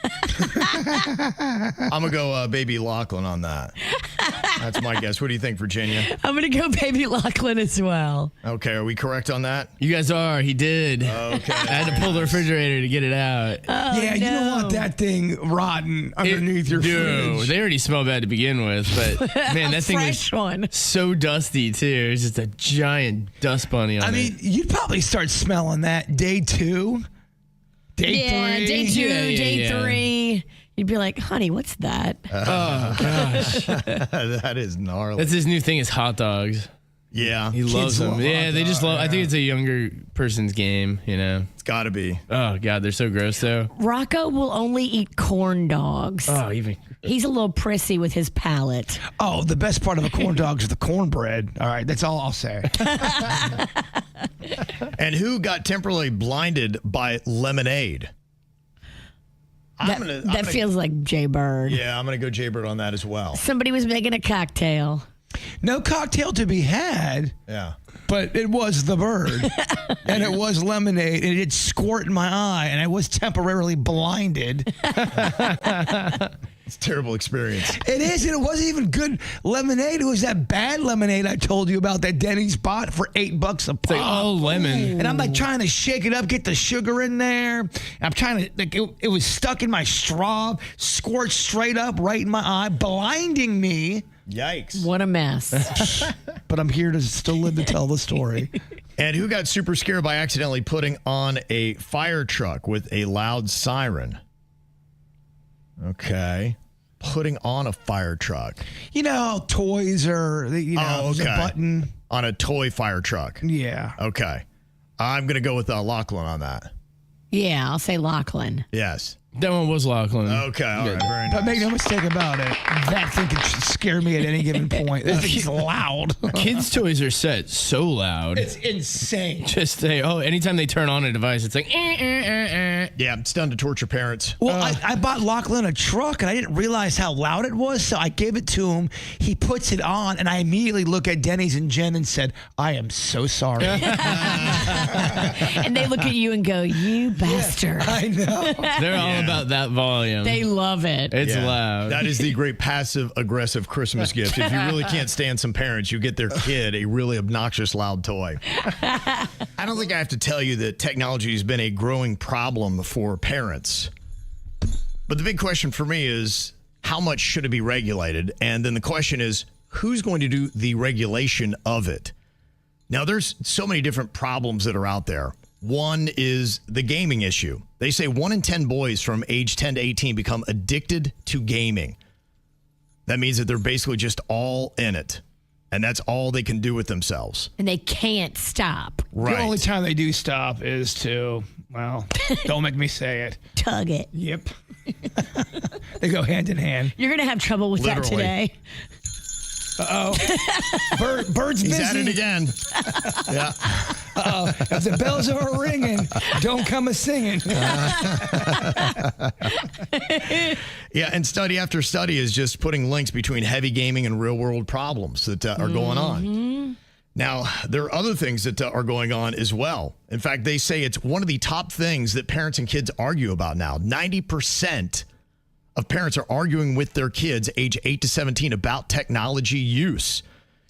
I'm going to go Baby Lachlan on that. That's my guess. What do you think, Virginia? I'm going to go Baby Lachlan as well. Okay, are we correct on that? You guys are. He did. Okay. I had to pull the refrigerator to get it out. Yeah, you don't want that thing rotten underneath your fridge. They already smell bad to begin with, but man, that thing was so dusty too. It's just a giant dust bunny on it. I mean, you'd probably start smelling that day 2. Day 3. Day 2, day 3. You'd be like, honey, what's that? Oh, gosh. That is gnarly. That's his new thing is hot dogs. Yeah. He loves them. Yeah, they just love. I think it's a younger person's game, It's got to be. Oh, God, they're so gross, though. Rocco will only eat corn dogs. Oh, even. He's a little prissy with his palate. Oh, the best part of a corn dog is the cornbread. All right, that's all I'll say. And who got temporarily blinded by lemonade? That feels like Jbird. Yeah, I'm going to go Jbird on that as well. Somebody was making a cocktail. No cocktail to be had. Yeah. But it was the bird. And it was lemonade. And it did squirt in my eye. And I was temporarily blinded. It's a terrible experience. It is. And it wasn't even good lemonade. It was that bad lemonade I told you about that Denny's bought for $8 a pop. It's like all lemon. And I'm like trying to shake it up, get the sugar in there. And I'm trying to, like, it was stuck in my straw, squirt straight up right in my eye, blinding me. Yikes. What a mess. But I'm here to still live to tell the story. And who got super scared by accidentally putting on a fire truck with a loud siren? Okay. Putting on a fire truck. You know how toys are, there's a button. On a toy fire truck. Yeah. Okay. I'm going to go with Lachlan on that. Yeah, I'll say Lachlan. Yes. That one was Lachlan. Okay, all right, very nice. But make no mistake about it, that thing could scare me at any given point. That thing's loud. Kids' toys are set so loud. It's insane. Just anytime they turn on a device, it's like, Yeah, it's done to torture parents. Well, I bought Lachlan a truck, and I didn't realize how loud it was, so I gave it to him. He puts it on, and I immediately look at Denny's and Jen and said, I am so sorry. And they look at you and go, you bastard. I know. They're all about that volume. They love it. It's loud. That is the great passive-aggressive Christmas gift. If you really can't stand some parents, you get their kid a really obnoxious, loud toy. I don't think I have to tell you that technology has been a growing problem for parents. But the big question for me is, how much should it be regulated? And then the question is, who's going to do the regulation of it? Now, there's so many different problems that are out there. One is the gaming issue. They say 1 in 10 boys from age 10 to 18 become addicted to gaming. That means that they're basically just all in it. And that's all they can do with themselves. And they can't stop. Right. The only time they do stop is to, well, don't make me say it. Tug it. Yep. They go hand in hand. You're going to have trouble with that today. Uh-oh. Bird's busy. He's at it again. Yeah. Uh-oh. If the bells are ringing, don't come a-singing. Yeah, and study after study is just putting links between heavy gaming and real-world problems that are going on. Now, there are other things that are going on as well. In fact, they say it's one of the top things that parents and kids argue about now. 90% of parents are arguing with their kids age 8 to 17 about technology use.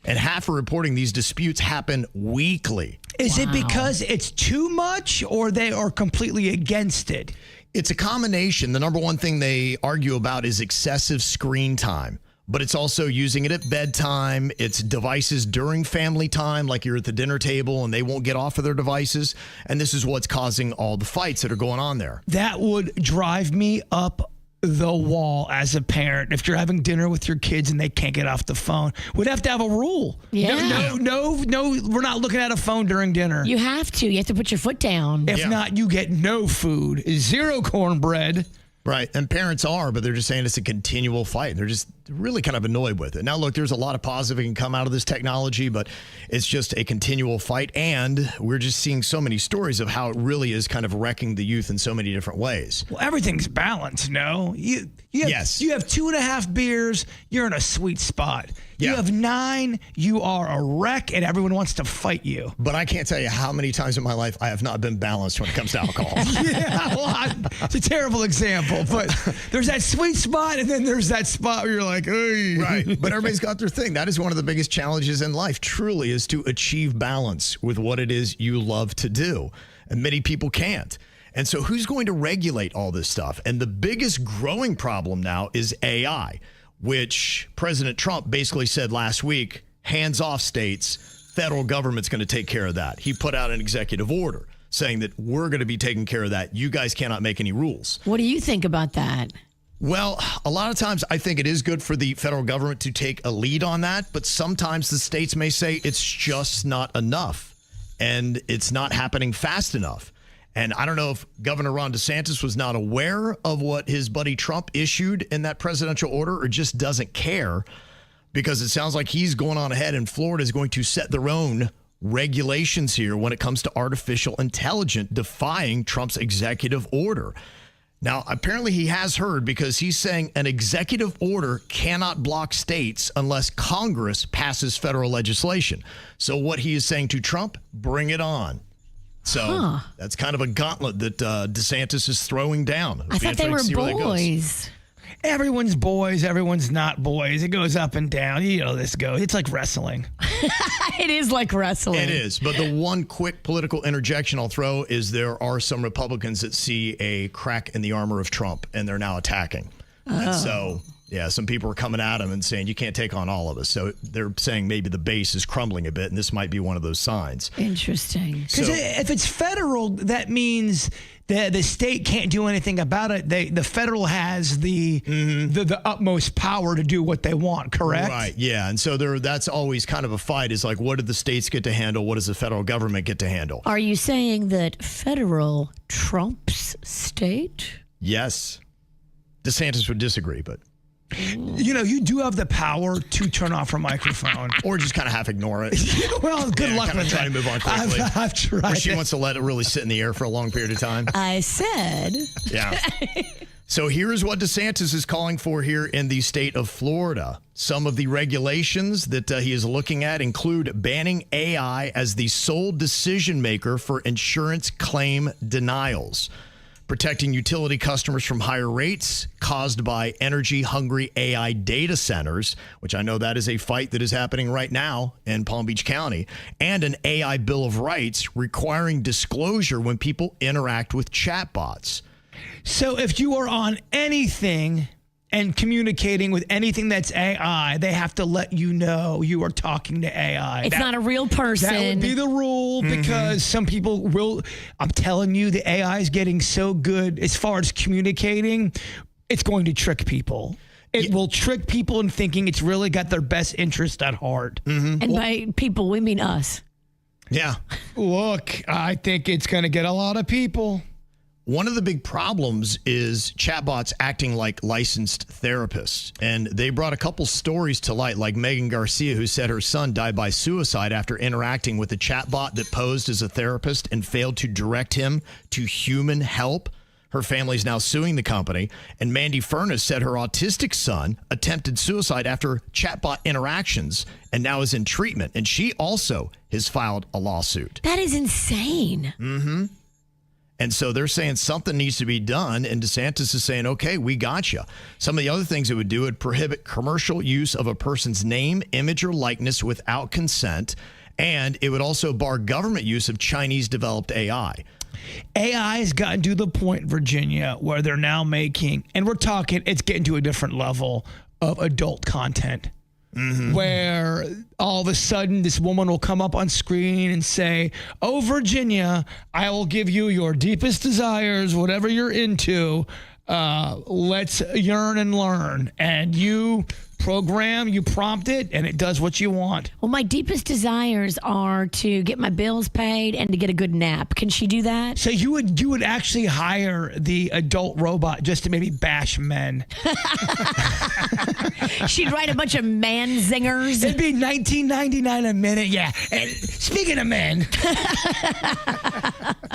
And half are reporting these disputes happen weekly. Is it because it's too much or they are completely against it? It's a combination. The number one thing they argue about is excessive screen time. But it's also using it at bedtime. It's devices during family time, like you're at the dinner table and they won't get off of their devices. And this is what's causing all the fights that are going on there. That would drive me up the wall as a parent. If you're having dinner with your kids and they can't get off the phone, we'd have to have a rule. Yeah. No, we're not looking at a phone during dinner. You have to. You have to put your foot down. If not, you get no food, 0 cornbread. Right. And parents are, but they're just saying it's a continual fight. They're just really kind of annoyed with it. Now, look, there's a lot of positive that can come out of this technology, but it's just a continual fight. And we're just seeing so many stories of how it really is kind of wrecking the youth in so many different ways. Well, everything's balanced, no? You have, Yes. You have 2.5 beers, you're in a sweet spot. Yeah. You have 9, you are a wreck, and everyone wants to fight you. But I can't tell you how many times in my life I have not been balanced when it comes to alcohol. Yeah, well, it's a terrible example, but there's that sweet spot, and then there's that spot where you're like, hey. Right. But everybody's got their thing. That is one of the biggest challenges in life, truly, is to achieve balance with what it is you love to do. And many people can't. And so who's going to regulate all this stuff? And the biggest growing problem now is AI, which President Trump basically said last week, hands off states, federal government's going to take care of that. He put out an executive order saying that we're going to be taking care of that. You guys cannot make any rules. What do you think about that? Well, a lot of times I think it is good for the federal government to take a lead on that, but sometimes the states may say it's just not enough and it's not happening fast enough. And I don't know if Governor Ron DeSantis was not aware of what his buddy Trump issued in that presidential order or just doesn't care, because it sounds like he's going on ahead and Florida is going to set their own regulations here when it comes to artificial intelligence, defying Trump's executive order. Now, apparently he has heard, because he's saying an executive order cannot block states unless Congress passes federal legislation. So what he is saying to Trump, bring it on. So that's kind of a gauntlet that DeSantis is throwing down. I thought they were boys. Everyone's boys, everyone's not boys. It goes up and down. You know this goes. It's like wrestling. It is like wrestling. It is. But the one quick political interjection I'll throw is there are some Republicans that see a crack in the armor of Trump, and they're now attacking. And so, some people are coming at him and saying, you can't take on all of us. So they're saying maybe the base is crumbling a bit, and this might be one of those signs. Interesting. Because if it's federal, that means the state can't do anything about it. The federal has the utmost power to do what they want, correct? Right, yeah. And so that's always kind of a fight, is like, what do the states get to handle? What does the federal government get to handle? Are you saying that federal trumps state? Yes. DeSantis would disagree, but... You do have the power to turn off her microphone. Or just kind of half ignore it. Well, good luck with try that. to move on quickly. I've tried. Or she wants to let it really sit in the air for a long period of time. I said. Yeah. So here's what DeSantis is calling for here in the state of Florida. Some of the regulations that he is looking at include banning AI as the sole decision maker for insurance claim denials, protecting utility customers from higher rates caused by energy-hungry AI data centers, which I know that is a fight that is happening right now in Palm Beach County, and an AI Bill of Rights requiring disclosure when people interact with chatbots. So if you are on anything and communicating with anything that's AI, they have to let you know you are talking to AI. It's not a real person. That would be the rule, because some people will. I'm telling you, the AI is getting so good as far as communicating, it's going to trick people. It will trick people in thinking it's really got their best interest at heart. And by people, we mean us. Yeah. Look, I think it's going to get a lot of people. One of the big problems is chatbots acting like licensed therapists. And they brought a couple stories to light, like Megan Garcia, who said her son died by suicide after interacting with a chatbot that posed as a therapist and failed to direct him to human help. Her family is now suing the company. And Mandy Furness said her autistic son attempted suicide after chatbot interactions and now is in treatment. And she also has filed a lawsuit. That is insane. Mm-hmm. And so they're saying something needs to be done, and DeSantis is saying, okay, we got you. Some of the other things it would do would prohibit commercial use of a person's name, image, or likeness without consent, and it would also bar government use of Chinese-developed AI. AI has gotten to the point, Virginia, where they're now making, and we're talking, it's getting to a different level of adult content. Where all of a sudden this woman will come up on screen and say, oh, Virginia, I will give you your deepest desires, whatever you're into. Let's yearn and learn. And you program, you prompt it, and it does what you want. Well, my deepest desires are to get my bills paid and to get a good nap. Can she do that? So you would actually hire the adult robot just to maybe bash men. She'd write a bunch of man zingers. It'd be $19.99 a minute. Yeah. And speaking of men.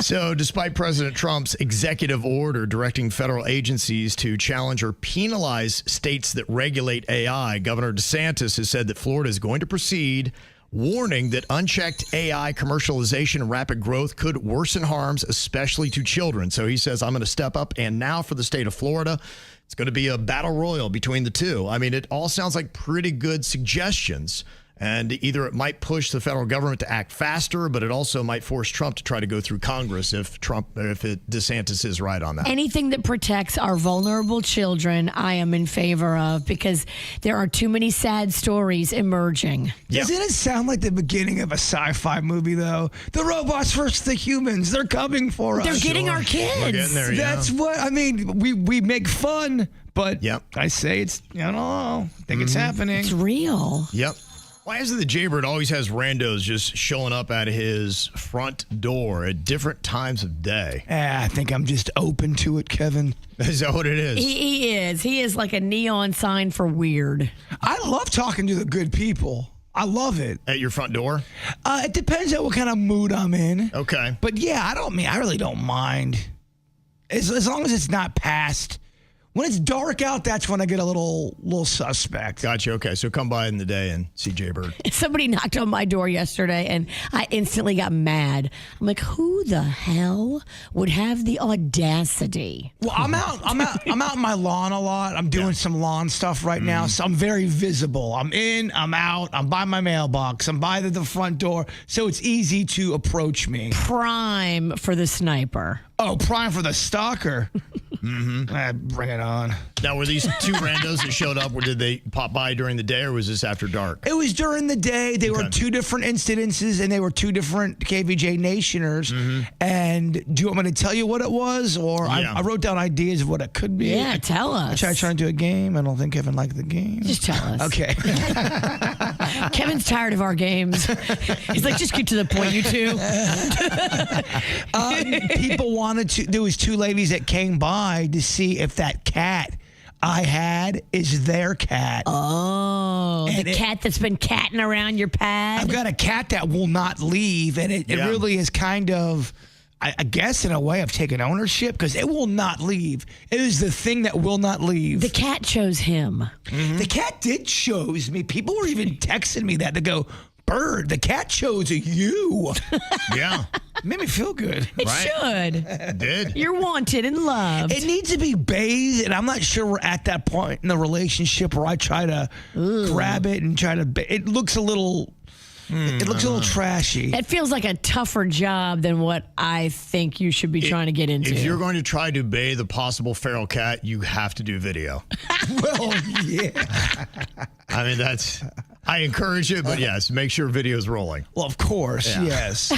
So despite President Trump's executive order directing federal agencies to challenge or penalize states that regulate AI, Governor DeSantis has said that Florida is going to proceed, warning that unchecked AI commercialization and rapid growth could worsen harms, especially to children. So he says, I'm going to step up. And now for the state of Florida, it's going to be a battle royal between the two. I mean, it all sounds like pretty good suggestions. And either it might push the federal government to act faster, but it also might force Trump to try to go through Congress if DeSantis is right on that. Anything that protects our vulnerable children, I am in favor of, because there are too many sad stories emerging. Doesn't it sound like the beginning of a sci-fi movie, though? The robots versus the humans. They're coming for us. They're getting our kids. We're getting there, That's what, I mean, we make fun, but I say it's, I don't know. I think it's happening. It's real. Yep. Why is it the Jbird always has randos just showing up at his front door at different times of day? I think I'm just open to it, Kevin. Is that what it is? He is. He is like a neon sign for weird. I love talking to the good people. I love it. At your front door? It depends on what kind of mood I'm in. Okay. But yeah, I really don't mind. As long as it's not past. When it's dark out, that's when I get a little suspect. Gotcha. Okay, so come by in the day and see Jbird. Somebody knocked on my door yesterday, and I instantly got mad. I'm like, who the hell would have the audacity? Well, I'm out in my lawn a lot. I'm doing some lawn stuff right now, so I'm very visible. I'm in, I'm out, I'm by my mailbox, I'm by the front door, so it's easy to approach me. Prime for the sniper. Oh, prime for the stalker. Bring it on. Now, were these two randos that showed up, or did they pop by during the day, or was this after dark? It was during the day. They were two different incidences, and they were two different KVJ Nationers. And do you want me to tell you what it was? Or I wrote down ideas of what it could be. Yeah, tell us. I tried trying to do a game. I don't think Kevin liked the game. Just tell us. Okay. Kevin's tired of our games. He's like, just get to the point, you two. People wanted to. There was two ladies that came by to see if that cat I had is their cat. Oh, and the cat that's been catting around your pad. I've got a cat that will not leave, and it really is kind of, I guess, in a way, I've taken ownership because it will not leave. It is the thing that will not leave. The cat chose him. The cat did chose me. People were even texting me that to go, Bird, the cat chose you. Yeah. It made me feel good. It should. It did. You're wanted and loved. It needs to be bathed, and I'm not sure we're at that point in the relationship where I try to grab it and try to. It looks a little. It looks a little trashy. It feels like a tougher job than what I think you should be trying to get into. If you're going to try to bathe a possible feral cat, you have to do video. Well, yeah. I mean, I encourage it, but yes, make sure video's rolling. Well, of course, yes.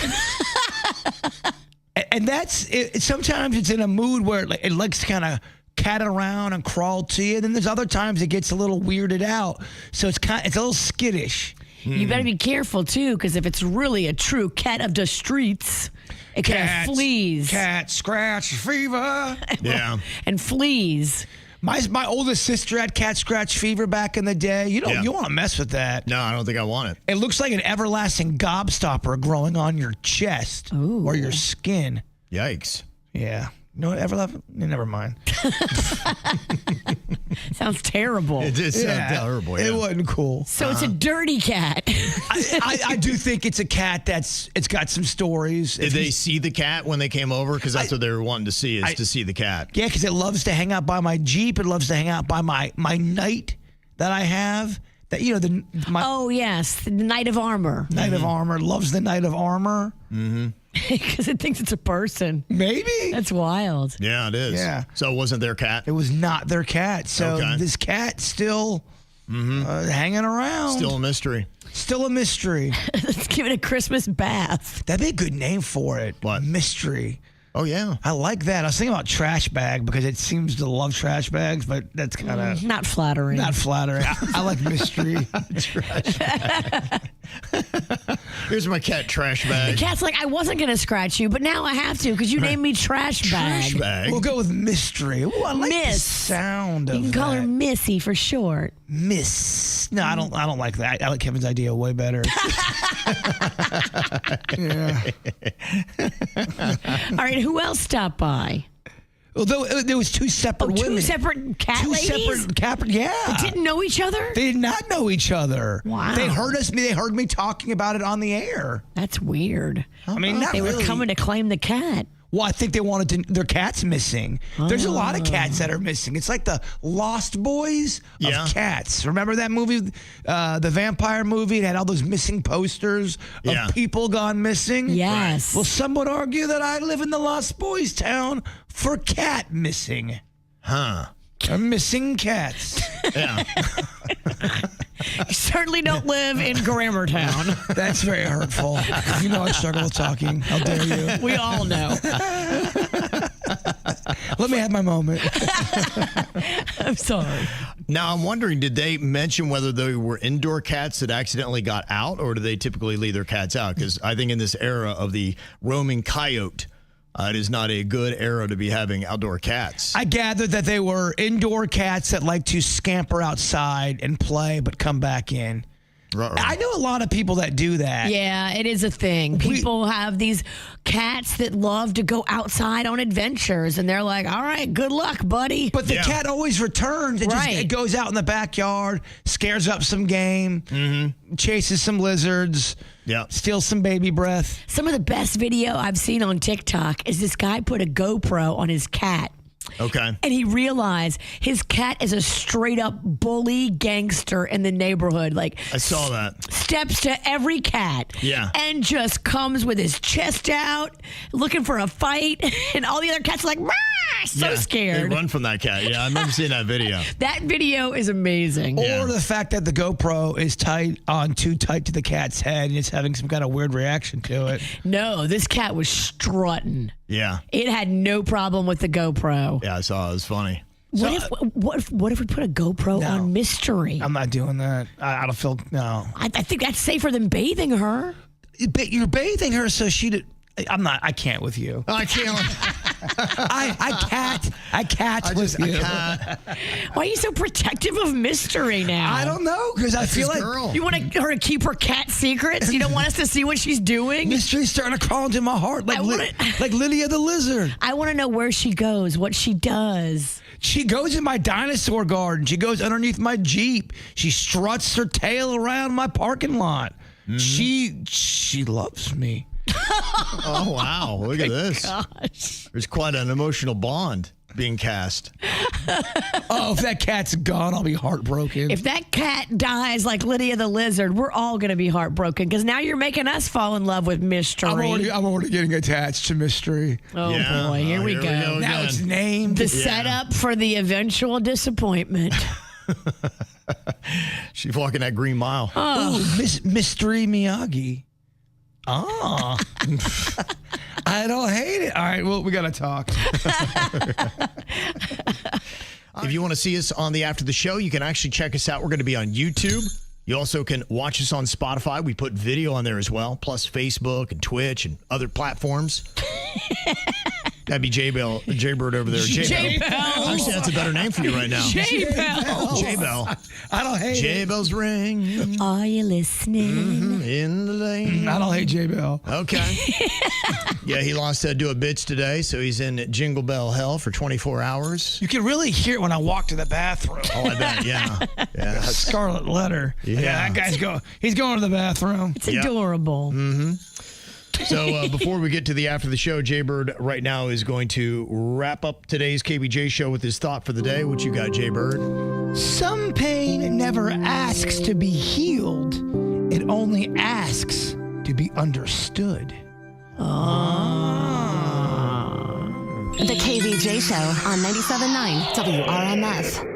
And that's it. Sometimes it's in a mood where it likes to kind of cat around and crawl to you. Then there's other times it gets a little weirded out. So it's a little skittish. You better be careful, too, because if it's really a true cat of the streets, it can have fleas. Cat scratch fever. Yeah. And fleas. My oldest sister had cat scratch fever back in the day. You want to mess with that. No, I don't think I want it. It looks like an everlasting gobstopper growing on your chest or your skin. Yikes. Yeah. No, never mind. Sounds terrible. It did sound terrible. Yeah. It wasn't cool. So it's a dirty cat. I do think it's a cat it's got some stories. Did they see the cat when they came over? Because that's what they were wanting to see, to see the cat. Yeah, because it loves to hang out by my Jeep. It loves to hang out by my Knight that I have. That oh, yes. The Knight of Armor. Knight of Armor. Loves the Knight of Armor. Mm-hmm. Because it thinks it's a person. Maybe. That's wild. Yeah, it is. Yeah. So it wasn't their cat? It was not their cat. So this cat still hanging around. Still a mystery. Still a mystery. Let's give it a Christmas bath. That'd be a good name for it. What? Mystery. Oh, yeah. I like that. I was thinking about trash bag because it seems to love trash bags, but that's kind of... not flattering. Not flattering. I like mystery. Trash bag. Here's my cat, trash bag. The cat's like, I wasn't going to scratch you, but now I have to because you named me trash bag. Trash bag. We'll go with mystery. Ooh, I like the Miss. sound of You can call her Missy for short. Miss. No, I don't like that. I like Kevin's idea way better. Yeah. All right, who else stopped by? Although there was two separate women. Two separate cat ladies? Separate yeah. They didn't know each other? They did not know each other. Wow. They heard me talking about it on the air. That's weird. I mean, not they really. were coming to claim the cat. Well, I think they wanted their cat's missing. There's a lot of cats that are missing. It's like the Lost Boys of cats. Remember that movie, the vampire movie? It had all those missing posters of people gone missing. Yes. Well, some would argue that I live in the Lost Boys town for cat missing. Huh. Missing cats. Yeah. You certainly don't live in Grammartown. That's very hurtful. You know I struggle with talking. How dare you? We all know. Let me have my moment. I'm sorry. Now, I'm wondering, did they mention whether they were indoor cats that accidentally got out, or do they typically leave their cats out? Because I think in this era of the roaming coyote, it is not a good era to be having outdoor cats. I gathered that they were indoor cats that like to scamper outside and play but come back in. I know a lot of people that do that. Yeah, it is a thing. People have these cats that love to go outside on adventures, and they're like, all right, good luck, buddy. But the cat always returns. It goes out in the backyard, scares up some game, chases some lizards, steals some baby breath. Some of the best video I've seen on TikTok is this guy put a GoPro on his cat. Okay. And he realized his cat is a straight up bully gangster in the neighborhood. Like, I saw that. Steps to every cat. Yeah. And just comes with his chest out, looking for a fight. And all the other cats are like, "Rah!" So scared. They run from that cat. Yeah, I remember seeing that video. That video is amazing. Or the fact that the GoPro is too tight to the cat's head and it's having some kind of weird reaction to it. No, this cat was strutting. Yeah. It had no problem with the GoPro. Yeah, I saw it. It was funny. What if we put a GoPro on Mystery? I'm not doing that. I don't feel, no. I think that's safer than bathing her. You're bathing her so I can't with you. I can't. I can't with you. Why are you so protective of Mystery now? I don't know, because I feel like you want her to keep her cat secrets. You don't want us to see what she's doing. Mystery's starting to crawl into my heart, like Lydia the lizard. I want to know where she goes, what she does. She goes in my dinosaur garden. She goes underneath my Jeep. She struts her tail around my parking lot. Mm-hmm. She loves me. Oh, wow. Look at this. Gosh. There's quite an emotional bond being cast. If that cat's gone, I'll be heartbroken. If that cat dies like Lydia the lizard, we're all going to be heartbroken because now you're making us fall in love with Mystery. I'm already getting attached to Mystery. Oh, boy. Here we go. Now it's named. The setup for the eventual disappointment. She's walking that green mile. Oh. Mystery Miyagi. Oh. I don't hate it. All right, well, we got to talk. If you want to see us on the After the Show, you can actually check us out. We're going to be on YouTube. You also can watch us on Spotify. We put video on there as well, plus Facebook and Twitch and other platforms. That'd be Jbird over there. J-Bell. Actually, that's a better name for you right now. J-Bell. J-Bell. I don't hate J-Bell's ring. Are you listening? In the lane. I don't hate J-Bell. Okay. Yeah, he lost to do a bitch today, so he's in Jingle Bell hell for 24 hours. You can really hear it when I walk to the bathroom. Oh, I bet, yeah. Scarlet letter. Yeah. That guy's he's going to the bathroom. It's adorable. Mm-hmm. So before we get to the After the Show, Jbird right now is going to wrap up today's KBJ show with his thought for the day. What you got, Jbird? Some pain never asks to be healed. It only asks to be understood. The KVJ Show on 97.9 WRMF.